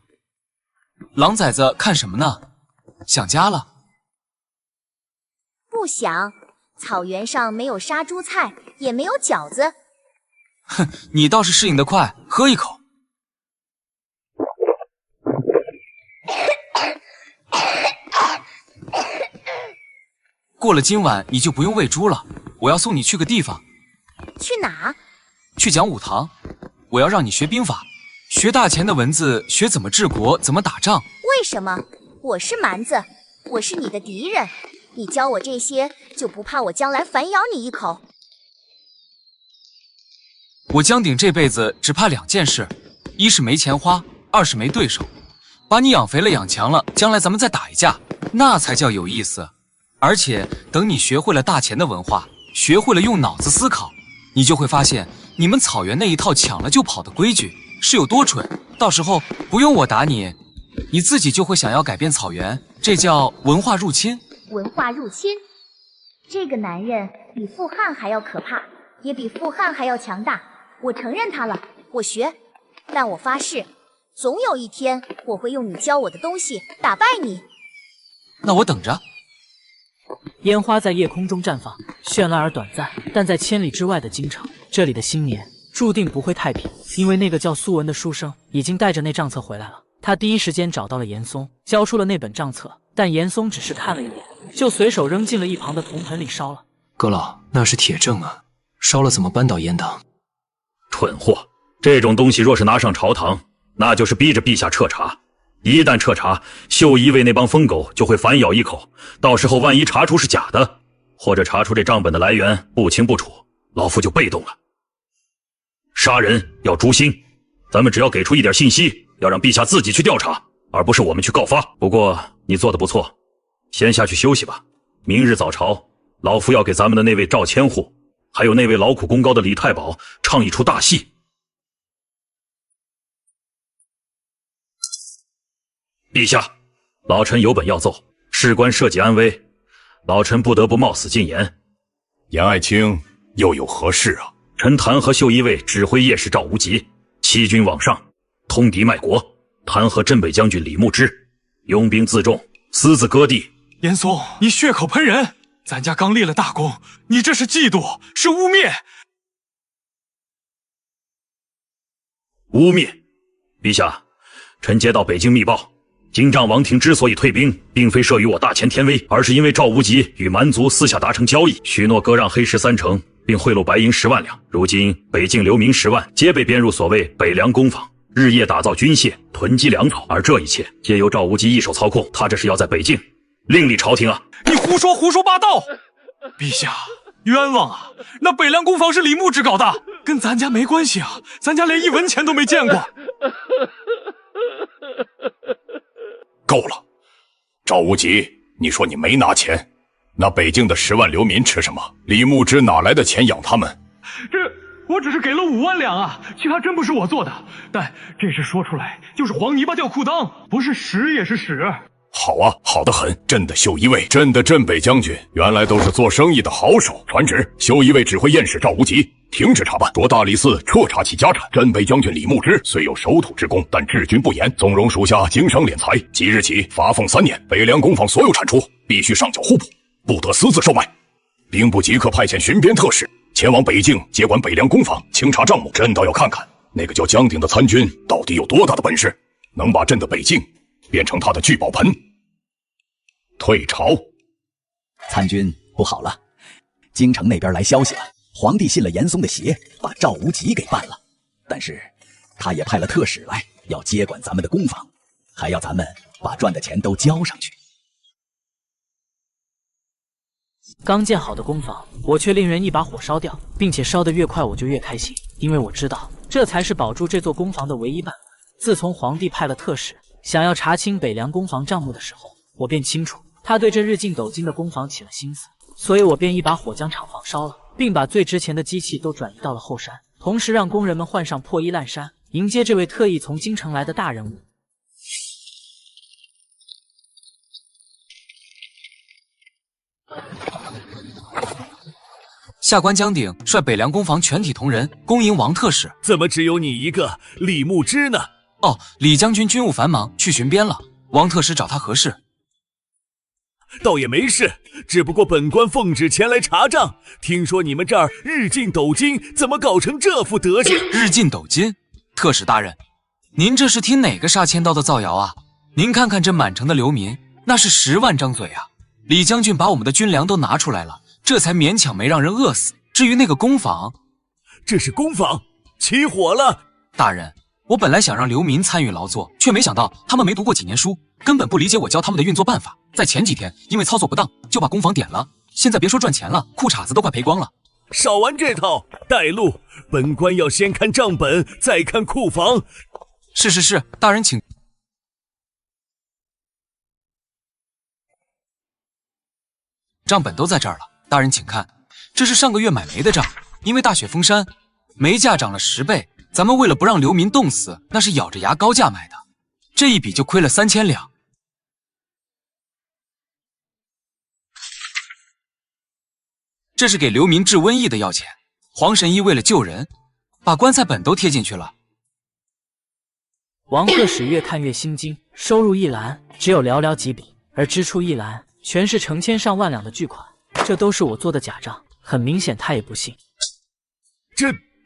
狼崽子看什么呢？想家了？不想。草原上没有杀猪菜，也没有饺子。哼，你倒是适应得快，喝一口。过了今晚，你就不用喂猪了。我要送你去个地方。去哪？去讲武堂。我要让你学兵法，学大钱的文字，学怎么治国，怎么打仗。为什么？我是蛮子，我是你的敌人。你教我这些，就不怕我将来反咬你一口？我江鼎这辈子只怕2件事，一是没钱花，2是没对手。把你养肥了养强了，将来咱们再打一架，那才叫有意思。而且等你学会了大钱的文化，学会了用脑子思考，你就会发现你们草原那一套抢了就跑的规矩是有多蠢。到时候不用我打你，你自己就会想要改变草原，这叫文化入侵。文化入侵。这个男人比傅汉还要可怕，也比傅汉还要强大。我承认他了，我学，但我发誓，总有一天我会用你教我的东西打败你。那我等着。烟花在夜空中绽放，绚烂而短暂，但在千里之外的京城，这里的新年注定不会太平，因为那个叫苏文的书生已经带着那账册回来了。他第一时间找到了严嵩，交出了那本账册，但严嵩只是看了一眼，就随手扔进了一旁的铜盆里烧了。阁老，那是铁证啊，烧了怎么扳倒阉党？蠢货，这种东西若是拿上朝堂，那就是逼着陛下彻查。一旦彻查，秀一卫那帮疯狗就会反咬一口，到时候万一查出是假的，或者查出这账本的来源不清不楚，老夫就被动了。杀人要诛心，咱们只要给出一点信息，要让陛下自己去调查，而不是我们去告发。不过你做得不错，先下去休息吧。明日早朝，老夫要给咱们的那位赵千户，还有那位劳苦功高的李太保唱一出大戏。陛下，老臣有本要奏，事关社稷安危，老臣不得不冒死进言。严爱卿又有何事啊？臣弹劾秀一卫指挥夜使赵无极，欺君罔上，通敌卖国；弹劾镇北将军李牧之，拥兵自重，私自割地。严嵩，你血口喷人！咱家刚立了大功，你这是嫉妒，是污蔑！污蔑！陛下，臣接到北京密报，京兆王庭之所以退兵，并非慑于我大前天威，而是因为赵无极与蛮族私下达成交易，许诺割让黑石3成，并贿赂白银10万两。如今北境流民10万，皆被编入所谓北凉工坊，日夜打造军械，囤积粮草，而这一切皆由赵无极一手操控。他这是要在北境另立朝廷啊！你胡说八道！陛下，冤枉啊！那北凉工坊是李牧之搞的，跟咱家没关系啊！咱家连1文钱都没见过。够了，赵无极，你说你没拿钱，那北境的10万流民吃什么？李牧之哪来的钱养他们？我只是给了5万两啊，其他真不是我做的。但这事说出来就是黄泥巴掉裤裆，不是屎也是屎。好啊，好得很！朕的秀一卫，朕的镇北将军，原来都是做生意的好手。传旨，秀一卫指挥验使赵无极停止查办，着大理寺彻查其家产。镇北将军李牧之虽有守土之功，但治军不严，纵容属下经商敛财。即日起罚俸3年，北凉工坊所有产出必须上缴户部，不得私自售卖。兵部即刻派遣巡边特使前往北境接管北凉工坊，清查账目。朕倒要看看那个叫江鼎的参军到底有多大的本事，能把朕的北境变成他的聚宝盆。退朝。参军，不好了，京城那边来消息了，皇帝信了严嵩的邪，把赵无极给办了。但是他也派了特使来，要接管咱们的工坊，还要咱们把赚的钱都交上去。刚建好的工坊，我却令人一把火烧掉，并且烧得越快我就越开心，因为我知道这才是保住这座工坊的唯一办法。自从皇帝派了特使想要查清北凉工坊账目的时候，我便清楚他对这日进斗金的工坊起了心思，所以我便一把火将厂房烧了，并把最值钱的机器都转移到了后山，同时让工人们换上破衣烂衫，迎接这位特意从京城来的大人物。下官江鼎率北凉工坊全体同仁恭迎王特使。怎么只有你一个李牧之呢？哦，李将军军务繁忙，去巡边了。王特使找他何事？倒也没事，只不过本官奉旨前来查账，听说你们这儿日进斗金，怎么搞成这副德行？日进斗金？特使大人，您这是听哪个杀千刀的造谣啊？您看看这满城的流民，那是10万张嘴啊！李将军把我们的军粮都拿出来了，这才勉强没让人饿死。至于那个工坊，这是工坊起火了。大人，我本来想让流民参与劳作，却没想到他们没读过几年书，根本不理解我教他们的运作办法。在前几天，因为操作不当，就把工坊点了。现在别说赚钱了，裤衩子都快赔光了。少玩这套，带路！本官要先看账本，再看库房。是，大人请。账本都在这儿了，大人请看，这是上个月买煤的账，因为大雪封山，煤价涨了10倍，咱们为了不让流民冻死，那是咬着牙高价买的，这一笔就亏了3000两。这是给流民治瘟疫的药钱。黄神医为了救人，把棺材本都贴进去了。王特使越看越心惊，收入一栏只有寥寥几笔，而支出一栏全是成千上万两的巨款，这都是我做的假账。很明显，他也不信。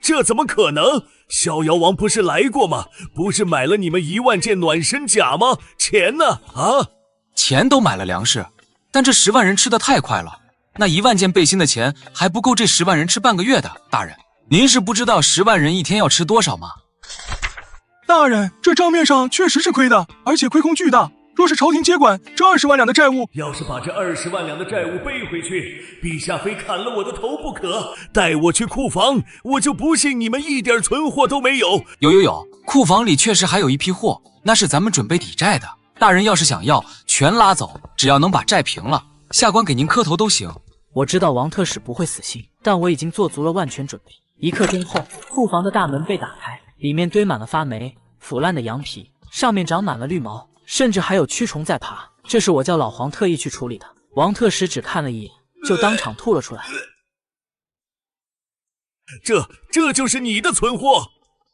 这怎么可能？逍遥王不是来过吗？不是买了你们1万件暖身甲吗？钱呢？啊，钱都买了粮食，但这10万人吃得太快了，那1万件背心的钱还不够这10万人吃半个月的。大人，您是不知道10万人一天要吃多少吗？大人，这账面上确实是亏的，而且亏空巨大。若是朝廷接管这20万两的债务，要是把这20万两的债务背回去，陛下非砍了我的头不可。带我去库房，我就不信你们一点存货都没有。有，库房里确实还有一批货，那是咱们准备抵债的。大人要是想要，全拉走，只要能把债平了，下官给您磕头都行。我知道王特使不会死心，但我已经做足了万全准备。1刻钟后，库房的大门被打开，里面堆满了发霉、腐烂的羊皮，上面长满了绿毛，甚至还有蛆虫在爬。这是我叫老黄特意去处理的。王特使只看了一眼，就当场吐了出来。这就是你的存货？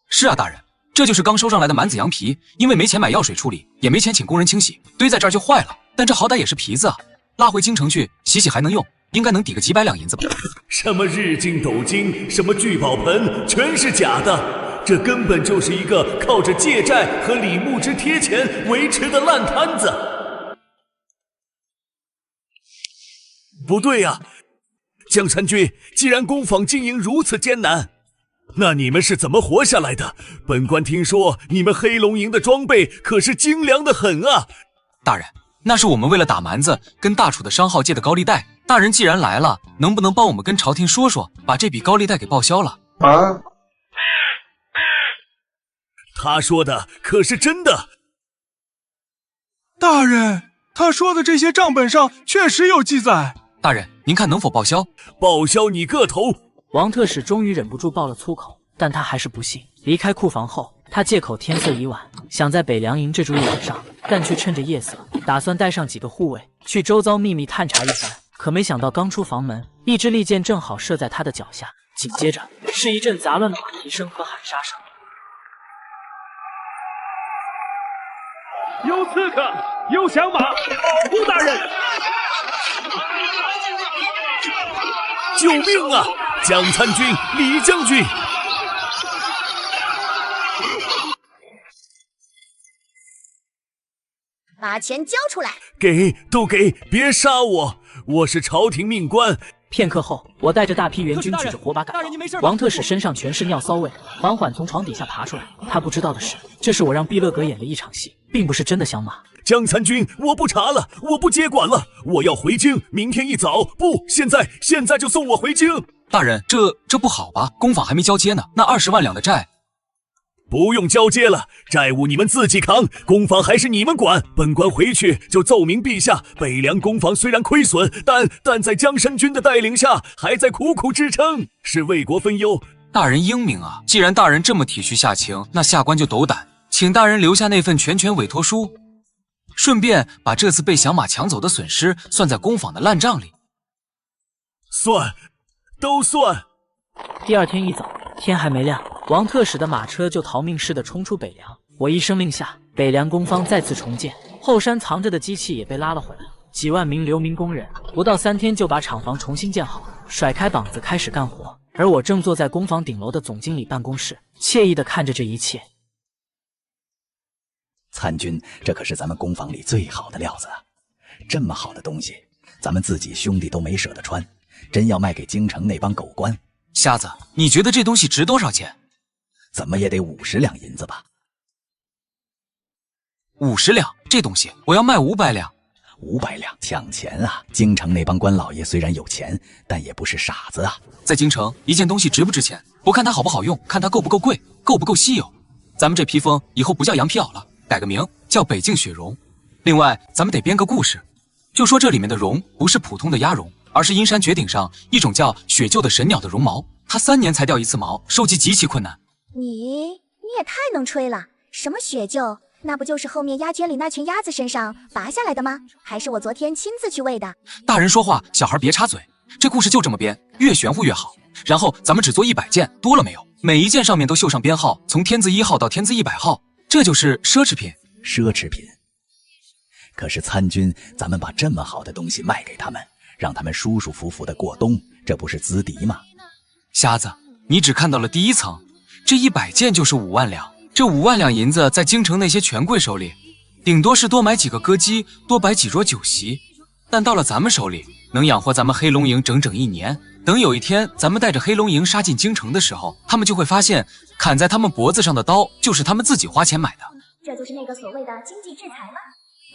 是啊，大人，这就是刚收上来的满子羊皮，因为没钱买药水处理，也没钱请工人清洗，堆在这儿就坏了。但这好歹也是皮子啊，拉回京城去洗洗还能用，应该能抵个几百两银子吧。什么日进斗金，什么聚宝盆，全是假的。这根本就是一个靠着借债和李牧之贴钱维持的烂摊子。不对呀，江参军，既然工坊经营如此艰难，那你们是怎么活下来的？本官听说你们黑龙营的装备可是精良的很啊。大人，那是我们为了打蛮子跟大楚的商号借的高利贷。大人既然来了，能不能帮我们跟朝廷说说，把这笔高利贷给报销了？他说的可是真的。大人，他说的这些账本上确实有记载。大人，您看能否报销？报销你个头！王特使终于忍不住爆了粗口，但他还是不信。离开库房后，他借口天色已晚，想在北凉营这住一晚上，但却趁着夜色，打算带上几个护卫去周遭秘密探查一番。可没想到刚出房门，一支利箭正好射在他的脚下，紧接着是一阵杂乱的马蹄声和喊杀声。有刺客，有响马，保护大人！救命啊！江参军、李将军！把钱交出来！都给，别杀我！我是朝廷命官。片刻后，我带着大批援军举着火把赶到。王特使身上全是尿骚味，缓缓从床底下爬出来。他不知道的是，这是我让毕勒格演的一场戏，并不是真的响马。江参军，我不查了，我不接管了，我要回京，明天一早，不，现在就送我回京。大人，这不好吧？工坊还没交接呢，那20万两的债。不用交接了，债务你们自己扛，工坊还是你们管。本官回去就奏明陛下，北凉工坊虽然亏损，但在江山君的带领下，还在苦苦支撑，是为国分忧。大人英明啊！既然大人这么体恤下情，那下官就斗胆，请大人留下那份全权委托书，顺便把这次被响马抢走的损失算在工坊的烂账里。都算。第二天一早，天还没亮，王特使的马车就逃命似的冲出北凉。我一声令下，北凉工坊再次重建，后山藏着的机器也被拉了回来。几万名流民工人不到3天就把厂房重新建好，甩开膀子开始干活。而我正坐在工坊顶楼的总经理办公室，惬意地看着这一切。参军，这可是咱们工坊里最好的料子啊！这么好的东西，咱们自己兄弟都没舍得穿，真要卖给京城那帮狗官。瞎子，你觉得这东西值多少钱？怎么也得50两银子吧。50两，这东西我要卖500两。500两，抢钱啊！京城那帮官老爷虽然有钱，但也不是傻子啊。在京城，一件东西值不值钱，不看它好不好用，看它够不够贵，够不够稀有。咱们这披风以后不叫羊皮袄了，改个名叫北境雪绒。另外，咱们得编个故事，就说这里面的绒不是普通的鸭绒，而是阴山绝顶上一种叫雪鹫的神鸟的绒毛，它3年才掉一次毛，收集极其困难。你也太能吹了！什么雪鹫？那不就是后面鸭圈里那群鸭子身上拔下来的吗？还是我昨天亲自去喂的？大人说话，小孩别插嘴。这故事就这么编，越玄乎越好。然后咱们只做100件，多了没有？每一件上面都绣上编号，从天字1号到天字100号，这就是奢侈品。奢侈品。可是参军，咱们把这么好的东西卖给他们，让他们舒舒服服的过冬，这不是资敌吗？瞎子，你只看到了第一层，这100件就是5万两。这5万两银子在京城那些权贵手里，顶多是多买几个歌姬，多摆几桌酒席，但到了咱们手里，能养活咱们黑龙营整整1年。等有一天咱们带着黑龙营杀进京城的时候，他们就会发现砍在他们脖子上的刀就是他们自己花钱买的。这就是那个所谓的经济制裁吗？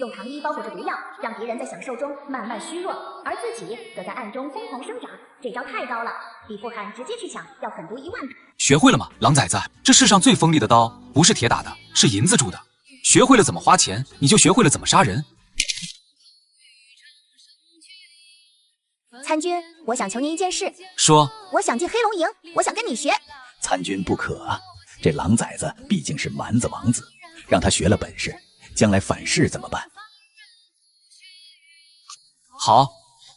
用糖衣包裹着毒药，让敌人在享受中慢慢虚弱，而自己则在暗中疯狂生长。这招太高了，比富汗直接去抢要狠毒1万倍。学会了吗，狼崽子？这世上最锋利的刀不是铁打的，是银子铸的。学会了怎么花钱，你就学会了怎么杀人。参军，我想求您一件事。说。我想进黑龙营，我想跟你学。参军不可啊，这狼崽子毕竟是蛮子王子，让他学了本事，将来反噬怎么办？好，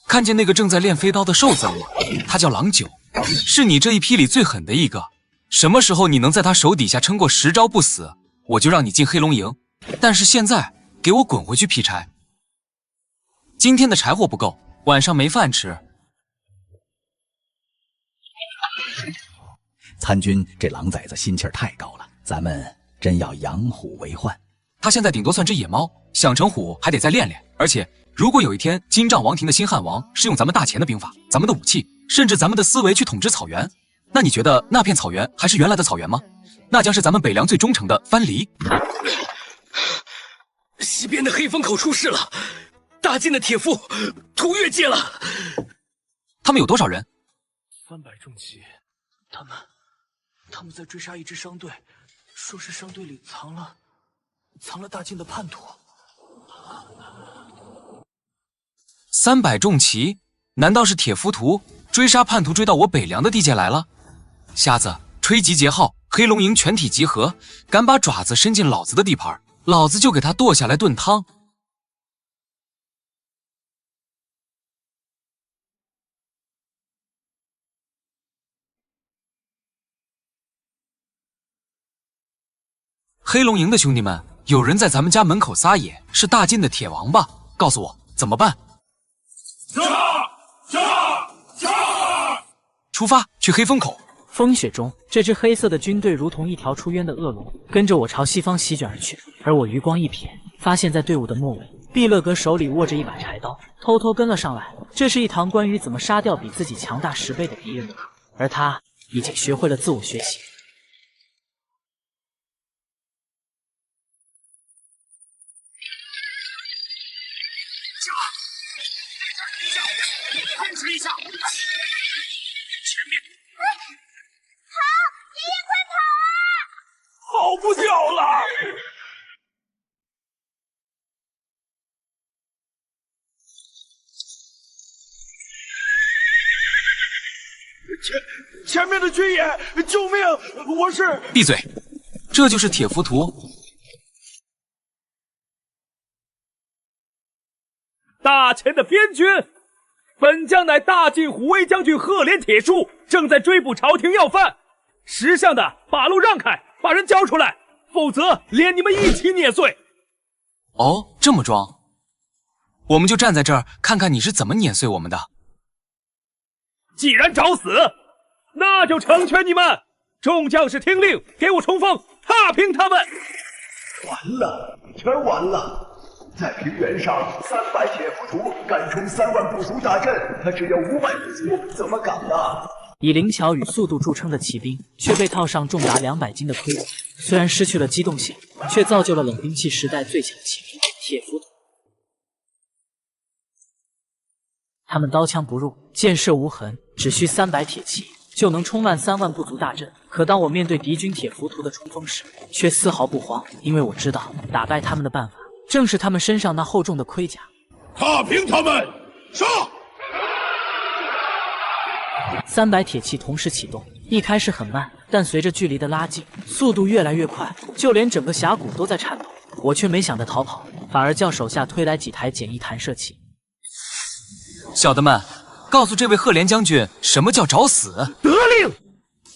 看见那个正在练飞刀的瘦子了吗？他叫郎九，是你这一批里最狠的一个。什么时候你能在他手底下撑过10招不死，我就让你进黑龙营。但是现在给我滚回去劈柴，今天的柴火不够，晚上没饭吃。参军这狼崽子心气儿太高了，咱们真要养虎为患。他现在顶多算只野猫，想成虎还得再练练。而且如果有一天金帐王庭的新汉王是用咱们大钱的兵法、咱们的武器，甚至咱们的思维去统治草原，那你觉得那片草原还是原来的草原吗？那将是咱们北凉最忠诚的藩篱。西边的黑风口出事了，大晋的铁夫屠越界了。他们有多少人？300重骑，他们在追杀一支商队，说是商队里藏了大晋的叛徒。300重骑，难道是铁浮屠追杀叛徒追到我北凉的地界来了？瞎子，吹集结号，黑龙营全体集合，敢把爪子伸进老子的地盘，老子就给他剁下来炖汤。黑龙营的兄弟们，有人在咱们家门口撒野，是大晋的铁王八，告诉我怎么办？出发去黑风口。风雪中，这支黑色的军队如同一条出渊的恶龙，跟着我朝西方席卷而去。而我余光一瞥，发现在队伍的末尾，毕勒格手里握着一把柴刀，偷偷跟了上来。这是一堂关于怎么杀掉比自己强大10倍的敌人的课，而他已经学会了自我学习。控制一下，前面。跑！爷爷快跑啊！跑不掉了。前面的军爷，救命！我是……闭嘴！这就是铁浮屠。大前的边军。本将乃大晋虎威将军赫连铁树，正在追捕朝廷要犯。识相的把路让开，把人交出来，否则连你们一起碾碎。哦，这么装，我们就站在这儿看看你是怎么碾碎我们的。既然找死，那就成全你们。众将士听令，给我冲锋，踏平他们。完了，全完了。在平原上，300铁浮屠敢冲3万部族大阵，他只有500部族，怎么敢啊？以灵巧与速度著称的骑兵，却被套上重达200斤的盔甲，虽然失去了机动性，却造就了冷兵器时代最强骑兵——铁浮屠。他们刀枪不入，箭射无痕，只需300铁骑就能冲烂3万部族大阵。可当我面对敌军铁浮屠的冲锋时，却丝毫不慌，因为我知道打败他们的办法。正是他们身上那厚重的盔甲。踏平他们，杀！300铁骑同时启动，一开始很慢，但随着距离的拉近，速度越来越快，就连整个峡谷都在颤抖。我却没想着逃跑，反而叫手下推来几台简易弹射器。小的们，告诉这位赫连将军什么叫找死。得令！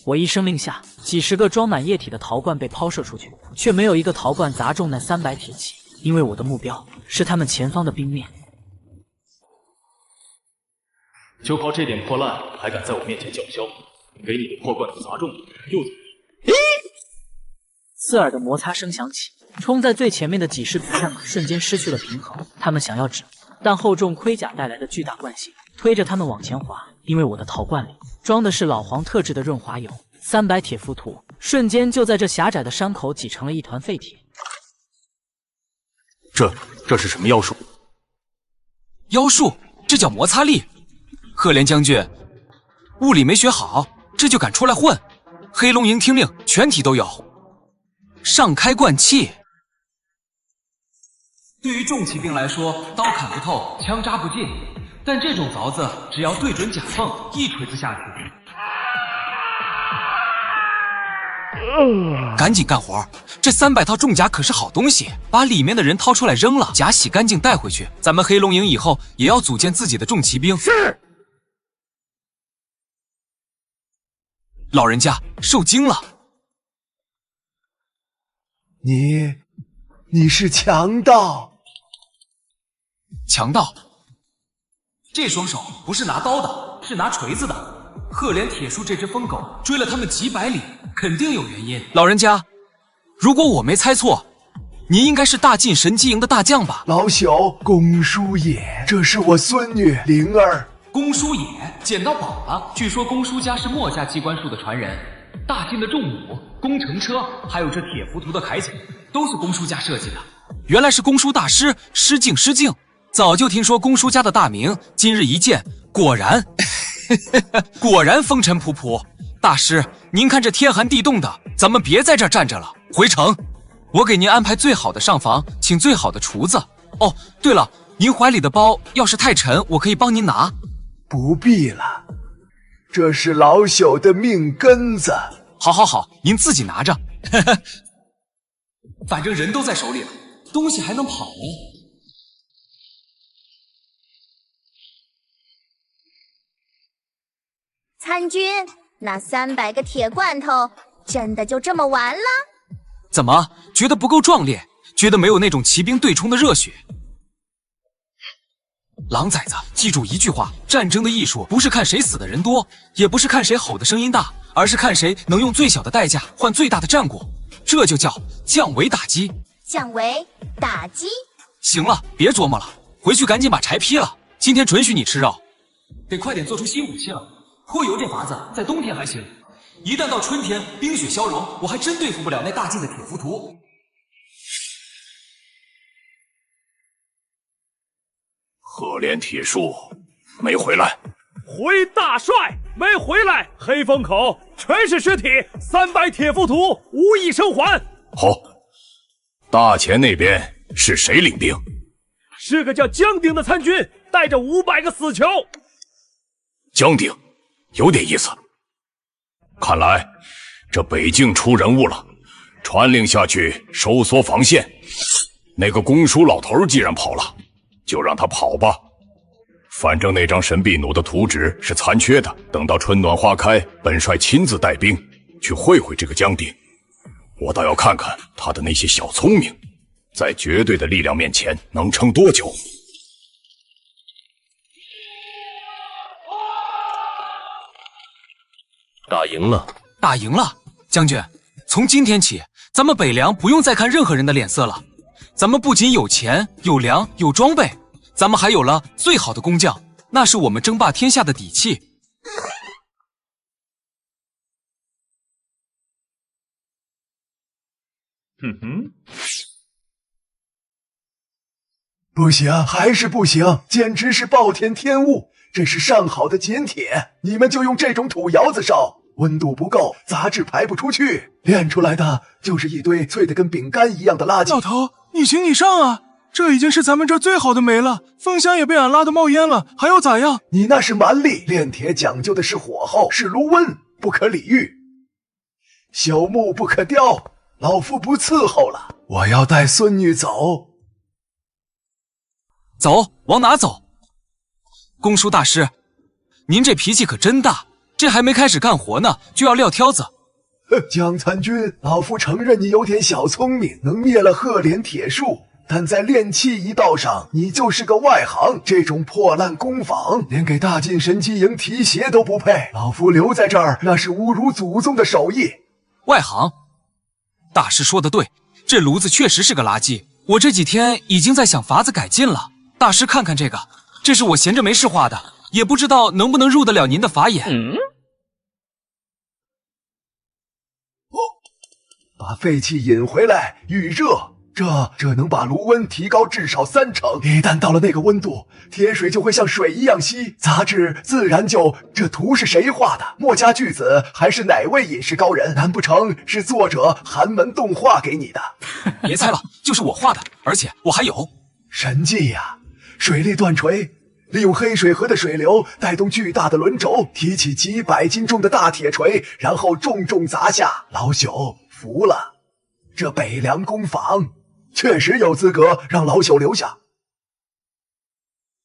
我一声令下，几十个装满液体的陶罐被抛射出去，却没有一个陶罐砸中那300铁骑，因为我的目标是他们前方的冰面。就靠这点破烂，还敢在我面前叫嚣？给你的破罐子砸中了，又怎么？刺耳的摩擦声响起，冲在最前面的几十匹战马瞬间失去了平衡，他们想要止，但厚重盔甲带来的巨大惯性推着他们往前滑。因为我的陶罐里装的是老黄特制的润滑油，300铁浮屠瞬间就在这狭窄的山口挤成了一团废铁。这是什么妖术？妖术？这叫摩擦力。赫连将军，物理没学好，这就敢出来混？黑龙营听令，全体都有。上开灌气。对于重骑兵来说，刀砍不透，枪扎不进，但这种凿子只要对准甲缝，一锤子下去，赶紧干活。这300套重甲可是好东西，把里面的人掏出来扔了，甲洗干净带回去。咱们黑龙营以后也要组建自己的重骑兵。是。老人家受惊了。你是强盗？强盗？这双手不是拿刀的，是拿锤子的。赫连铁树这只疯狗追了他们几百里，肯定有原因。老人家，如果我没猜错，您应该是大晋神机营的大将吧？老朽公叔也，这是我孙女灵儿。公叔也捡到宝了。据说公叔家是墨家机关术的传人，大晋的重弩、工程车，还有这铁浮屠的铠甲，都是公叔家设计的。原来是公叔大师，失敬失敬。早就听说公叔家的大名，今日一见，果然果然风尘仆仆。大师，您看这天寒地冻的，咱们别在这儿站着了，回城。我给您安排最好的上房，请最好的厨子。哦，对了，您怀里的包要是太沉，我可以帮您拿。不必了，这是老朽的命根子。好好好，您自己拿着。反正人都在手里了，东西还能跑呢。参军，那300个铁罐头真的就这么完了？怎么觉得不够壮烈？觉得没有那种骑兵对冲的热血？狼崽子，记住一句话：战争的艺术不是看谁死的人多，也不是看谁吼的声音大，而是看谁能用最小的代价换最大的战果。这就叫降维打击。降维打击。行了，别琢磨了，回去赶紧把柴劈了。今天准许你吃肉，得快点做出新武器了。泼油这法子在冬天还行，一旦到春天，冰雪消融，我还真对付不了那大晋的铁浮屠。赫连铁树没回来。回大帅，没回来。黑风口全是尸体，300铁浮屠无一生还。好，大前那边是谁领兵？是个叫江鼎的参军，带着500个死囚。江鼎，有点意思。看来这北境出人物了，传令下去收缩防线。那个公叔老头既然跑了，就让他跑吧。反正那张神臂弩的图纸是残缺的，等到春暖花开，本帅亲自带兵去会会这个江鼎。我倒要看看他的那些小聪明，在绝对的力量面前能撑多久。打赢了，打赢了！将军，从今天起，咱们北凉不用再看任何人的脸色了。咱们不仅有钱、有粮、有装备，咱们还有了最好的工匠，那是我们争霸天下的底气。不行，还是不行，简直是暴殄天物。这是上好的碱铁，你们就用这种土窑子烧，温度不够，杂质排不出去，炼出来的就是一堆脆得跟饼干一样的垃圾。老头，你行你上啊！这已经是咱们这最好的煤了，风箱也被俺拉得冒烟了，还要咋样？你那是蛮力，炼铁讲究的是火候，是炉温，不可理喻。朽木不可雕，老夫不伺候了，我要带孙女走。走，往哪走？公叔大师，您这脾气可真大，这还没开始干活呢，就要撂挑子。江参军，老夫承认你有点小聪明，能灭了赫连铁树，但在炼器一道上，你就是个外行。这种破烂工坊，连给大晋神机营提鞋都不配。老夫留在这儿，那是侮辱祖宗的手艺。外行，大师说的对，这炉子确实是个垃圾。我这几天已经在想法子改进了。大师看看这个，这是我闲着没事画的，也不知道能不能入得了您的法眼。把废气引回来预热，这能把炉温提高至少3成。一旦到了那个温度，铁水就会像水一样稀，杂质自然就……这图是谁画的？墨家巨子还是哪位隐士高人？难不成是作者寒门动画给你的？别猜了，就是我画的，而且我还有神技呀！水力断锤，利用黑水河的水流带动巨大的轮轴，提起几百斤重的大铁锤，然后重重砸下。老朽服了，这北凉工坊确实有资格让老朽留下。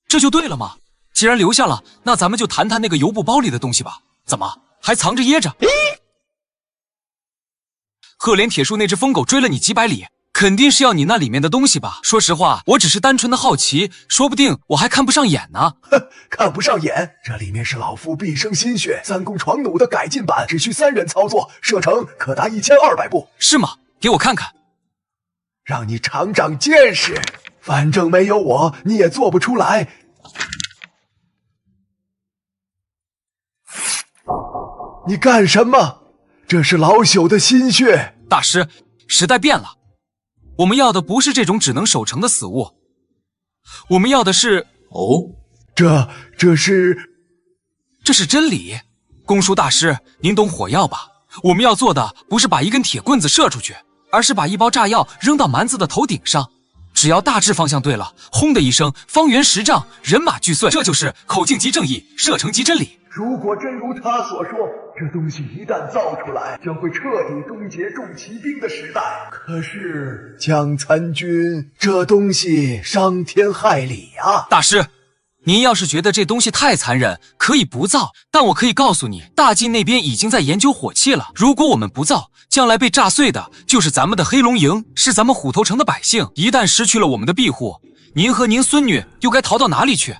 这就对了嘛！既然留下了，那咱们就谈谈那个油布包里的东西吧。怎么还藏着掖着？赫连铁树那只疯狗追了你几百里，肯定是要你那里面的东西吧？说实话，我只是单纯的好奇，说不定我还看不上眼呢。看不上眼？这里面是老夫毕生心血三弓床弩的改进版，只需3人操作，射程可达1200步。是吗？给我看看，让你长长见识。反正没有我，你也做不出来。你干什么？这是老朽的心血。大师，时代变了，我们要的不是这种只能守城的死物，我们要的是……这是真理。公叔大师，您懂火药吧？我们要做的不是把一根铁棍子射出去，而是把一包炸药扔到蛮子的头顶上。只要大致方向对了，轰的一声，方圆10丈，人马俱碎。这就是口径即正义，射程即真理。如果真如他所说，这东西一旦造出来，将会彻底终结重骑兵的时代。可是江参军，这东西伤天害理啊！大师，您要是觉得这东西太残忍，可以不造，但我可以告诉你，大晋那边已经在研究火器了。如果我们不造，将来被炸碎的就是咱们的黑龙营，是咱们虎头城的百姓。一旦失去了我们的庇护，您和您孙女又该逃到哪里去？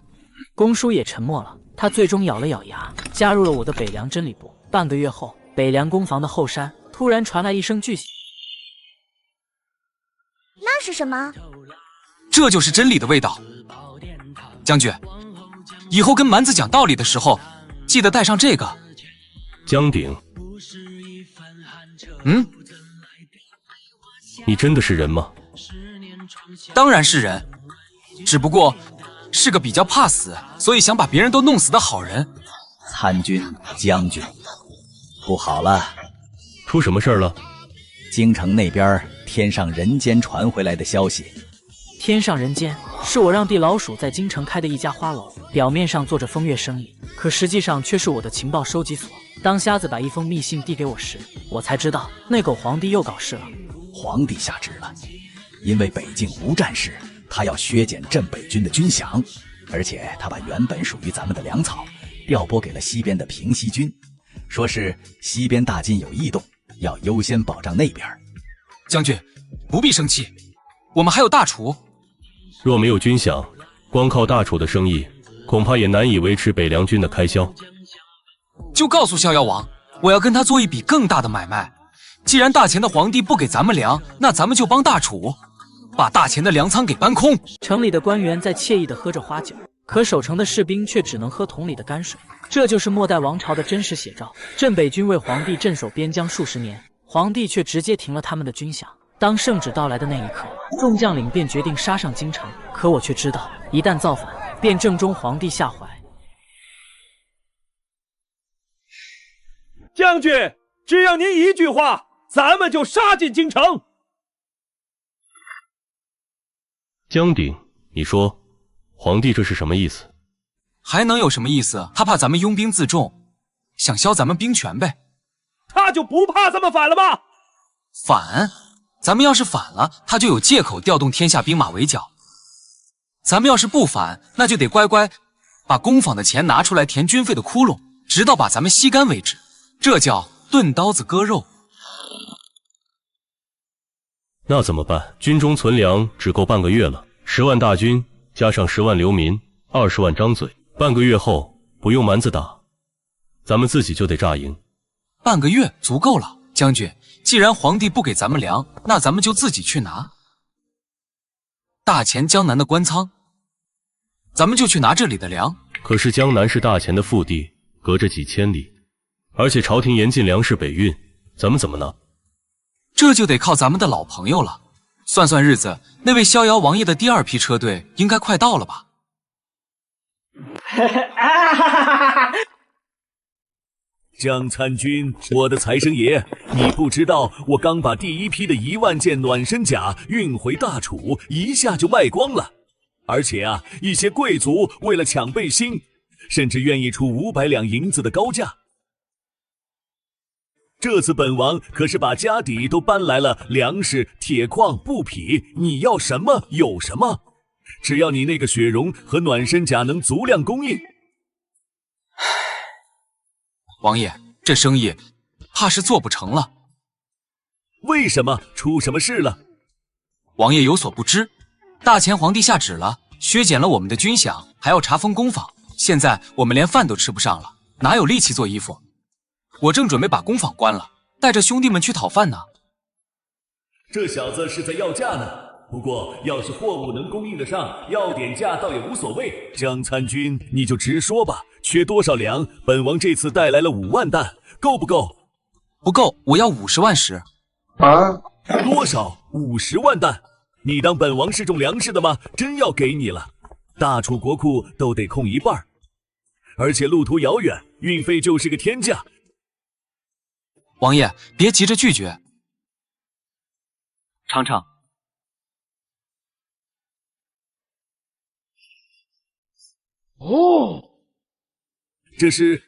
公叔也沉默了，他最终咬了咬牙，加入了我的北凉真理部。半个月后，北凉攻防的后山突然传来一声巨响。那是什么？这就是真理的味道。将军，以后跟蛮子讲道理的时候，记得带上这个。江鼎，你真的是人吗？当然是人，只不过是个比较怕死，所以想把别人都弄死的好人。参军、将军，不好了！出什么事儿了？京城那边天上人间传回来的消息。天上人间是我让地老鼠在京城开的一家花楼，表面上做着风月生意，可实际上却是我的情报收集所。当瞎子把一封密信递给我时，我才知道那狗皇帝又搞事了。皇帝下旨了，因为北境无战事，他要削减镇北军的军饷，而且他把原本属于咱们的粮草调拨给了西边的平西军，说是西边大晋有异动，要优先保障那边。将军不必生气，我们还有大厨。若没有军饷，光靠大厨的生意，恐怕也难以维持北凉军的开销。就告诉逍遥王，我要跟他做一笔更大的买卖。既然大钱的皇帝不给咱们粮，那咱们就帮大厨把大钱的粮仓给搬空。城里的官员在惬意地喝着花酒，可守城的士兵却只能喝桶里的干水。这就是末代王朝的真实写照。镇北军为皇帝镇守边疆数十年，皇帝却直接停了他们的军饷。当圣旨到来的那一刻，众将领便决定杀上京城。可我却知道，一旦造反，便正中皇帝下怀。将军，只要您一句话，咱们就杀进京城。江鼎，你说，皇帝这是什么意思？还能有什么意思？他怕咱们拥兵自重，想削咱们兵权呗。他就不怕咱们反了吗？反？咱们要是反了，他就有借口调动天下兵马围剿。咱们要是不反，那就得乖乖把工坊的钱拿出来填军费的窟窿，直到把咱们吸干为止。这叫钝刀子割肉。那怎么办？军中存粮只够半个月了，10万大军加上10万流民，20万张嘴，半个月后不用蛮子打，咱们自己就得炸营。半个月足够了，将军。既然皇帝不给咱们粮，那咱们就自己去拿。大前江南的官仓，咱们就去拿这里的粮。可是江南是大前的腹地，隔着几千里，而且朝廷严禁粮食北运，咱们怎么拿？这就得靠咱们的老朋友了。算算日子，那位逍遥王爷的第2批车队应该快到了吧？江参军，我的财神爷，你不知道我刚把第1批的1万件暖身甲运回大楚，一下就卖光了。而且啊，一些贵族为了抢背心，甚至愿意出500两银子的高价。这次本王可是把家底都搬来了，粮食、铁矿、布匹，你要什么有什么，只要你那个雪绒和暖身甲能足量供应。王爷，这生意怕是做不成了。为什么？出什么事了？王爷有所不知，大前皇帝下旨了，削减了我们的军饷，还要查封工坊。现在我们连饭都吃不上了，哪有力气做衣服？我正准备把工坊关了，带着兄弟们去讨饭呢。这小子是在要价呢。不过要是货物能供应得上，要点价倒也无所谓。江参军，你就直说吧，缺多少粮？本王这次带来了5万担，够不够？不够，我要50万石。多少？50万担？你当本王是种粮食的吗？真要给你了，大楚国库都得空一半，而且路途遥远，运费就是个天价。王爷，别急着拒绝。尝尝。哦，这是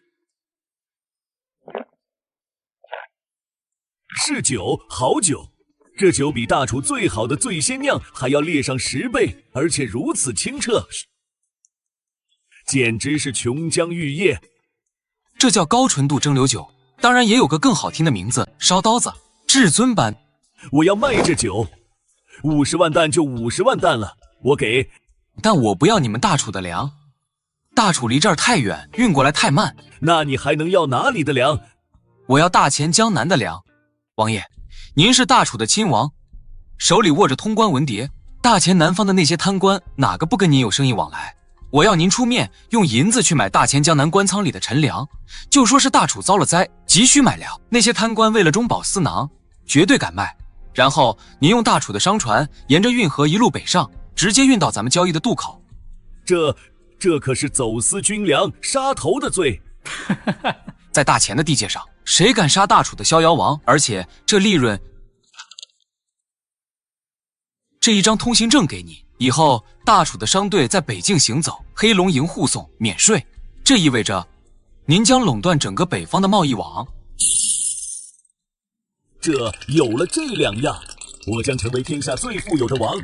酒，好酒。这酒比大楚最好的醉仙酿还要烈上10倍，而且如此清澈，简直是琼浆玉液。这叫高纯度蒸馏酒，当然也有个更好听的名字——烧刀子，至尊版。我要卖这酒，50万担就50万担了，我给。但我不要你们大楚的粮。大楚离这儿太远，运过来太慢。那你还能要哪里的粮？我要大前江南的粮。王爷，您是大楚的亲王，手里握着通关文牒，大前南方的那些贪官哪个不跟您有生意往来？我要您出面，用银子去买大前江南官仓里的陈粮，就说是大楚遭了灾，急需买粮。那些贪官为了中饱私囊，绝对敢卖。然后您用大楚的商船沿着运河一路北上，直接运到咱们交易的渡口。这可是走私军粮、杀头的罪。在大前的地界上，谁敢杀大楚的逍遥王？而且这利润，这一张通行证给你，以后大楚的商队在北境行走，黑龙营护送，免税。这意味着，您将垄断整个北方的贸易网。这有了这2样，我将成为天下最富有的王。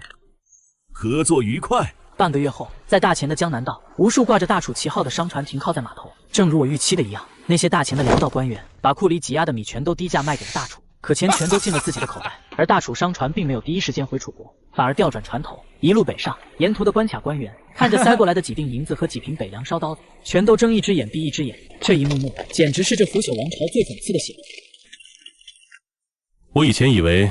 合作愉快。半个月后，在大前的江南道，无数挂着大楚旗号的商船停靠在码头。正如我预期的一样，那些大前的粮道官员把库里挤压的米全都低价卖给了大楚，可钱全都进了自己的口袋。而大楚商船并没有第一时间回楚国，反而调转船头，一路北上。沿途的关卡官员看着塞过来的几锭银子和几瓶北凉烧刀子，全都睁一只眼闭一只眼。这一幕幕简直是这腐朽王朝最讽刺的写照。我以前以为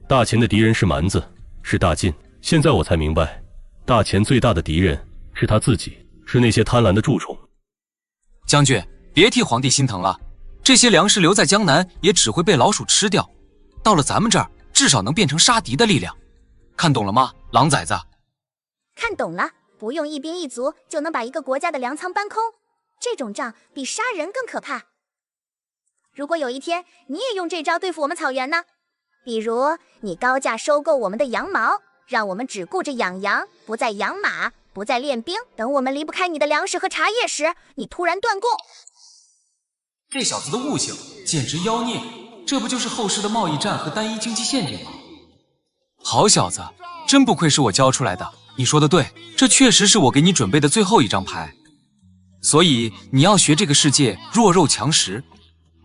大前的敌人是蛮子，是大晋，现在我才明白。大前最大的敌人是他自己，是那些贪婪的蛀虫。将军，别替皇帝心疼了，这些粮食留在江南也只会被老鼠吃掉，到了咱们这儿，至少能变成杀敌的力量。看懂了吗，狼崽子？看懂了，不用一兵一卒就能把一个国家的粮仓搬空，这种仗比杀人更可怕。如果有一天你也用这招对付我们草原呢？比如你高价收购我们的羊毛，让我们只顾着养羊，不再养马，不再练兵。等我们离不开你的粮食和茶叶时，你突然断供。这小子的悟性简直妖孽，这不就是后世的贸易战和单一经济陷阱吗？好小子，真不愧是我教出来的。你说的对，这确实是我给你准备的最后一张牌。所以你要学这个世界弱肉强食，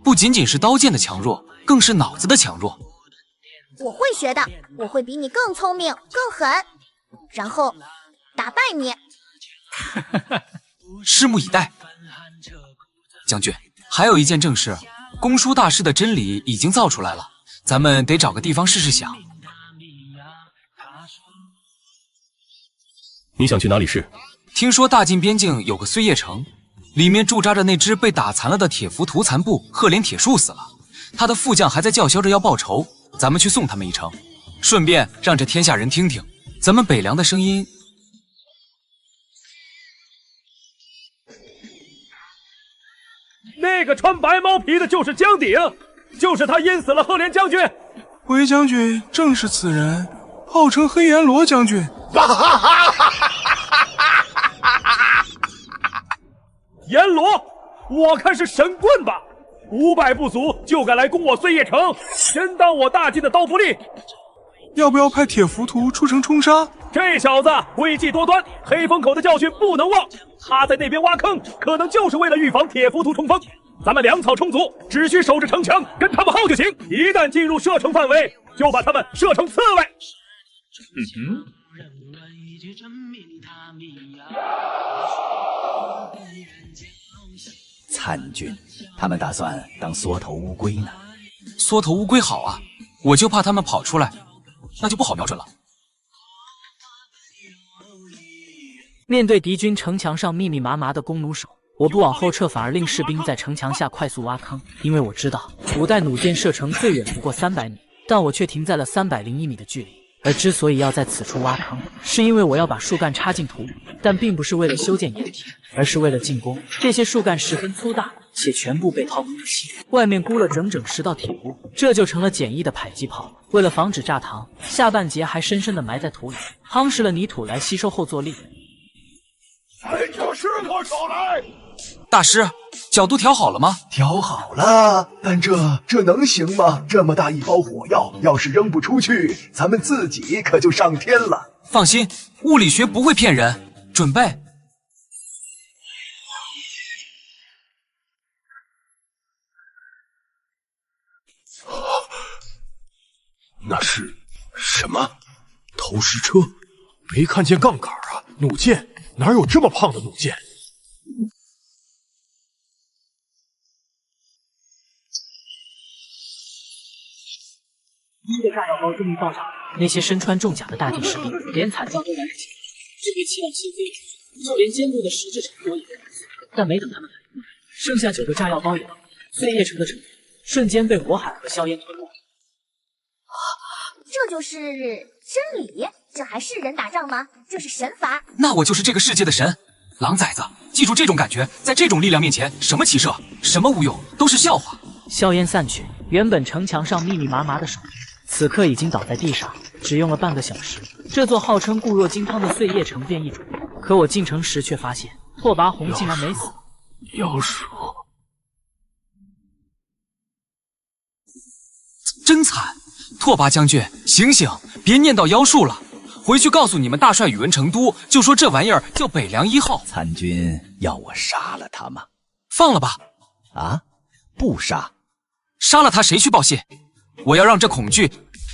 不仅仅是刀剑的强弱，更是脑子的强弱。我会学的，我会比你更聪明、更狠，然后打败你。拭目以待。将军，还有一件正事，公输大师的真理已经造出来了，咱们得找个地方试试想。你想去哪里试？听说大晋边境有个碎叶城，里面驻扎着那只被打残了的铁浮屠残部赫连铁树死了，他的副将还在叫嚣着要报仇，咱们去送他们一程，顺便让这天下人听听咱们北凉的声音。那个穿白毛皮的就是江鼎，就是他阴死了赫连将军。回将军正是此人，号称黑阎罗将军。阎罗，我看是神棍吧？500不足就敢来攻我碎叶城，真当我大晋的刀不利？要不要派铁浮屠出城冲杀？这小子诡计多端，黑风口的教训不能忘。他在那边挖坑，可能就是为了预防铁浮屠冲锋。咱们粮草充足，只需守着城墙，跟他们耗就行。一旦进入射程范围，就把他们射成刺猬。参军，他们打算当缩头乌龟呢。缩头乌龟好啊，我就怕他们跑出来，那就不好瞄准了。面对敌军城墙上密密麻麻的弓弩手，我不往后撤，反而令士兵在城墙下快速挖坑。因为我知道古代弩箭射程最远不过300米，但我却停在了301米的距离。而之所以要在此处挖坑，是因为我要把树干插进土里，但并不是为了修建掩体，而是为了进攻。这些树干十分粗大，且全部被掏空了气，外面箍了整整10道铁箍，这就成了简易的迫击炮。为了防止炸膛，下半截还深深地埋在土里，夯实了泥土来吸收后坐力。将士可少来！大师，角度调好了吗？调好了，但这能行吗？这么大一包火药，要是扔不出去，咱们自己可就上天了。放心，物理学不会骗人。准备。那是什么？投石车？没看见杠杆啊！弩箭哪有这么胖的弩箭？第一个炸药包终于到场，那些身穿重甲的大地士兵连惨叫都来不及，这个气浪先飞出去，就连坚固的石质城堡也被打碎。但没等他们反应过来，剩下9个炸药包也到了，碎叶城的城墙瞬间被火海和硝烟吞没。这就是真理？这还是人打仗吗？这是神法。那我就是这个世界的神，狼崽子！记住这种感觉，在这种力量面前，什么骑射，什么无用，都是笑话。硝烟散去，原本城墙上密密麻麻的手此刻已经倒在地上，只用了半个小时，这座号称固若金汤的碎叶城便易主。可我进城时却发现，拓跋宏竟然没死。妖术，真惨！拓跋将军，醒醒，别念叨妖术了。回去告诉你们大帅宇文成都，就说这玩意儿叫北凉1号。参军要我杀了他吗？放了吧。啊，不杀。杀了他谁去报信？我要让这恐惧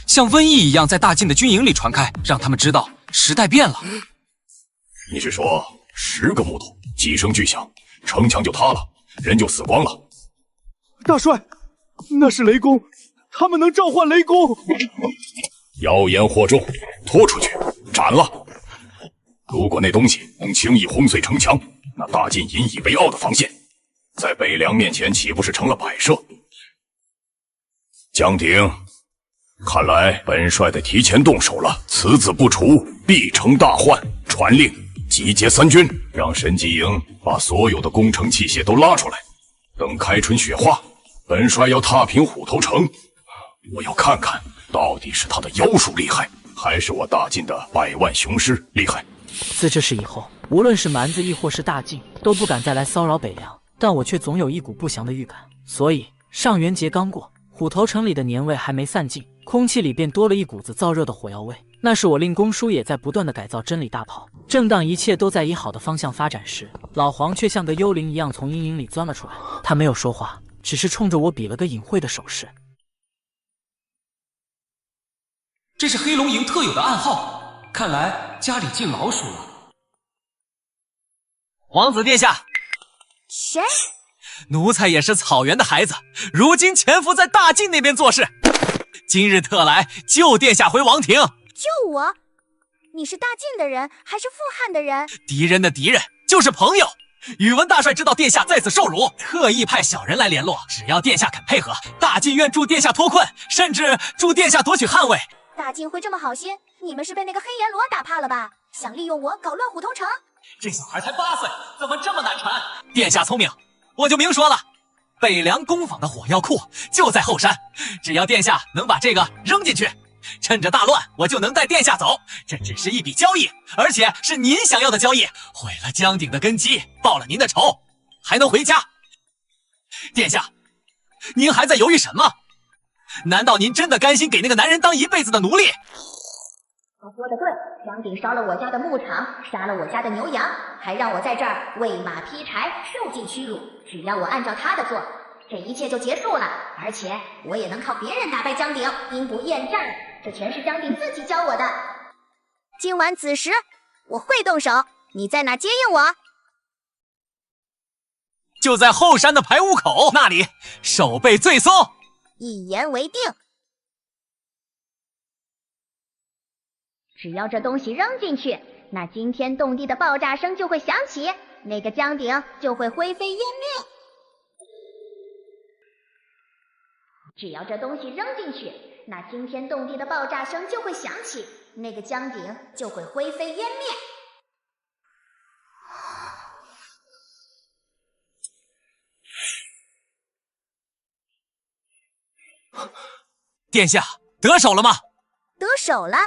像瘟疫一样在大晋的军营里传开，让他们知道时代变了。你是说10个木头几声巨响，城墙就塌了，人就死光了？大帅，那是雷公，他们能召唤雷公。妖言惑众，拖出去斩了！如果那东西能轻易轰碎城墙，那大晋引以为傲的防线，在北凉面前岂不是成了摆设？江鼎，看来本帅得提前动手了。此子不除，必成大患。传令，集结3军，让神机营把所有的攻城器械都拉出来。等开春雪化，本帅要踏平虎头城。我要看看，到底是他的妖术厉害，还是我大晋的100万雄师厉害。自这事以后，无论是蛮子亦或是大晋，都不敢再来骚扰北凉，但我却总有一股不祥的预感。所以上元节刚过，虎头城里的年味还没散尽，空气里便多了一股子燥热的火药味。那是我令公叔也在不断的改造真理大炮。正当一切都在以好的方向发展时，老黄却像个幽灵一样从阴影里钻了出来。他没有说话，只是冲着我比了个隐晦的手势。这是黑龙营特有的暗号，看来家里进老鼠了。皇子殿下，谁？奴才也是草原的孩子，如今潜伏在大晋那边做事，今日特来救殿下回王庭。救我？你是大晋的人还是富汉的人？敌人的敌人就是朋友。宇文大帅知道殿下在此受辱，特意派小人来联络，只要殿下肯配合，大晋愿助殿下脱困，甚至助殿下夺取汉位。大晋会这么好心？你们是被那个黑阎罗打怕了吧？想利用我搞乱虎头城？这小孩才8岁，怎么这么难缠？殿下聪明，我就明说了，北凉工坊的火药库就在后山，只要殿下能把这个扔进去，趁着大乱我就能带殿下走。这只是一笔交易，而且是您想要的交易，毁了江鼎的根基，报了您的仇，还能回家。殿下，您还在犹豫什么？难道您真的甘心给那个男人当一辈子的奴隶？他说的对，江鼎烧了我家的牧场，杀了我家的牛羊，还让我在这儿喂马劈柴，受尽屈辱。只要我按照他的做，这一切就结束了。而且我也能靠别人打败江鼎，兵不厌战，这全是江鼎自己教我的。今晚子时，我会动手，你在哪接应我？就在后山的排污口那里，守备最松。一言为定。只要这东西扔进去，那惊天动地的爆炸声就会响起，那个江鼎就会灰飞烟灭。只要这东西扔进去，那惊天动地的爆炸声就会响起，那个江鼎就会灰飞烟灭。殿下得手了吗？得手了，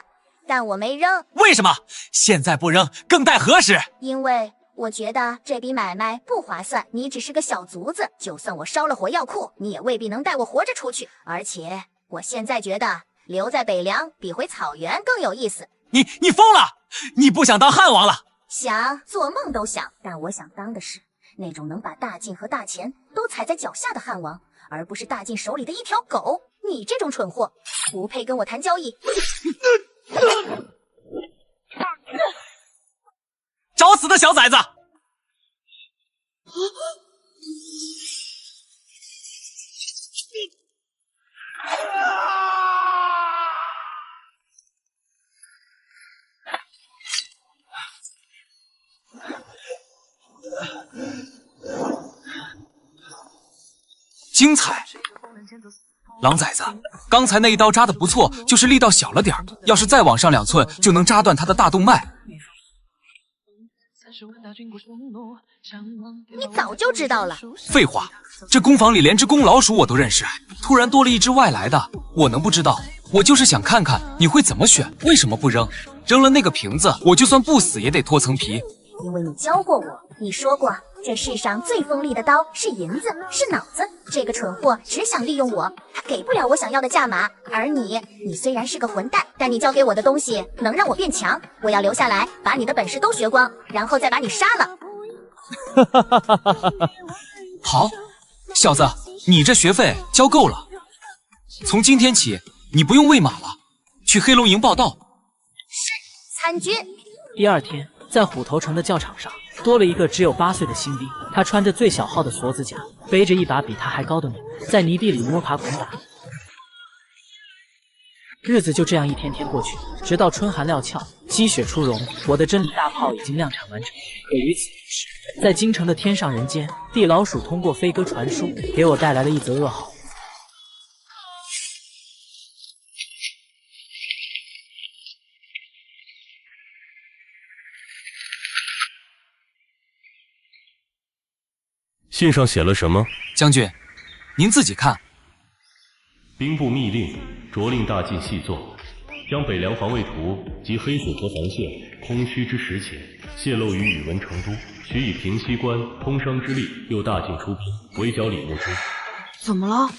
但我没扔。为什么？现在不扔更待何时？因为我觉得这笔买卖不划算。你只是个小卒子，就算我烧了火药库，你也未必能带我活着出去。而且我现在觉得留在北凉比回草原更有意思。你疯了？你不想当汉王了？想，做梦都想。但我想当的是那种能把大晋和大钱都踩在脚下的汉王，而不是大晋手里的一条狗。你这种蠢货不配跟我谈交易。找死的小崽子！精彩！狼崽子，刚才那一刀扎得不错，就是力道小了点儿，要是再往上2寸，就能扎断他的大动脉。你早就知道了。废话，这工坊里连只公老鼠我都认识，突然多了一只外来的，我能不知道？我就是想看看你会怎么选，为什么不扔？扔了那个瓶子，我就算不死也得脱层皮。因为你教过我，你说过这世上最锋利的刀是银子，是脑子。这个蠢货只想利用我，他给不了我想要的价码。而你虽然是个混蛋，但你教给我的东西能让我变强。我要留下来，把你的本事都学光，然后再把你杀了。好，小子，你这学费交够了。从今天起，你不用喂马了，去黑龙营报道。是，参军。第二天，在虎头城的教场上，多了一个只有8岁的新兵。他穿着最小号的锁子甲，背着一把比他还高的弩，在泥地里摸爬滚打。日子就这样一天天过去，直到春寒料峭，积雪初融，我的真理大炮已经量产完成。可与此同时，在京城的天上人间，地老鼠通过飞鸽传书，给我带来了一则噩耗。信上写了什么？将军，您自己看。兵部密令，着令大晋细作，将北凉防卫图及黑水河防线空虚之实情泄露于宇文成都，许以平西关通商之力，诱大晋出兵，围剿李牧之。怎么了？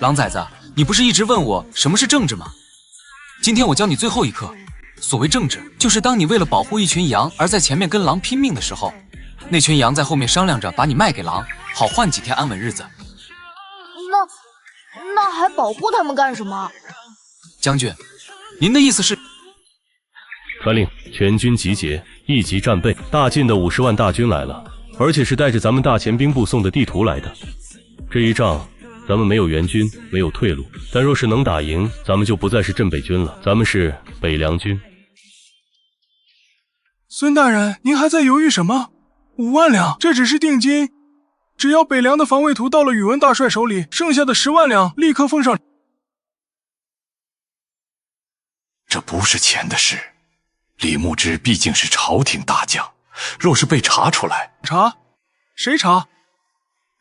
狼崽子，你不是一直问我什么是政治吗？今天我教你最后一课。所谓正直，就是当你为了保护一群羊而在前面跟狼拼命的时候，那群羊在后面商量着把你卖给狼，好换几天安稳日子。那还保护他们干什么？将军，您的意思是？传令，全军集结，一级战备。大晋的50万大军来了，而且是带着咱们大前兵部送的地图来的。这一仗，咱们没有援军，没有退路。但若是能打赢，咱们就不再是镇北军了，咱们是北凉军。孙大人，您还在犹豫什么？5万两，这只是定金。只要北凉的防卫图到了宇文大帅手里，剩下的10万两立刻奉上。这不是钱的事。李牧之毕竟是朝廷大将，若是被查出来，查？谁查？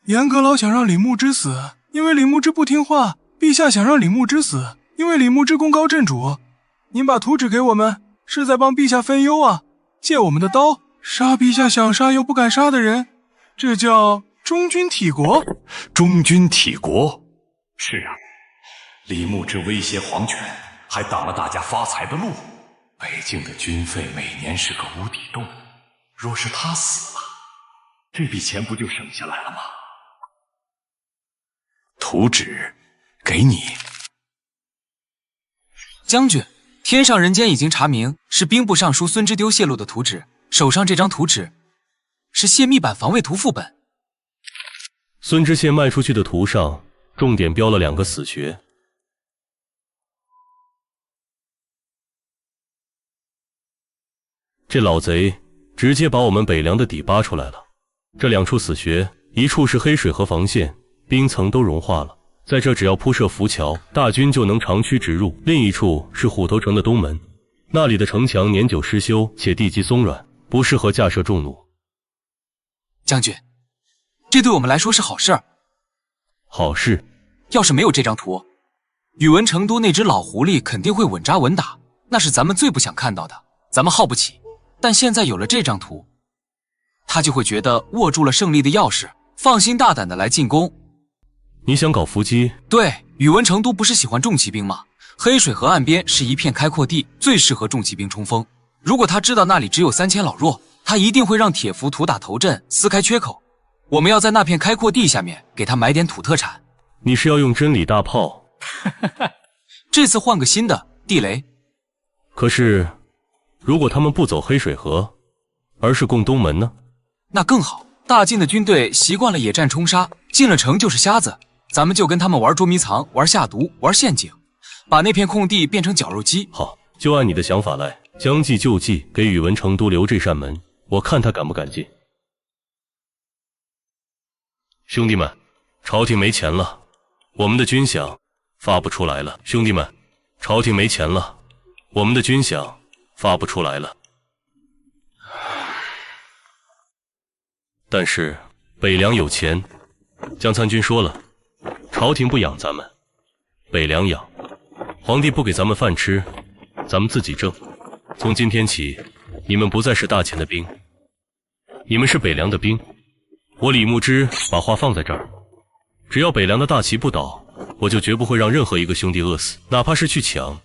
严阁老想让李牧之死，因为李牧之不听话；陛下想让李牧之死，因为李牧之功高震主。您把图纸给我们，是在帮陛下分忧啊！借我们的刀，杀陛下想杀又不敢杀的人，这叫忠君体国。忠君体国？是啊，李牧之威胁皇权，还挡了大家发财的路。北境的军费每年是个无底洞，若是他死了，这笔钱不就省下来了吗？图纸给你。将军，天上人间已经查明是兵部尚书孙之丢泄露的图纸，手上这张图纸是泄密版防卫图副本。孙知县卖出去的图上重点标了2个死穴。这老贼直接把我们北凉的底扒出来了。这2处死穴，一处是黑水河防线，冰层都融化了，在这只要铺设浮桥，大军就能长驱直入；另一处是虎头城的东门，那里的城墙年久失修，且地基松软，不适合架设重弩。将军，这对我们来说是好事儿。好事？要是没有这张图，宇文成都那只老狐狸肯定会稳扎稳打，那是咱们最不想看到的，咱们耗不起。但现在有了这张图，他就会觉得握住了胜利的钥匙，放心大胆的来进攻。你想搞伏击？对，宇文成都不是喜欢重骑兵吗？黑水河岸边是一片开阔地，最适合重骑兵冲锋。如果他知道那里只有3000老弱，他一定会让铁符土打头阵，撕开缺口。我们要在那片开阔地下面给他埋点土特产。你是要用真理大炮？这次换个新的，地雷。可是如果他们不走黑水河，而是攻东门呢？那更好。大晋的军队习惯了野战冲杀，进了城就是瞎子，咱们就跟他们玩捉迷藏，玩下毒，玩陷阱，把那片空地变成绞肉机。好，就按你的想法来，将计就计，给宇文成都留这扇门，我看他敢不敢进。兄弟们，朝廷没钱了，我们的军饷发不出来了。兄弟们，朝廷没钱了，我们的军饷发不出来了。但是北凉有钱，江参军说了，朝廷不养咱们，北凉养。皇帝不给咱们饭吃，咱们自己挣。从今天起，你们不再是大秦的兵，你们是北凉的兵。我李牧之把话放在这儿，只要北凉的大旗不倒，我就绝不会让任何一个兄弟饿死，哪怕是去抢，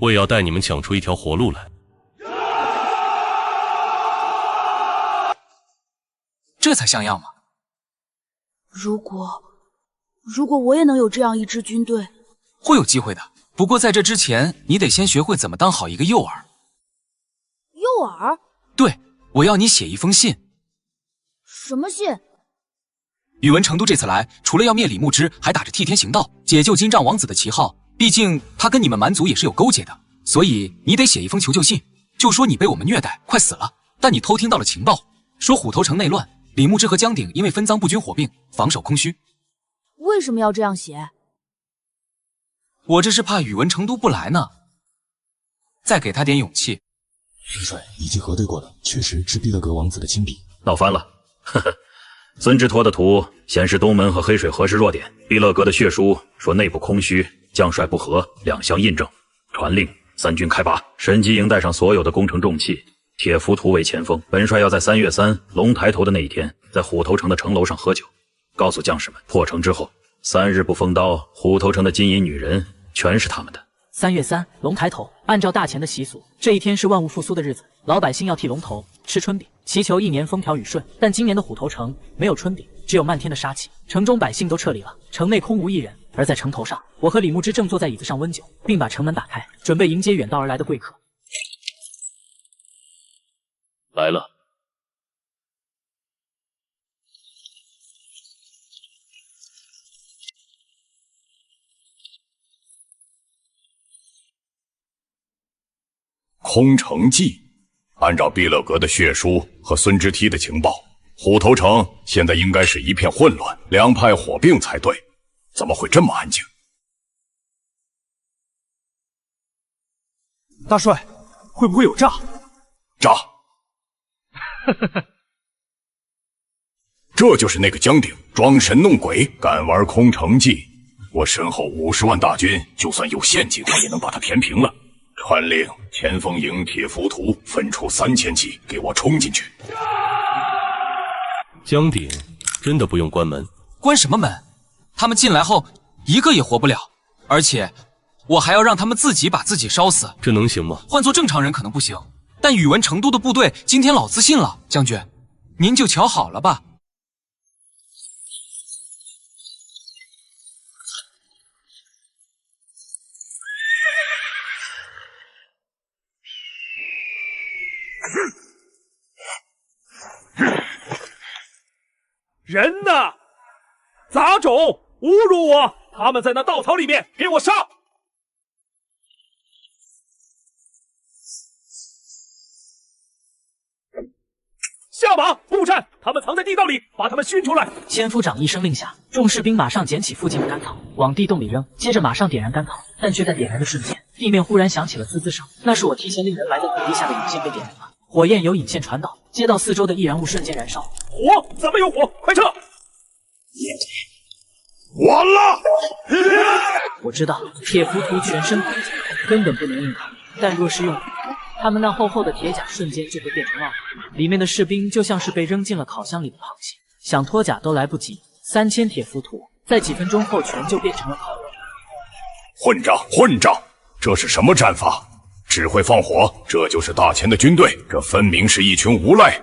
我也要带你们抢出一条活路来。这才像样嘛！如果我也能有这样一支军队，会有机会的。不过在这之前，你得先学会怎么当好一个诱饵。诱饵？对，我要你写一封信。什么信？宇文成都这次来，除了要灭李牧之，还打着替天行道、解救金帐王子的旗号。毕竟他跟你们蛮族也是有勾结的，所以你得写一封求救信，就说你被我们虐待，快死了，但你偷听到了情报，说虎头城内乱。李牧之和江鼎因为分赃不均火并，防守空虚。为什么要这样写？我这是怕宇文成都不来呢，再给他点勇气。元帅已经核对过了，确实是毕勒格王子的亲笔。闹翻了，呵呵。孙之托的图显示东门和黑水河是弱点，毕勒格的血书说内部空虚，将帅不和，两相印证。传令三军开拔，神机营带上所有的攻城重器，铁浮屠为前锋。本帅要在3月3龙抬头的那一天，在虎头城的城楼上喝酒，告诉将士们，破城之后3日不封刀，虎头城的金银女人全是他们的。3月3，龙抬头。按照大前的习俗，这一天是万物复苏的日子，老百姓要剃龙头，吃春饼，祈求一年风调雨顺。但今年的虎头城没有春饼，只有漫天的杀气。城中百姓都撤离了，城内空无一人。而在城头上，我和李牧之正坐在椅子上温酒，并把城门打开，准备迎接远道而来的贵客。来了。空城计，按照毕勒格的血书和孙之梯的情报，虎头城现在应该是一片混乱，两派火并才对，怎么会这么安静？大帅，会不会有诈？诈！这就是那个江鼎装神弄鬼，敢玩空城计。我身后50万大军，就算有陷阱，我也能把他填平了。传令前锋营铁浮屠分出3000骑，给我冲进去。江鼎真的不用关门？关什么门？他们进来后一个也活不了，而且我还要让他们自己把自己烧死，这能行吗？换做正常人可能不行，但宇文成都的部队今天老自信了。将军，您就瞧好了吧。人呢？杂种，侮辱我！他们在那稻草里面，给我上！下马，步战！他们藏在地道里，把他们熏出来！千夫长一声令下，众士兵马上捡起附近的干草，往地洞里扔，接着马上点燃干草。但却在点燃的瞬间，地面忽然响起了滋滋声，那是我提前令人埋在土地下的引线被点燃了。火焰由引线传导，接到四周的易燃物瞬间燃烧。火？怎么有火？快撤！完了！我知道铁浮屠全身骨架，根本不能硬抗，但若是用火，他们那厚厚的铁甲瞬间就会变成烙铁，里面的士兵就像是被扔进了烤箱里的螃蟹，想脱甲都来不及。3000铁浮屠在几分钟后全就变成了烤肉。混账！混账！这是什么战法？只会放火，这就是大前的军队，这分明是一群无赖。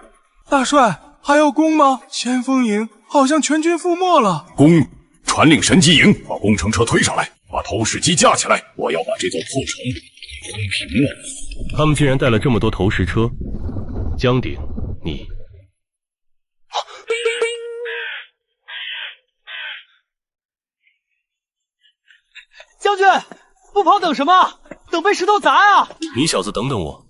大帅，还要攻吗？前锋营好像全军覆没了。攻！传令神机营把工程车推上来，把投石机架起来，我要把这座破城攻平了。他们竟然带了这么多投石车，江鼎，你……将军，不跑等什么？等被石头砸啊！你小子等等我。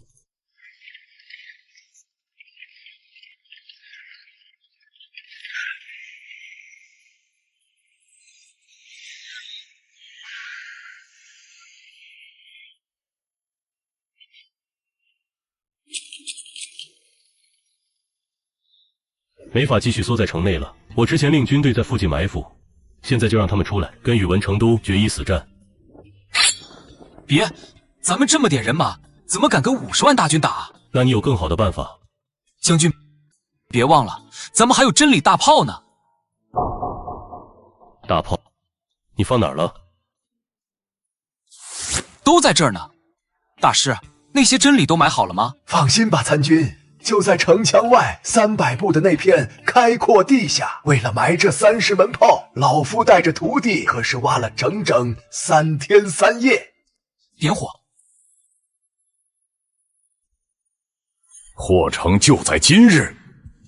没法继续缩在城内了，我之前令军队在附近埋伏，现在就让他们出来，跟宇文成都决一死战。别，咱们这么点人马，怎么敢跟50万大军打？那你有更好的办法？将军，别忘了，咱们还有真理大炮呢。大炮？你放哪儿了？都在这儿呢。大师，那些真理都买好了吗？放心吧，参军。就在城墙外300步的那片开阔地下，为了埋这30门炮，老夫带着徒弟可是挖了整整3天3夜。点火！破城就在今日，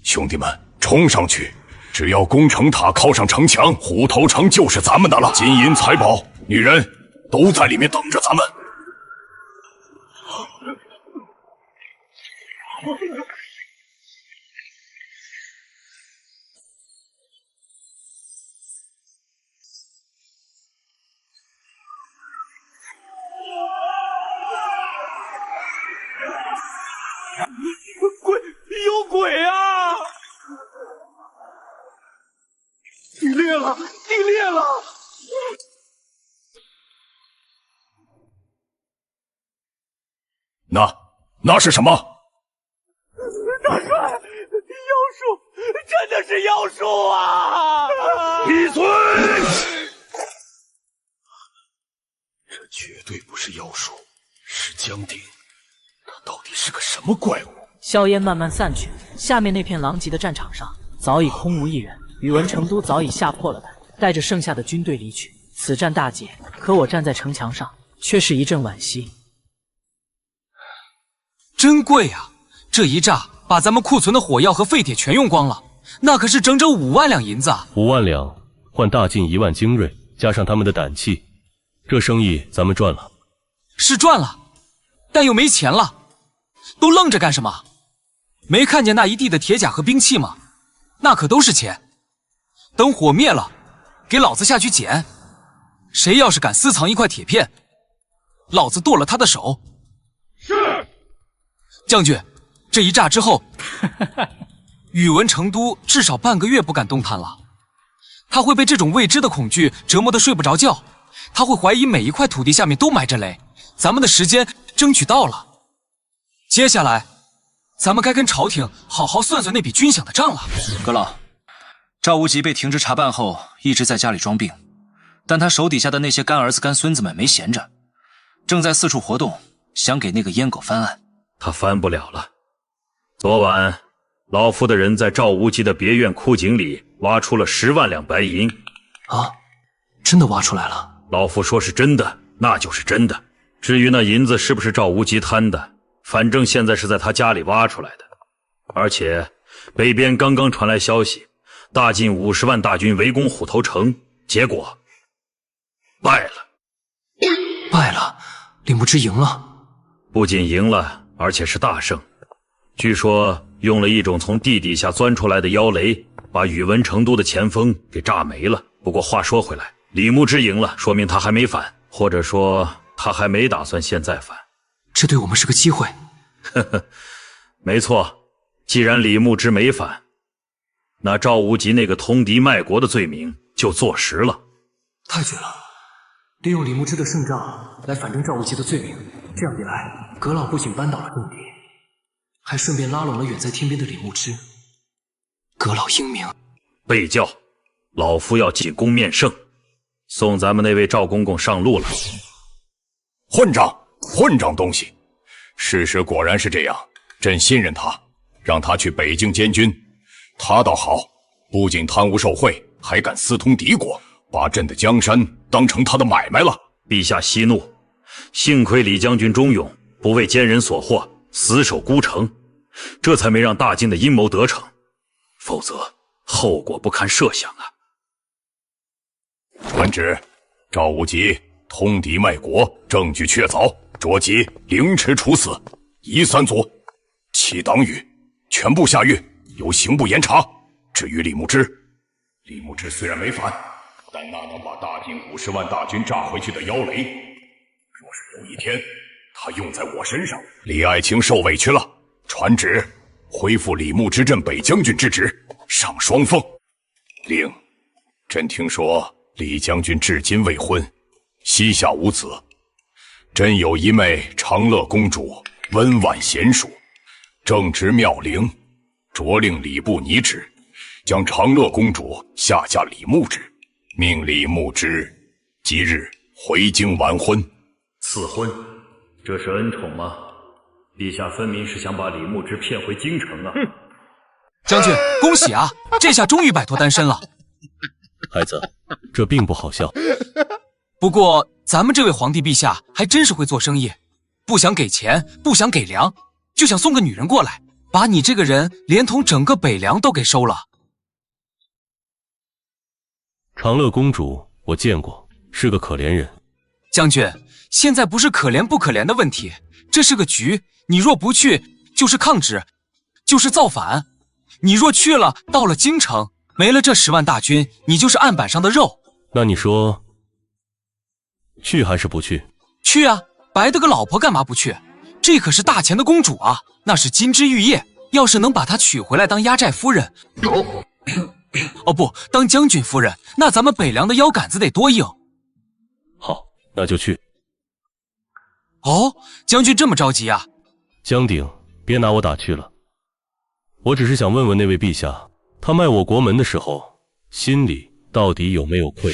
兄弟们，冲上去！只要工程塔靠上城墙，虎头城就是咱们的了。金银财宝、女人都在里面等着咱们。鬼，有鬼啊！地裂了，地裂了！那是什么？大帅，妖术，真的是妖术啊！闭嘴！绝对不是妖术，是江鼎。他到底是个什么怪物？硝烟慢慢散去，下面那片狼藉的战场上早已空无一人。宇文成都早已吓破了胆，带着剩下的军队离去。此战大捷，可我站在城墙上，却是一阵惋惜。真贵啊！这一炸把咱们库存的火药和废铁全用光了，那可是整整5万两银子啊！5万两换大晋1万精锐，加上他们的胆气，这生意咱们赚了。是赚了，但又没钱了，都愣着干什么？没看见那一地的铁甲和兵器吗？那可都是钱。等火灭了，给老子下去捡。谁要是敢私藏一块铁片，老子剁了他的手。是。将军，这一炸之后，宇文成都至少半个月不敢动弹了。他会被这种未知的恐惧折磨得睡不着觉，他会怀疑每一块土地下面都埋着雷。咱们的时间争取到了，接下来咱们该跟朝廷好好算算那笔军饷的账了。阁老，赵无极被停职查办后，一直在家里装病，但他手底下的那些干儿子干孙子们没闲着，正在四处活动，想给那个阉狗翻案。他翻不了了。昨晚老夫的人在赵无极的别院枯井里挖出了10万两白银。啊，真的挖出来了？老夫说是真的，那就是真的。至于那银子是不是赵无极贪的，反正现在是在他家里挖出来的。而且北边刚刚传来消息，大晋50万大军围攻虎头城，结果败了。败了？李牧之赢了？不仅赢了，而且是大胜。据说用了一种从地底下钻出来的妖雷，把宇文成都的前锋给炸没了。不过话说回来，李牧之赢了，说明他还没反，或者说他还没打算现在反。这对我们是个机会。呵呵，没错。既然李牧之没反，那赵无极那个通敌卖国的罪名就坐实了。太绝了！利用李牧之的胜仗来反正赵无极的罪名，这样一来，阁老不仅扳倒了政敌，还顺便拉拢了远在天边的李牧之。阁老英明。备教，老夫要进宫面圣，送咱们那位赵公公上路了。混账东西！事实果然是这样，朕信任他，让他去北境监军。他倒好，不仅贪污受贿，还敢私通敌国，把朕的江山当成他的买卖了。陛下息怒，幸亏李将军忠勇，不为奸人所惑，死守孤城，这才没让大晋的阴谋得逞，否则后果不堪设想啊！传旨，赵无极通敌卖国，证据确凿，着即凌迟处死，夷3族，其党羽全部下狱，由刑部严查。至于李牧之虽然没反，但那能把大晋50万大军炸回去的妖雷，若是有一天他用在我身上，李爱卿受委屈了，传旨恢复李牧之镇北将军之职，上双凤。另，朕听说李将军至今未婚，膝下无子。朕有一妹长乐公主，温婉娴熟，正值妙龄，着令礼部拟旨，将长乐公主下嫁李牧之，命李牧之即日回京完婚。赐婚？这是恩宠吗？陛下分明是想把李牧之骗回京城啊！将军，恭喜啊！这下终于摆脱单身了。孩子，这并不好笑。不过咱们这位皇帝陛下还真是会做生意，不想给钱，不想给粮，就想送个女人过来，把你这个人连同整个北凉都给收了。长乐公主我见过，是个可怜人。将军，现在不是可怜不可怜的问题，这是个局，你若不去，就是抗旨，就是造反。你若去了，到了京城，没了这10万大军，你就是案板上的肉。那你说去还是不去？去啊，白得个老婆干嘛不去？这可是大钱的公主啊，那是金枝玉叶，要是能把她娶回来当压寨夫人，哦不，当将军夫人，那咱们北凉的腰杆子得多硬。好，那就去。哦，将军这么着急啊？江鼎，别拿我打趣了，我只是想问问那位陛下，他卖我国门的时候，心里到底有没有愧？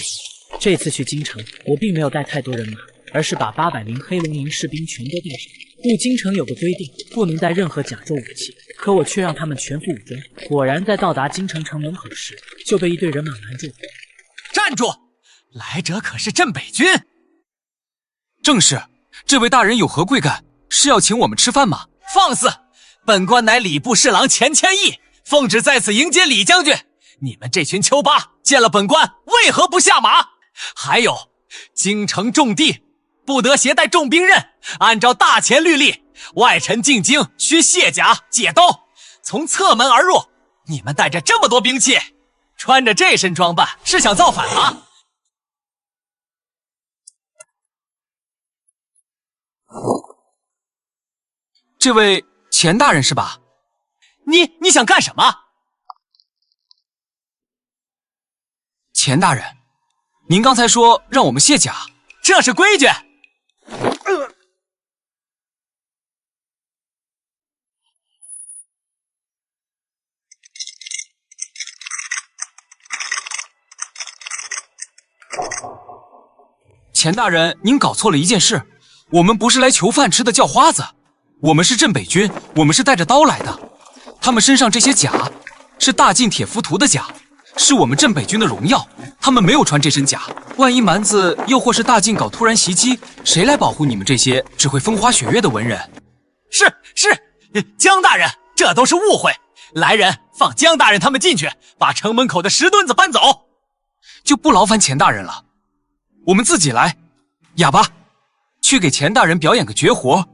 这次去京城，我并没有带太多人马，而是把800名黑龙营士兵全都带上。入京城有个规定，不能带任何甲胄武器，可我却让他们全副武装。果然，在到达京城城门口时，就被一队人马拦住。站住！来者可是镇北军。正是，这位大人有何贵干？是要请我们吃饭吗？放肆！本官乃礼部侍郎钱谦益，奉旨在此迎接李将军。你们这群丘巴见了本官，为何不下马？还有，京城重地，不得携带重兵刃。按照大前律例，外臣进京需卸甲解刀，从侧门而入。你们带着这么多兵器，穿着这身装扮，是想造反吗？这位钱大人是吧？你想干什么？钱大人，您刚才说让我们卸甲，这是规矩。钱大人，您搞错了一件事，我们不是来求饭吃的叫花子，我们是镇北军，我们是带着刀来的。他们身上这些甲是大晋铁浮屠的甲，是我们镇北军的荣耀。他们没有穿这身甲，万一蛮子又或是大晋搞突然袭击，谁来保护你们这些只会风花雪月的文人？是，江大人，这都是误会。来人，放江大人他们进去，把城门口的石墩子搬走。就不劳烦钱大人了，我们自己来。哑巴，去给钱大人表演个绝活。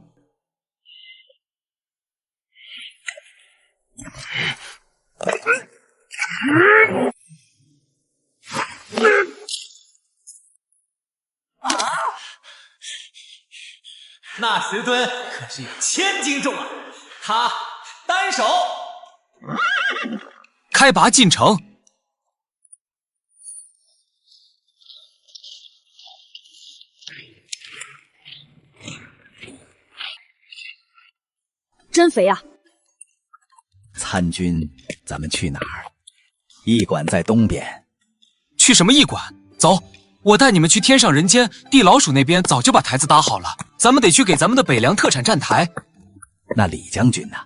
那石墩可是有1000斤重啊，他单手开拔进城。真肥啊！参军，咱们去哪儿？驿馆在东边。去什么驿馆？走，我带你们去天上人间地老鼠那边，早就把台子搭好了。咱们得去给咱们的北凉特产站台。那李将军呢？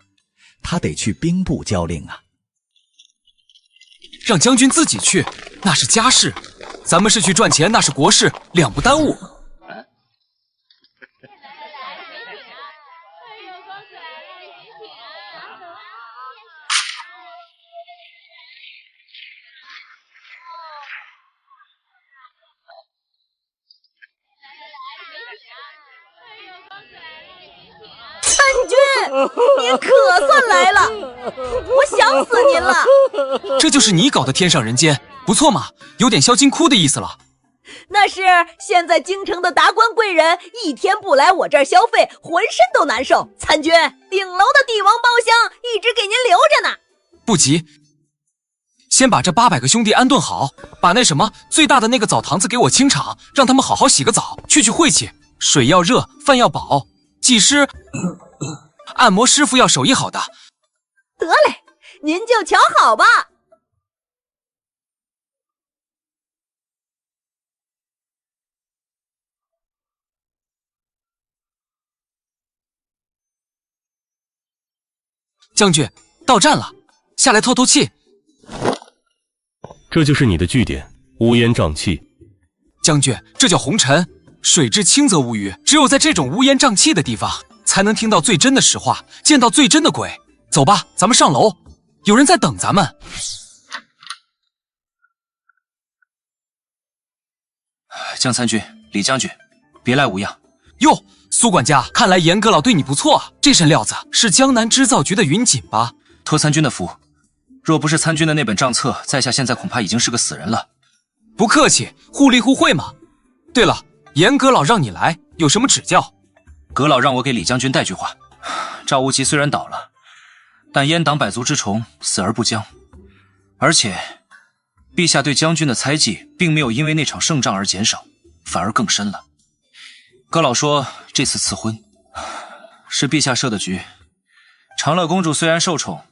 他得去兵部交令啊。让将军自己去，那是家事；咱们是去赚钱，那是国事，两不耽误。您可算来了，我想死您了。这就是你搞的天上人间，不错嘛，有点销金窟的意思了。那是现在京城的达官贵人一天不来我这儿消费，浑身都难受。参军，顶楼的帝王包厢一直给您留着呢。不急，先把这800个兄弟安顿好，把那什么最大的那个澡堂子给我清场，让他们好好洗个澡，去晦气。水要热，饭要饱，技师按摩师傅要手艺好的。得嘞，您就瞧好吧。将军，到站了，下来透透气。这就是你的据点，乌烟瘴气。将军，这叫红尘，水至清则无鱼。只有在这种乌烟瘴气的地方，才能听到最真的实话，见到最真的鬼。走吧，咱们上楼，有人在等咱们。江参军、李将军，别来无恙。哟，苏管家，看来严阁老对你不错啊。这身料子是江南织造局的云锦吧？托参军的福，若不是参军的那本账册，在下现在恐怕已经是个死人了。不客气，互利互惠嘛。对了，严阁老让你来，有什么指教？阁老让我给李将军带句话：赵无极虽然倒了，但阉党百足之虫死而不僵，而且陛下对将军的猜忌并没有因为那场胜仗而减少，反而更深了。阁老说这次赐婚是陛下设的局，长乐公主虽然受宠，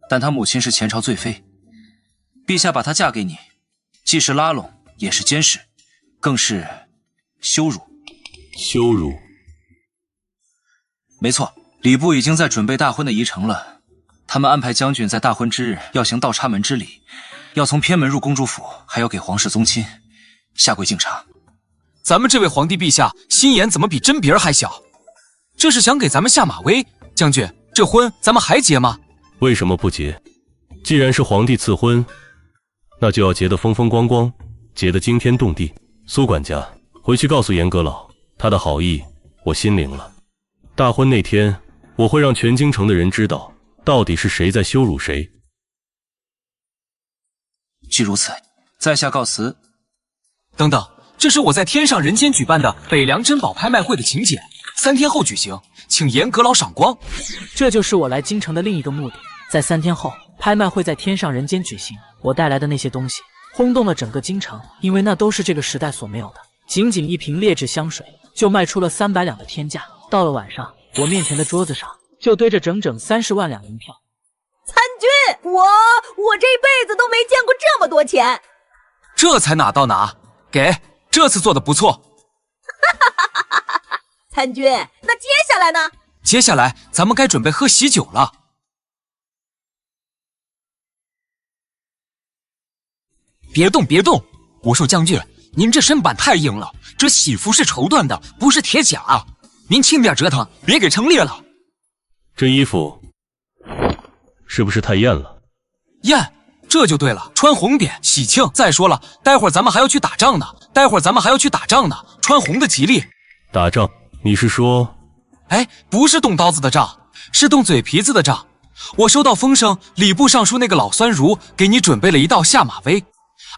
但她母亲是前朝罪妃，陛下把她嫁给你，既是拉拢，也是监视，更是羞辱。羞辱。没错，礼部已经在准备大婚的仪程了。他们安排将军在大婚之日要行倒插门之礼，要从偏门入公主府，还要给皇室宗亲下跪敬茶。咱们这位皇帝陛下心眼怎么比针鼻儿还小？这是想给咱们下马威？将军，这婚咱们还结吗？为什么不结？既然是皇帝赐婚，那就要结得风风光光，结得惊天动地。苏管家，回去告诉严阁老，他的好意我心领了。大婚那天，我会让全京城的人知道，到底是谁在羞辱谁。既如此，在下告辞。等等，这是我在天上人间举办的北凉珍宝拍卖会的请柬，3天后举行，请严阁老赏光。这就是我来京城的另一个目的。在3天后，拍卖会在天上人间举行。我带来的那些东西轰动了整个京城，因为那都是这个时代所没有的。仅仅一瓶劣质香水就卖出了300两的天价。到了晚上，我面前的桌子上就堆着整整30万两银票。参军，我这辈子都没见过这么多钱。这才哪到哪，给，这次做的不错。参军，那接下来呢？接下来咱们该准备喝喜酒了。别动别动！我说将军，您这身板太硬了，这喜服是绸缎的，不是铁甲啊。您轻点折腾，别给撑裂了。这衣服是不是太艳了？艳，这就对了，穿红点喜庆。再说了，待会儿咱们还要去打仗呢，穿红的吉利。打仗？你是说？哎，不是动刀子的仗，是动嘴皮子的仗。我收到风声，礼部尚书那个老酸儒给你准备了一道下马威。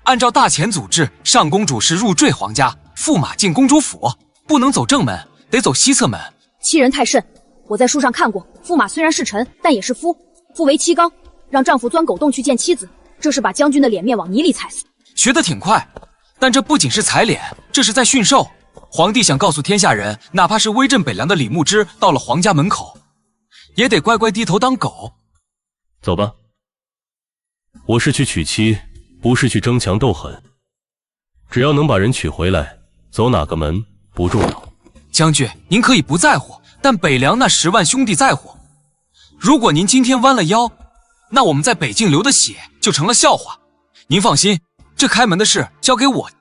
按照大前祖制，上公主是入赘皇家，驸马进公主府，不能走正门，得走西侧门。欺人太甚！我在书上看过，驸马虽然是臣，但也是夫。夫为妻纲，让丈夫钻狗洞去见妻子，这是把将军的脸面往泥里踩死。学得挺快，但这不仅是踩脸，这是在驯兽。皇帝想告诉天下人，哪怕是威震北凉的李牧之到了皇家门口，也得乖乖低头当狗。走吧，我是去娶妻，不是去争强斗狠。只要能把人娶回来，走哪个门不重要。将军，您可以不在乎，但北凉那10万兄弟在乎。如果您今天弯了腰，那我们在北境流的血就成了笑话。您放心，这开门的事交给我。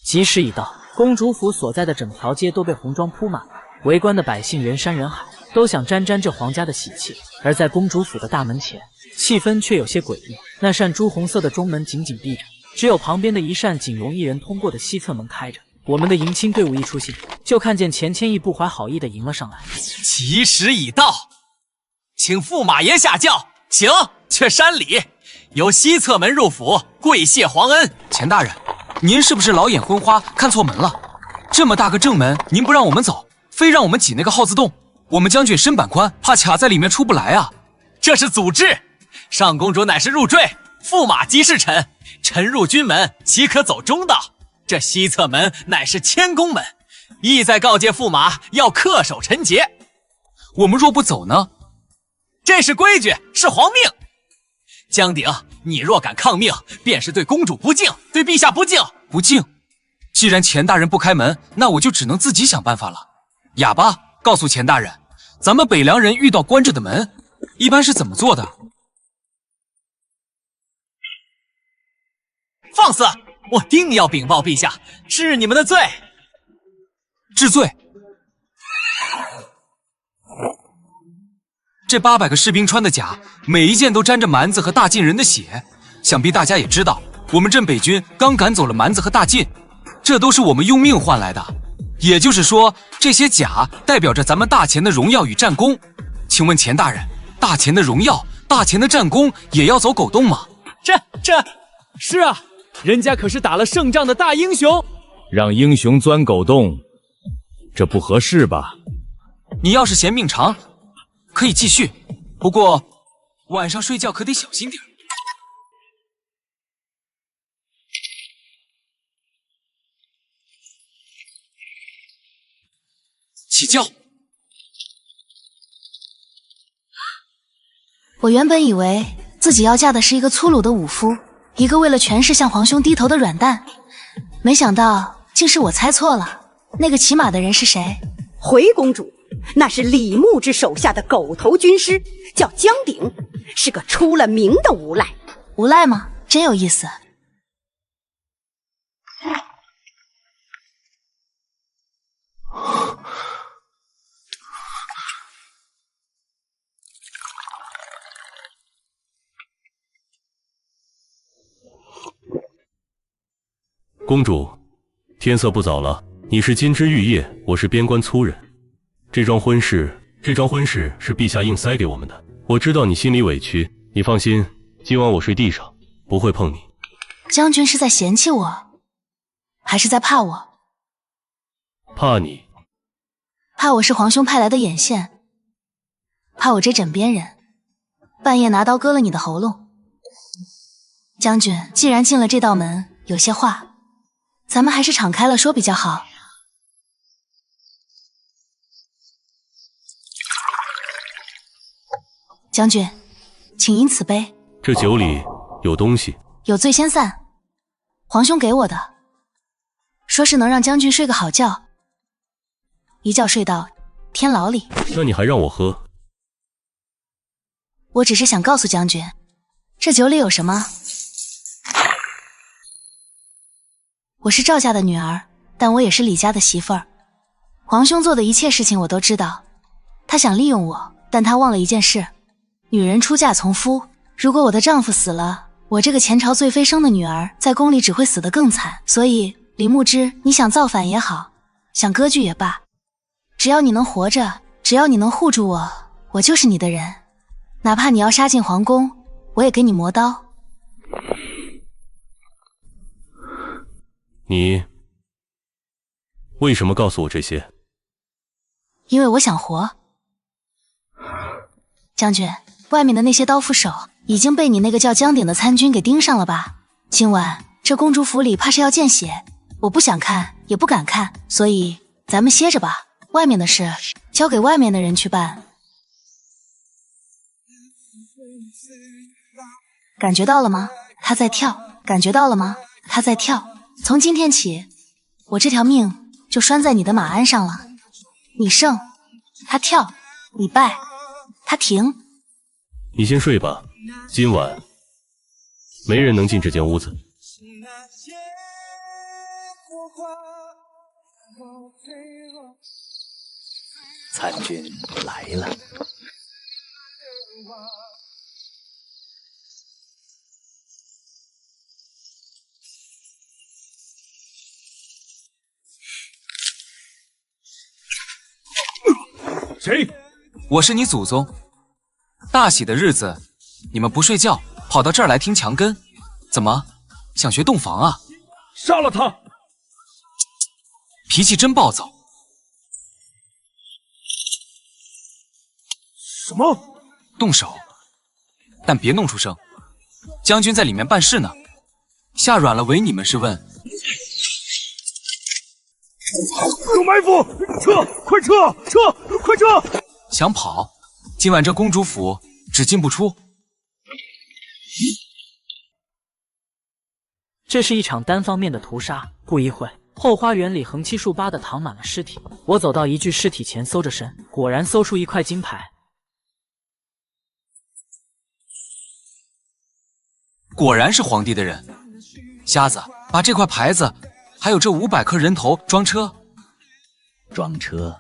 吉时已到，公主府所在的整条街都被红装铺满了，围观的百姓人山人海，都想沾沾这皇家的喜气。而在公主府的大门前，气氛却有些诡异。那扇朱红色的中门紧紧闭着，只有旁边的一扇仅容一人通过的西侧门开着。我们的迎亲队伍一出现，就看见钱谦益不怀好意地迎了上来。吉时已到，请驸马爷下轿，行，却山里由西侧门入府，跪谢皇恩。钱大人，您是不是老眼昏花，看错门了？这么大个正门，您不让我们走，非让我们挤那个耗子洞。我们将军身板宽，怕卡在里面出不来啊。这是祖制，上公主乃是入赘，驸马即是臣，臣入军门，岂可走中道？这西侧门乃是谦恭门，意在告诫驸马要恪守臣节。我们若不走呢？这是规矩，是皇命。江鼎，你若敢抗命，便是对公主不敬，对陛下不敬。不敬？既然钱大人不开门，那我就只能自己想办法了。哑巴，告诉钱大人，咱们北凉人遇到关着的门，一般是怎么做的？放肆！我定要禀报陛下，治你们的罪。治罪？这800个士兵穿的甲，每一件都沾着蛮子和大晋人的血。想必大家也知道，我们镇北军刚赶走了蛮子和大晋，这都是我们用命换来的。也就是说，这些甲代表着咱们大钱的荣耀与战功。请问钱大人，大钱的荣耀、大钱的战功也要走狗洞吗？这是啊，人家可是打了胜仗的大英雄，让英雄钻狗洞，这不合适吧？你要是嫌命长，可以继续，不过晚上睡觉可得小心点。起轿。我原本以为自己要嫁的是一个粗鲁的武夫，一个为了权势向皇兄低头的软蛋，没想到竟是我猜错了。那个骑马的人是谁？回公主，那是李牧之手下的狗头军师，叫江鼎，是个出了名的无赖。无赖吗？真有意思。公主，天色不早了，你是金枝玉叶，我是边关粗人。这桩婚事是陛下硬塞给我们的。我知道你心里委屈，你放心，今晚我睡地上，不会碰你。将军是在嫌弃我，还是在怕我？怕你。怕我是皇兄派来的眼线，怕我这枕边人半夜拿刀割了你的喉咙。将军，既然进了这道门，有些话咱们还是敞开了说比较好。将军，请饮此杯。这酒里有东西。有醉先散，皇兄给我的，说是能让将军睡个好觉，一觉睡到天牢里。那你还让我喝？我只是想告诉将军，这酒里有什么。我是赵家的女儿，但我也是李家的媳妇儿。皇兄做的一切事情我都知道，他想利用我，但他忘了一件事，女人出嫁从夫，如果我的丈夫死了，我这个前朝最妃生的女儿在宫里只会死得更惨。所以李牧之，你想造反也好，想割据也罢，只要你能活着，只要你能护住我，我就是你的人。哪怕你要杀进皇宫，我也给你磨刀。你为什么告诉我这些？因为我想活。将军，外面的那些刀斧手已经被你那个叫江鼎的参军给盯上了吧？今晚这公主府里怕是要见血，我不想看，也不敢看，所以咱们歇着吧，外面的事交给外面的人去办。感觉到了吗？他在跳。感觉到了吗？他在跳。从今天起，我这条命就拴在你的马鞍上了。你胜，他跳；你败，他停。你先睡吧，今晚没人能进这间屋子。参军来了。谁？我是你祖宗。大喜的日子，你们不睡觉，跑到这儿来听墙根，怎么想学洞房啊？杀了他！脾气真暴躁。什么？动手，但别弄出声。将军在里面办事呢，下软了唯你们是问。有埋伏！撤！快撤！撤！快撤！想跑？今晚这公主府只进不出。这是一场单方面的屠杀。不一会，后花园里横七竖八的躺满了尸体。我走到一具尸体前，搜着身，果然搜出一块金牌。果然是皇帝的人。瞎子，把这块牌子还有这500颗人头装车。装车？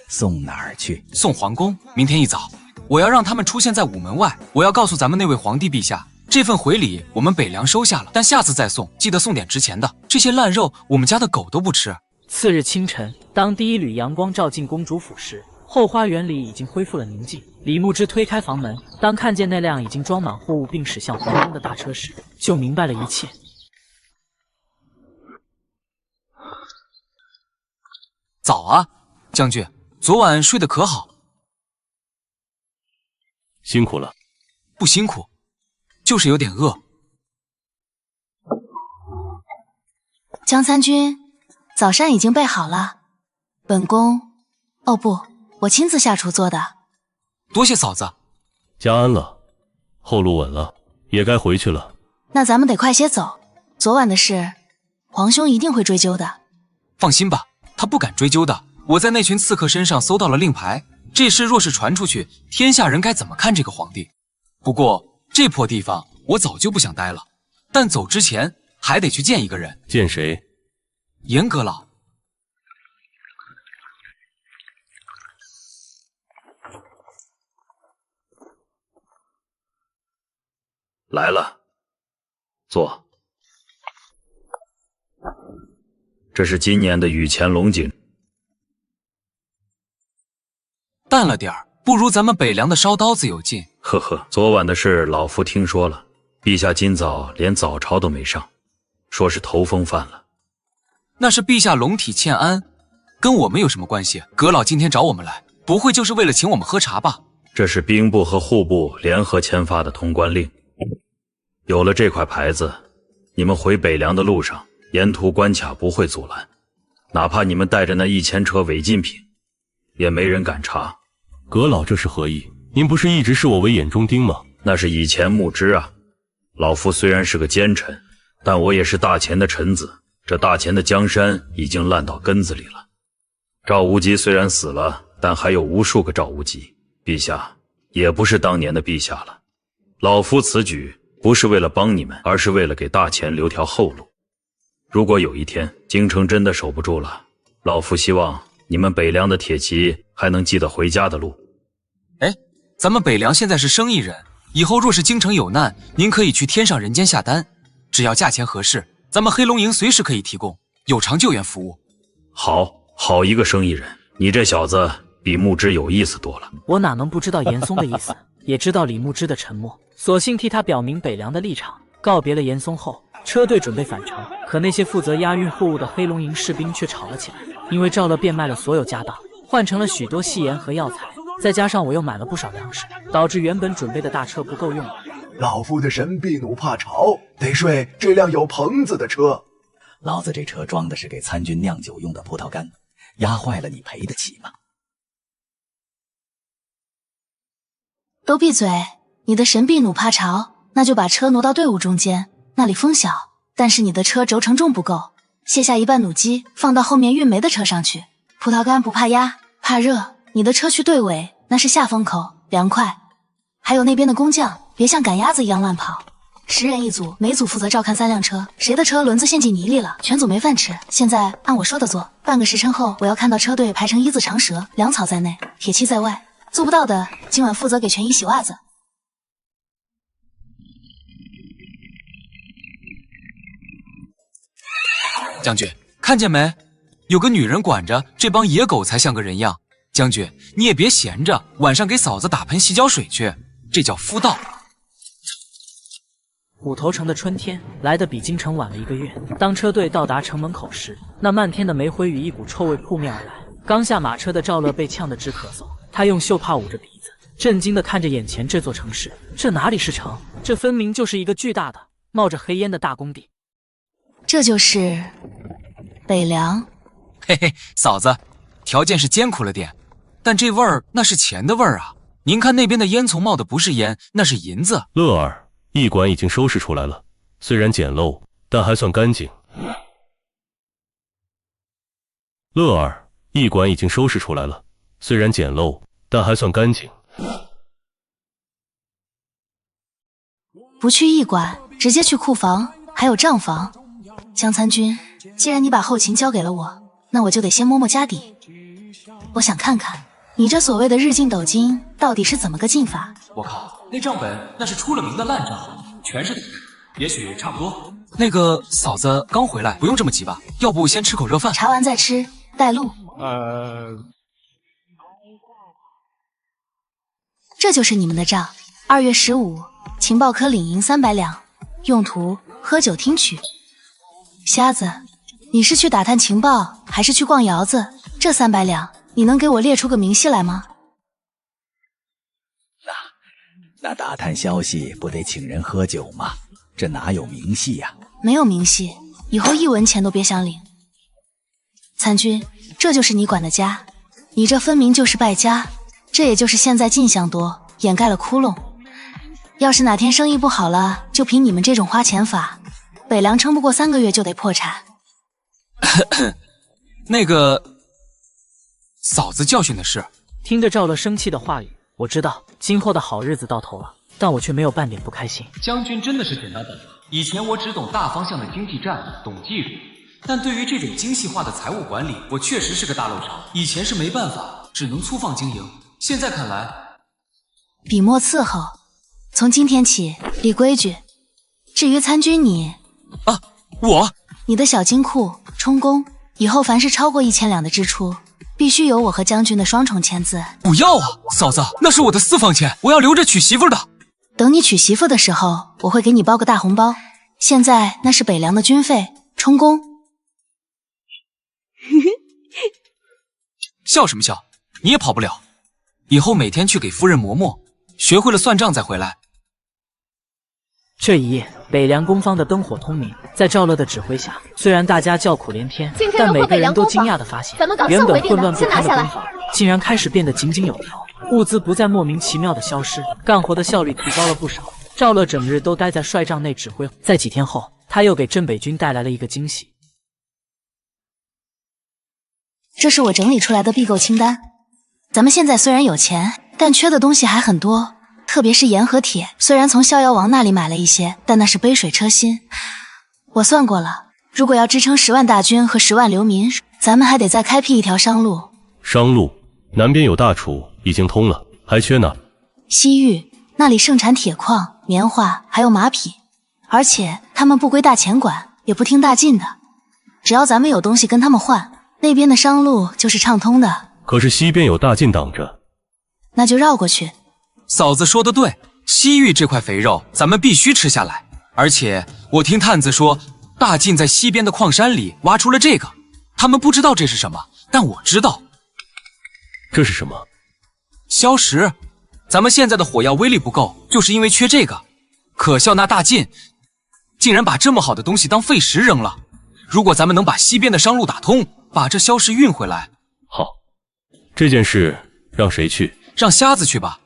送哪儿去？送皇宫。明天一早，我要让他们出现在午门外。我要告诉咱们那位皇帝陛下，这份回礼我们北凉收下了，但下次再送，记得送点值钱的。这些烂肉，我们家的狗都不吃。次日清晨，当第一缕阳光照进公主府时，后花园里已经恢复了宁静。李牧之推开房门，当看见那辆已经装满货物并驶向皇宫的大车时，就明白了一切。早啊，将军，昨晚睡得可好？辛苦了。不辛苦，就是有点饿。江参军，早膳已经备好了，本宫……哦不，我亲自下厨做的。多谢嫂子。家安了，后路稳了，也该回去了。那咱们得快些走，昨晚的事，皇兄一定会追究的。放心吧。他不敢追究的。我在那群刺客身上搜到了令牌，这事若是传出去，天下人该怎么看这个皇帝？不过这破地方我早就不想待了，但走之前还得去见一个人。见谁？严阁老。来了，坐。这是今年的雨前龙井。淡了点儿，不如咱们北凉的烧刀子有劲。呵呵，昨晚的事老夫听说了，陛下今早连早朝都没上，说是头风犯了。那是陛下龙体欠安，跟我们有什么关系？阁老今天找我们来，不会就是为了请我们喝茶吧？这是兵部和户部联合签发的通关令。有了这块牌子，你们回北凉的路上，沿途关卡不会阻拦，哪怕你们带着那1000车违禁品，也没人敢查。阁老这是何意？您不是一直视我为眼中钉吗？那是以前牧之啊。老夫虽然是个奸臣，但我也是大钱的臣子。这大钱的江山已经烂到根子里了。赵无极虽然死了，但还有无数个赵无极。陛下也不是当年的陛下了。老夫此举不是为了帮你们，而是为了给大钱留条后路。如果有一天京城真的守不住了，老夫希望你们北凉的铁骑还能记得回家的路。哎，咱们北凉现在是生意人，以后若是京城有难，您可以去天上人间下单，只要价钱合适，咱们黑龙营随时可以提供有偿救援服务。好一个生意人，你这小子比牧之有意思多了。我哪能不知道严嵩的意思，也知道李牧之的沉默，索性替他表明北凉的立场。告别了严嵩后，车队准备返程，可那些负责押运货物的黑龙营士兵却吵了起来，因为赵乐变卖了所有家当，换成了许多细盐和药材，再加上我又买了不少粮食，导致原本准备的大车不够用了。老夫的神臂弩怕潮，得睡这辆有棚子的车。老子这车装的是给参军酿酒用的葡萄干，压坏了你赔得起吗？都闭嘴！你的神臂弩怕潮，那就把车挪到队伍中间，那里风小，但是你的车轴承重不够，卸下一半弩机放到后面运煤的车上去。葡萄干不怕压，怕热，你的车去队尾，那是下风口，凉快。还有那边的工匠，别像赶鸭子一样乱跑。10人一组，每组负责照看3辆车，谁的车轮子陷进泥里了，全组没饭吃。现在按我说的做，半个时辰后我要看到车队排成一字长蛇，粮草在内，铁器在外。做不到的，今晚负责给全营洗袜子。将军，看见没？有个女人管着，这帮野狗才像个人样。将军，你也别闲着，晚上给嫂子打盆洗脚水去，这叫夫道。虎头城的春天来得比京城晚了1个月。当车队到达城门口时，那漫天的煤灰与一股臭味扑面而来。刚下马车的赵乐被呛得直咳嗽，他用袖帕捂着鼻子，震惊地看着眼前这座城市。这哪里是城？这分明就是一个巨大的、冒着黑烟的大工地。这就是北凉。嘿嘿，嫂子，条件是艰苦了点，但这味儿那是钱的味儿啊！您看那边的烟囱冒的不是烟，那是银子。乐儿，驿馆已经收拾出来了，虽然简陋，但还算干净。乐儿，驿馆已经收拾出来了，虽然简陋，但还算干净。不去驿馆，直接去库房，还有账房。江参军，既然你把后勤交给了我，那我就得先摸摸家底。我想看看你这所谓的日进斗金到底是怎么个进法。我靠，那账本那是出了名的烂账，全是也许差不多。那个嫂子刚回来，不用这么急吧？要不先吃口热饭？查完再吃，带路。这就是你们的账。2月15，情报科领银300两，用途喝酒听曲。瞎子，你是去打探情报，还是去逛窑子？这300两，你能给我列出个明细来吗？那打探消息不得请人喝酒吗？这哪有明细呀？没有明细，以后1文钱都别想领。参军，这就是你管的家，你这分明就是败家，这也就是现在进项多，掩盖了窟窿。要是哪天生意不好了，就凭你们这种花钱法，北凉撑不过3个月就得破产。那个嫂子教训的是。听着赵乐生气的话语，我知道今后的好日子到头了，但我却没有半点不开心。将军真的是简单本了。以前我只懂大方向的经济战，懂技术，但对于这种精细化的财务管理，我确实是个大漏勺。以前是没办法，只能粗放经营，现在看来，笔墨伺候，从今天起立规矩。至于参军你你的小金库充公，以后凡是超过1000两的支出，必须有我和将军的双重签字。不要啊，嫂子，那是我的私房钱，我要留着娶媳妇的。等你娶媳妇的时候，我会给你包个大红包。现在那是北凉的军费，充公。笑什么笑？你也跑不了。以后每天去给夫人磨墨，学会了算账再回来。这一夜，北凉攻方的灯火通明，在赵乐的指挥下，虽然大家叫苦连天，但每个人都惊讶地发现，原本混乱不堪的攻防，竟然开始变得井井有条，物资不再莫名其妙的消失，干活的效率提高了不少。赵乐整日都待在帅帐内指挥，在几天后，他又给镇北军带来了一个惊喜。这是我整理出来的必购清单。咱们现在虽然有钱，但缺的东西还很多，特别是盐和铁。虽然从逍遥王那里买了一些，但那是杯水车薪。我算过了，如果要支撑10万大军和10万流民，咱们还得再开辟一条商路。商路？南边有大楚，已经通了，还缺哪？西域那里盛产铁矿、棉花，还有马匹，而且他们不归大钱管，也不听大晋的。只要咱们有东西跟他们换，那边的商路就是畅通的。可是西边有大晋挡着，那就绕过去。嫂子说的对，西域这块肥肉咱们必须吃下来。而且我听探子说，大晋在西边的矿山里挖出了这个，他们不知道这是什么，但我知道。这是什么？硝石。咱们现在的火药威力不够，就是因为缺这个。可笑那大晋竟然把这么好的东西当废石扔了。如果咱们能把西边的商路打通，把这硝石运回来。好，这件事让谁去？让瞎子去吧，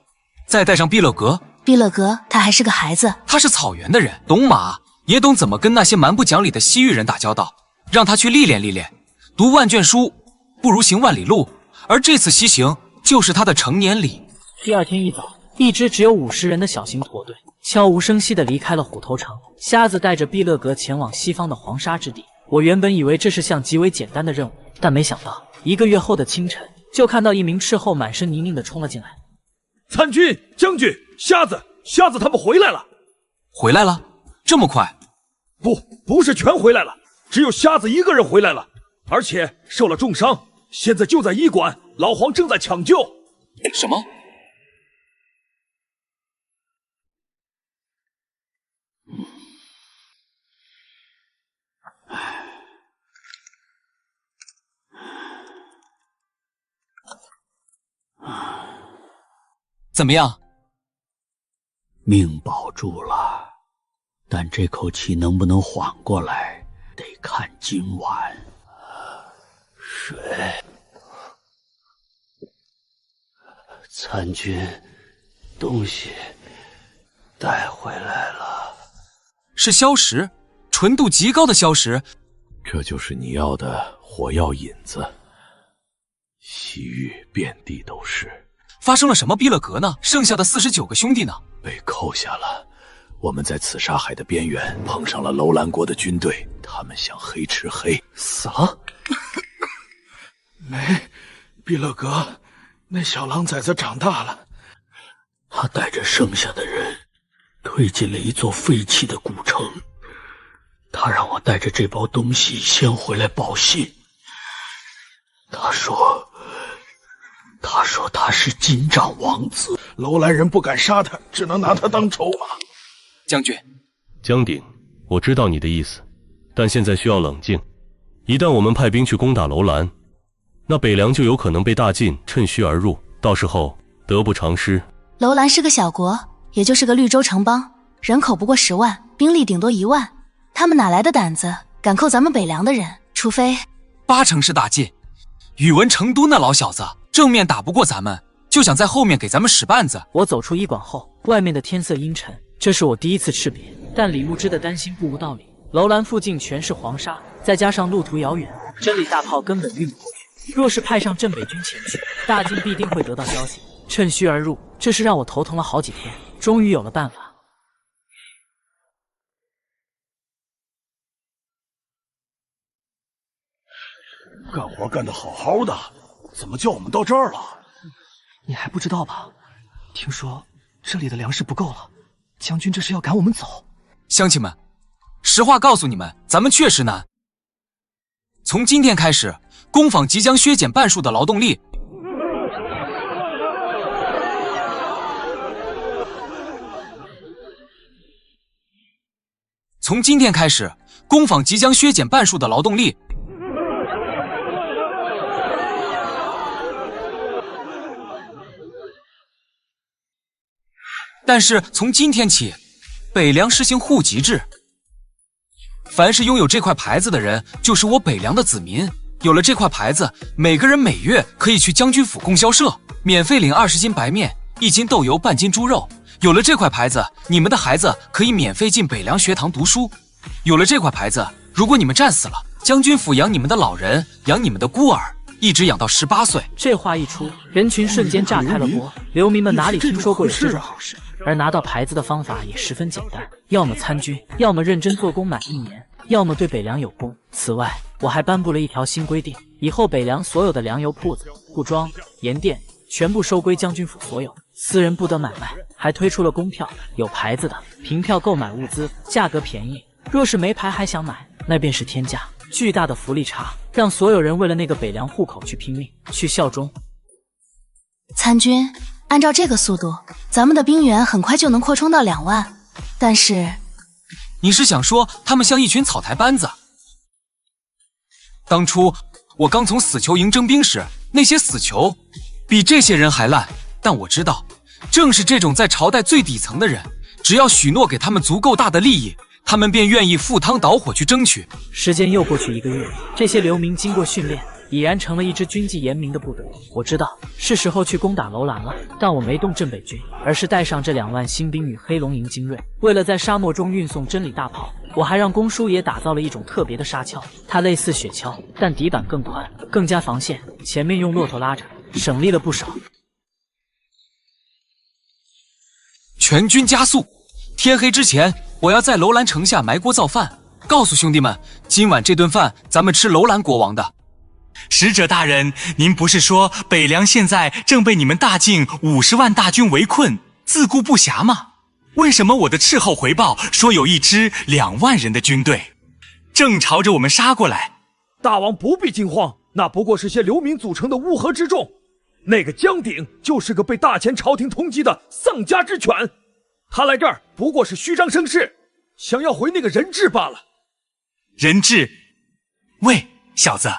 再带上毕勒格。毕勒格他还是个孩子，他是草原的人，懂马，也懂怎么跟那些蛮不讲理的西域人打交道。让他去历练历练，读万卷书不如行万里路，而这次西行就是他的成年礼。第二天一早，一支只有50人的小型驼队悄无声息地离开了虎头城。瞎子带着毕勒格前往西方的黄沙之地。我原本以为这是项极为简单的任务，但没想到1个月后的清晨，就看到一名斥候满身泥泞地冲了进来。参军、将军、瞎子他们回来了。回来了？这么快？不是全回来了，只有瞎子一个人回来了，而且受了重伤，现在就在医馆，老黄正在抢救。什么？怎么样？命保住了，但这口气能不能缓过来，得看今晚。水，参军，东西带回来了。是硝石，纯度极高的硝石。这就是你要的火药引子。西域遍地都是。发生了什么？毕勒格呢？剩下的49个兄弟呢？被扣下了。我们在此沙海的边缘碰上了楼兰国的军队，他们想黑吃黑，死了。没，毕勒格，那小狼崽子长大了，他带着剩下的人推进了一座废弃的古城。他让我带着这包东西先回来报信。他说他是金帐王子，楼兰人不敢杀他，只能拿他当筹码。将军，江鼎，我知道你的意思，但现在需要冷静。一旦我们派兵去攻打楼兰，那北凉就有可能被大晋趁虚而入，到时候得不偿失。楼兰是个小国，也就是个绿洲城邦，人口不过10万，兵力顶多1万，他们哪来的胆子敢扣咱们北凉的人？除非80%是大晋。宇文成都那老小子正面打不过咱们，就想在后面给咱们使绊子。我走出医馆后，外面的天色阴沉，这是我第一次赤别，但李牧之的担心不无道理。楼兰附近全是黄沙，再加上路途遥远，真理大炮根本运不过去。若是派上镇北军前去，大晋必定会得到消息，趁虚而入。这是让我头疼了好几天，终于有了办法。干活干得好好的，怎么叫我们到这儿了？你还不知道吧？听说这里的粮食不够了，将军这是要赶我们走。乡亲们，实话告诉你们，咱们确实难。从今天开始，工坊即将削减半数的劳动力。从今天开始，工坊即将削减半数的劳动力。但是从今天起，北凉实行户籍制。凡是拥有这块牌子的人，就是我北凉的子民。有了这块牌子，每个人每月可以去将军府供销社，免费领20斤白面、1斤豆油、半斤猪肉。有了这块牌子，你们的孩子可以免费进北凉学堂读书。有了这块牌子，如果你们战死了，将军府养你们的老人，养你们的孤儿，一直养到18岁。这话一出，人群瞬间炸开了锅。流民们哪里听说过有这种好事？而拿到牌子的方法也十分简单，要么参军，要么认真做工满1年，要么对北凉有功。此外，我还颁布了一条新规定，以后北凉所有的粮油铺子、布庄、盐店全部收归将军府所有，私人不得买卖。还推出了公票，有牌子的凭票购买物资，价格便宜。若是没牌还想买，那便是天价。巨大的福利差，让所有人为了那个北凉户口去拼命，去效忠。参军，按照这个速度，咱们的兵员很快就能扩充到2万。但是，你是想说他们像一群草台班子？当初我刚从死囚营征兵时，那些死囚比这些人还烂。但我知道，正是这种在朝代最底层的人，只要许诺给他们足够大的利益，他们便愿意赴汤蹈火去争取。时间又过去1个月，这些流民经过训练，已然成了一支军纪严明的部队。我知道是时候去攻打楼兰了，但我没动镇北军，而是带上这2万新兵与黑龙营精锐。为了在沙漠中运送真理大炮，我还让公叔爷打造了一种特别的沙锹，它类似雪橇，但底板更宽，更加防线，前面用骆驼拉着，省力了不少。全军加速！天黑之前，我要在楼兰城下埋锅造饭，告诉兄弟们，今晚这顿饭咱们吃楼兰国王的。使者大人，您不是说北凉现在正被你们大晋50万大军围困，自顾不暇吗？为什么我的斥候回报说有一支2万人的军队，正朝着我们杀过来？大王不必惊慌，那不过是些流民组成的乌合之众。那个江鼎就是个被大前朝廷通缉的丧家之犬，他来这儿不过是虚张声势，想要回那个人质罢了。人质？喂，小子，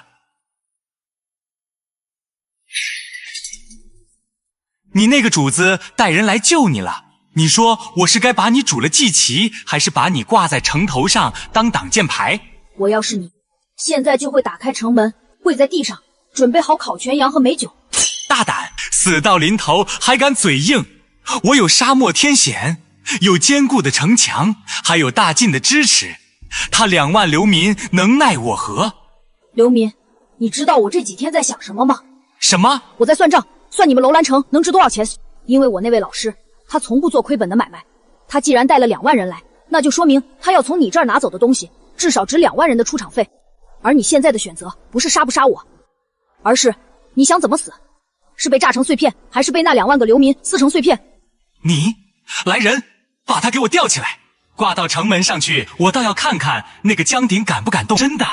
你那个主子带人来救你了，你说我是该把你煮了祭旗，还是把你挂在城头上当挡箭牌？我要是你，现在就会打开城门，跪在地上，准备好烤全羊和美酒。大胆，死到临头还敢嘴硬！我有沙漠天险，有坚固的城墙，还有大晋的支持，他2万流民能奈我何？流民，你知道我这几天在想什么吗？什么？我在算账，算你们楼兰城能值多少钱。因为我那位老师，他从不做亏本的买卖，他既然带了2万人来，那就说明他要从你这儿拿走的东西至少值2万人的出场费。而你现在的选择不是杀不杀我，而是你想怎么死，是被炸成碎片，还是被那2万个流民撕成碎片？你来人，把他给我吊起来，挂到城门上去，我倒要看看那个江鼎敢不敢动真的。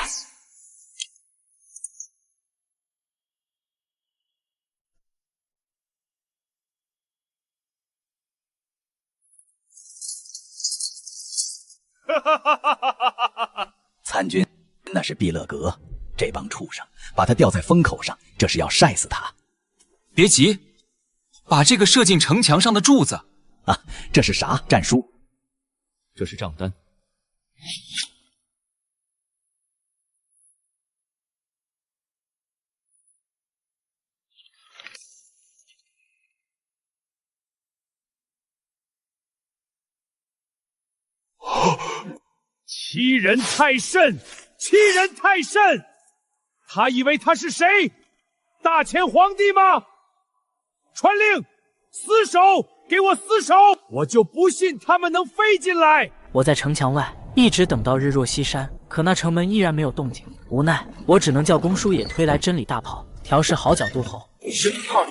参军，那是毕勒格，这帮畜生把他吊在风口上，这是要晒死他。别急，把这个射进城墙上的柱子啊，这是啥战书？这是账单。欺人太甚，欺人太甚！他以为他是谁？大前皇帝吗？传令，死守，给我死守！我就不信他们能飞进来。我在城墙外一直等到日落西山，可那城门依然没有动静。无奈，我只能叫公叔野推来真理大炮，调试好角度后，10门炮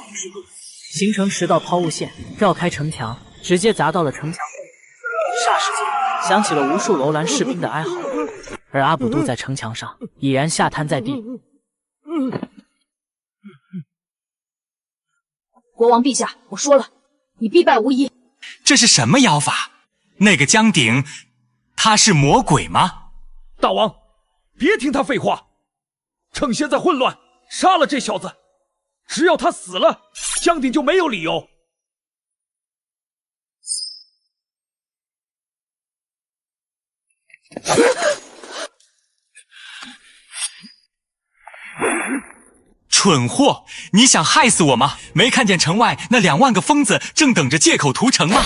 形成10道抛物线，绕开城墙，直接砸到了城墙后。霎时间，响起了无数楼兰士兵的哀嚎，而阿卜杜在城墙上已然吓瘫在地。国王陛下，我说了，你必败无疑。这是什么妖法？那个江鼎，他是魔鬼吗？大王，别听他废话，趁现在混乱，杀了这小子。只要他死了，江鼎就没有理由。蠢货，你想害死我吗？没看见城外那2万个疯子正等着借口屠城吗？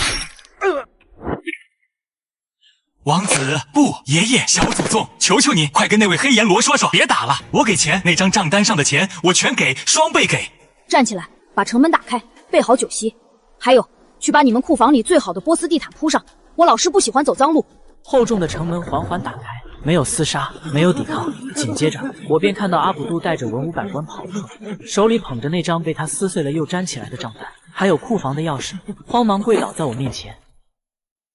王子，不，爷爷，小祖宗，求求你，快跟那位黑阎罗说说，别打了，我给钱，那张账单上的钱我全给，双倍给。站起来，把城门打开，备好酒席，还有，去把你们库房里最好的波斯地毯铺上。我老师不喜欢走脏路。厚重的城门缓缓打开，没有厮杀，没有抵抗。紧接着，我便看到阿卜杜带着文武百官跑出来，手里捧着那张被他撕碎了又粘起来的账单，还有库房的钥匙，慌忙跪倒在我面前。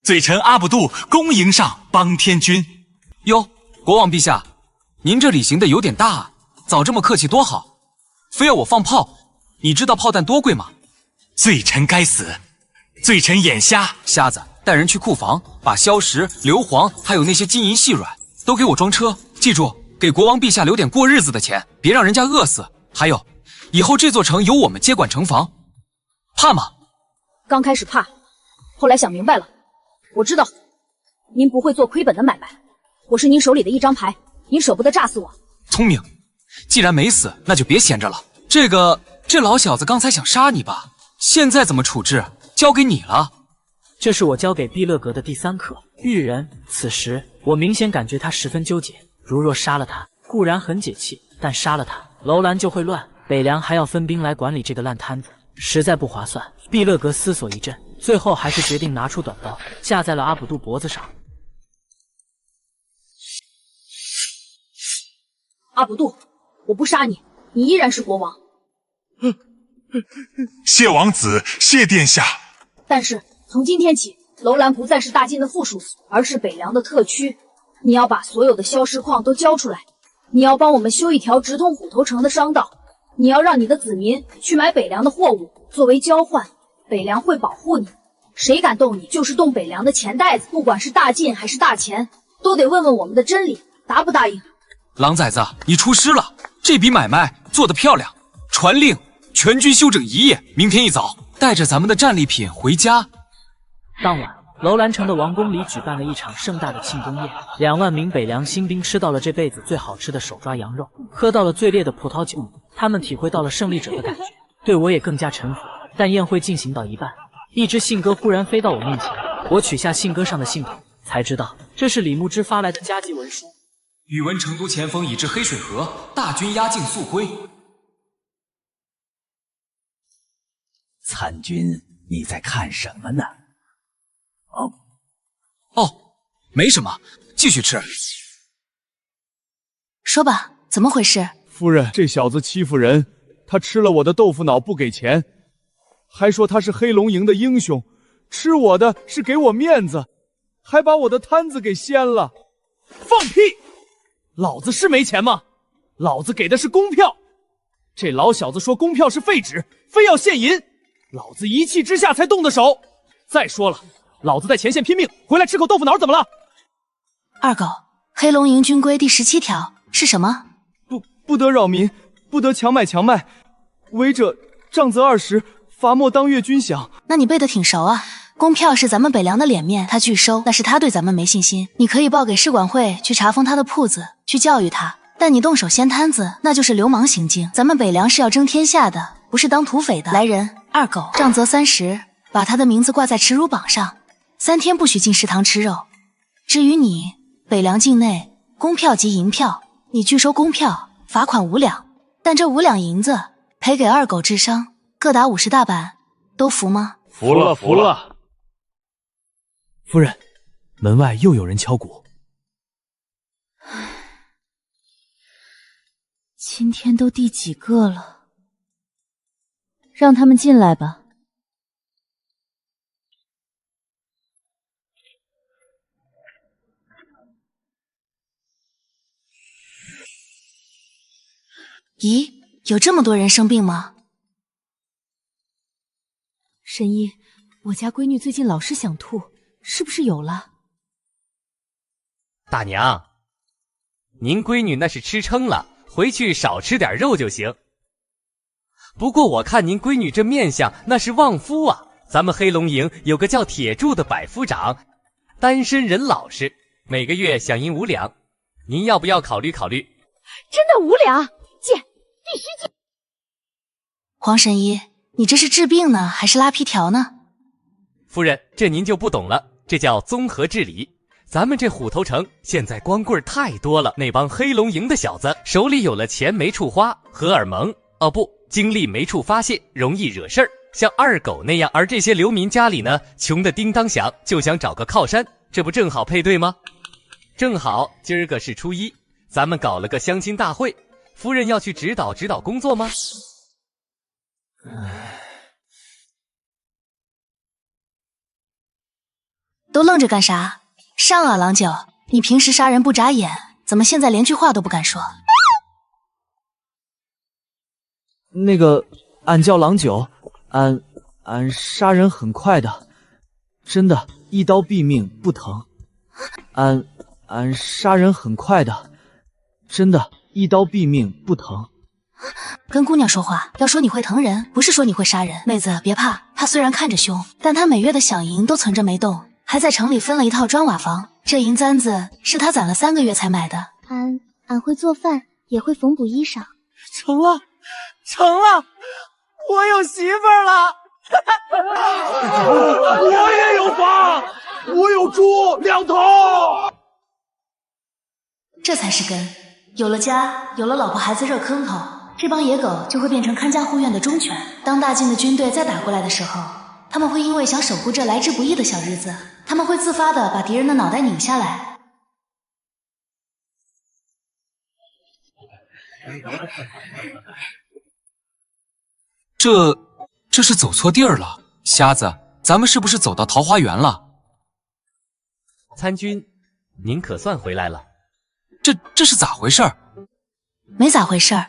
罪臣阿卜杜恭迎上邦天君。哟，国王陛下，您这礼行的有点大啊，早这么客气多好，非要我放炮，你知道炮弹多贵吗？罪臣该死，罪臣眼瞎。瞎子，带人去库房，把硝石、硫磺还有那些金银细软都给我装车，记住，给国王陛下留点过日子的钱，别让人家饿死。还有，以后这座城由我们接管城防，怕吗？刚开始怕，后来想明白了。我知道，您不会做亏本的买卖，我是您手里的一张牌，您舍不得炸死我。聪明，既然没死，那就别闲着了。这老小子刚才想杀你吧？现在怎么处置？交给你了。这是我交给毕勒格的第3课育人。此时我明显感觉他十分纠结，如若杀了他，固然很解气，但杀了他，楼兰就会乱，北凉还要分兵来管理这个烂摊子，实在不划算。毕勒格思索一阵，最后还是决定拿出短刀，架在了阿卜杜脖子上。阿卜杜，我不杀你，你依然是国王。谢王子，谢殿下。但是从今天起，楼兰不再是大晋的附属，而是北凉的特区。你要把所有的消失矿都交出来，你要帮我们修一条直通虎头城的商道，你要让你的子民去买北凉的货物，作为交换，北凉会保护你。谁敢动你，就是动北凉的钱袋子，不管是大晋还是大钱，都得问问我们的真理，答不答应？狼崽子，你出师了！这笔买卖做得漂亮，传令全军休整1夜，明天一早带着咱们的战利品回家。当晚，楼兰城的王宫里举办了一场盛大的庆功宴，2万名北凉新兵吃到了这辈子最好吃的手抓羊肉，喝到了最烈的葡萄酒，他们体会到了胜利者的感觉，对我也更加臣服。但宴会进行到一半，一只信鸽忽然飞到我面前，我取下信鸽上的信筒，才知道这是李牧之发来的加急文书。宇文成都前锋已至黑水河，大军压境速归。参军，你在看什么呢？哦，没什么，继续吃。说吧，怎么回事？夫人，这小子欺负人，他吃了我的豆腐脑不给钱，还说他是黑龙营的英雄，吃我的是给我面子，还把我的摊子给掀了。放屁！老子是没钱吗？老子给的是公票。这老小子说公票是废纸，非要现银，老子一气之下才动的手。再说了，老子在前线拼命，回来吃口豆腐脑怎么了？二狗，黑龙营军规第17条是什么？不得扰民，不得强买强卖，违者杖责20，罚没当月军饷。那你背得挺熟啊。公票是咱们北凉的脸面，他拒收，那是他对咱们没信心。你可以报给市管会去查封他的铺子，去教育他。但你动手掀摊子，那就是流氓行径。咱们北凉是要争天下的，不是当土匪的。来人，二狗，杖责30，把他的名字挂在耻辱榜上，3天不许进食堂吃肉。至于你，北凉境内公票及银票，你拒收公票，罚款5两，但这5两银子赔给二狗治伤，各打50大板，都服吗？服了，服了。夫人，门外又有人敲鼓。今天都第几个了？让他们进来吧。咦，有这么多人生病吗？神医，我家闺女最近老是想吐，是不是有了？大娘，您闺女那是吃撑了，回去少吃点肉就行。不过我看您闺女这面相，那是旺夫啊。咱们黑龙营有个叫铁柱的百夫长，单身人老实，每个月饷银5两，您要不要考虑考虑？真的5两，借，必须借。黄神医，你这是治病呢，还是拉皮条呢？夫人，这您就不懂了，这叫综合治理。咱们这虎头城现在光棍太多了，那帮黑龙营的小子手里有了钱没处花，荷尔蒙精力没处发泄，容易惹事儿，像二狗那样。而这些流民家里呢，穷得叮当响，就想找个靠山，这不正好配对吗？正好今儿个是初一，咱们搞了个相亲大会，夫人要去指导指导工作吗？都愣着干啥？上啊，郎九！你平时杀人不眨眼，怎么现在连句话都不敢说？那个，俺叫郎九，俺杀人很快的，真的，一刀毙命不疼。俺杀人很快的，真的，一刀毙命不疼。跟姑娘说话，要说你会疼人，不是说你会杀人。妹子别怕，他虽然看着凶，但他每月的饷银都存着没动，还在城里分了一套砖瓦房，这银簪子是他攒了3个月才买的。俺会做饭，也会缝补衣裳。成了，我有媳妇儿了。我也有房，我有猪2头。这才是根，有了家，有了老婆孩子热坑头，这帮野狗就会变成看家护院的忠犬。当大晋的军队再打过来的时候，他们会因为想守护这来之不易的小日子，他们会自发的把敌人的脑袋拧下来。这是走错地儿了，瞎子，咱们是不是走到桃花源了？参军，您可算回来了。这是咋回事？没咋回事，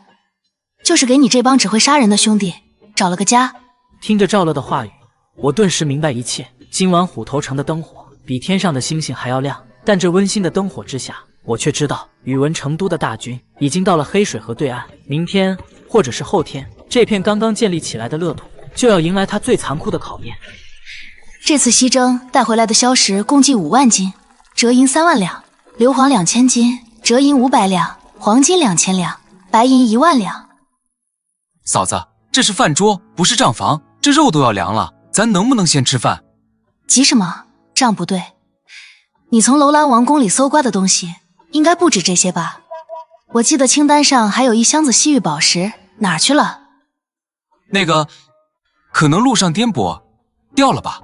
就是给你这帮只会杀人的兄弟找了个家。听着赵乐的话语，我顿时明白一切。今晚虎头城的灯火比天上的星星还要亮，但这温馨的灯火之下，我却知道宇文成都的大军已经到了黑水河对岸。明天或者是后天，这片刚刚建立起来的乐土就要迎来它最残酷的考验。这次西征带回来的硝石共计5万斤，折银3万两，硫磺2000斤，折银500两，黄金2000两，白银1万两。嫂子，这是饭桌，不是账房，这肉都要凉了，咱能不能先吃饭？急什么？账不对。你从楼兰王宫里搜刮的东西应该不止这些吧？我记得清单上还有1箱子西域宝石，哪儿去了？那个，可能路上颠簸掉了吧？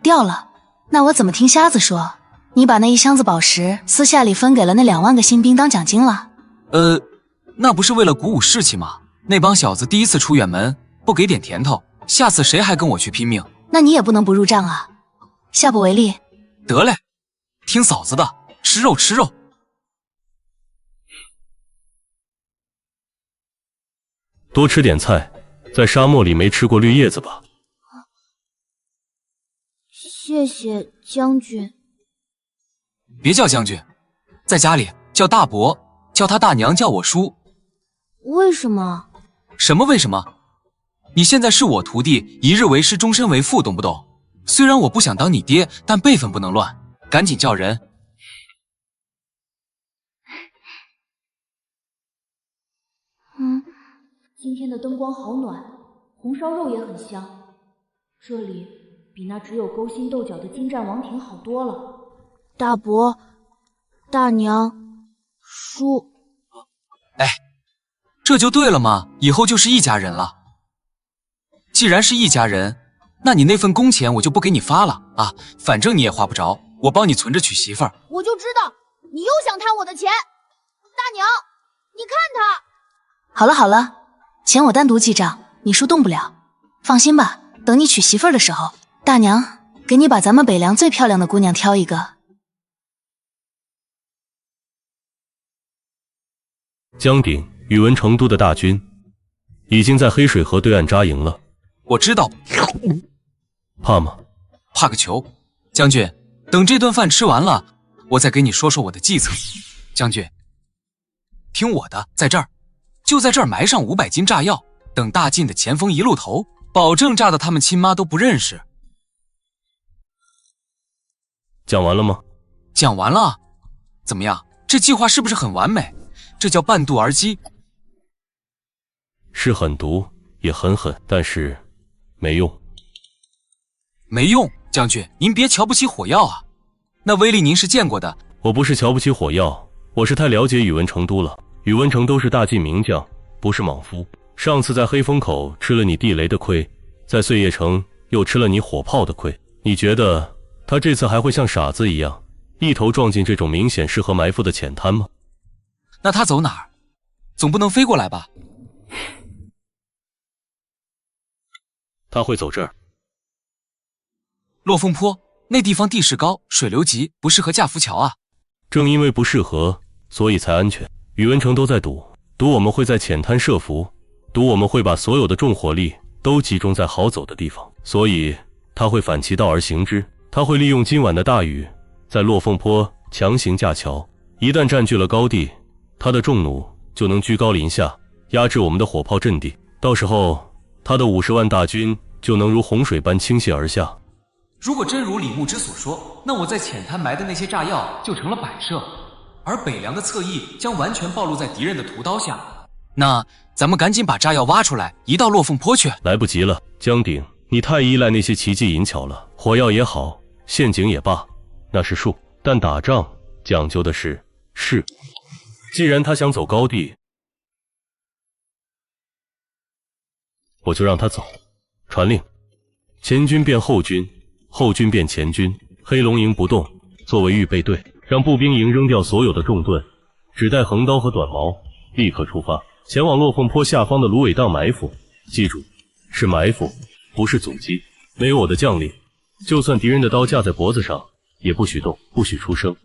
掉了？那我怎么听瞎子说你把那1箱子宝石私下里分给了那2万个新兵当奖金了？那不是为了鼓舞士气吗？那帮小子第一次出远门，不给点甜头，下次谁还跟我去拼命？那你也不能不入账啊！下不为例。得嘞，听嫂子的，吃肉吃肉。多吃点菜，在沙漠里没吃过绿叶子吧？谢谢将军。别叫将军，在家里叫大伯，叫他大娘叫我叔。为什么？什么为什么？你现在是我徒弟，一日为师，终身为父，懂不懂？虽然我不想当你爹，但辈分不能乱，赶紧叫人。今天的灯光好暖，红烧肉也很香。这里比那只有勾心斗角的金战王庭好多了。大伯、大娘、叔，哎，这就对了嘛，以后就是一家人了。既然是一家人，那你那份工钱我就不给你发了啊，反正你也花不着，我帮你存着娶媳妇儿。我就知道你又想贪我的钱，大娘，你看他。好了好了，钱我单独记账，你叔动不了。放心吧，等你娶媳妇儿的时候，大娘给你把咱们北凉最漂亮的姑娘挑一个。江鼎、宇文成都的大军已经在黑水河对岸扎营了。我知道。怕吗？怕个球！将军，等这顿饭吃完了，我再给你说说我的计策。将军，听我的，在这儿，就在这儿埋上500斤炸药，等大晋的前锋一路投，保证炸得他们亲妈都不认识。讲完了吗？讲完了。怎么样？这计划是不是很完美？这叫半渡而击。是很毒，也很狠，但是没用。没用，将军，您别瞧不起火药啊，那威力您是见过的。我不是瞧不起火药，我是太了解宇文成都了。宇文成都是大晋名将，不是莽夫。上次在黑风口吃了你地雷的亏，在碎叶城又吃了你火炮的亏，你觉得他这次还会像傻子一样一头撞进这种明显适合埋伏的浅滩吗？那他走哪儿？总不能飞过来吧？他会走这儿。落凤坡那地方地势高，水流急，不适合架浮桥啊。正因为不适合，所以才安全。宇文成都在赌我们会在浅滩设伏，赌我们会把所有的重火力都集中在好走的地方，所以他会反其道而行之。他会利用今晚的大雨，在落凤坡强行架桥。一旦占据了高地，他的重弩就能居高临下，压制我们的火炮阵地。到时候，他的50万大军就能如洪水般倾泻而下。如果真如李牧之所说，那我在浅滩埋的那些炸药就成了摆设，而北凉的侧翼将完全暴露在敌人的屠刀下。那咱们赶紧把炸药挖出来，移到落凤坡去。来不及了，江鼎，你太依赖那些奇技淫巧了。火药也好，陷阱也罢，那是术，但打仗讲究的是势。既然他想走高地，我就让他走。传令，前军变后军，后军变前军，黑龙营不动，作为预备队，让步兵营扔掉所有的重盾，只带横刀和短矛，立刻出发，前往落凤坡下方的芦苇荡埋伏。记住，是埋伏，不是阻击。没有我的将领，就算敌人的刀架在脖子上，也不许动，不许出声。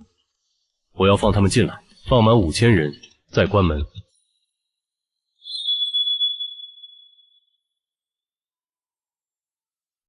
我要放他们进来，放满5000人，再关门。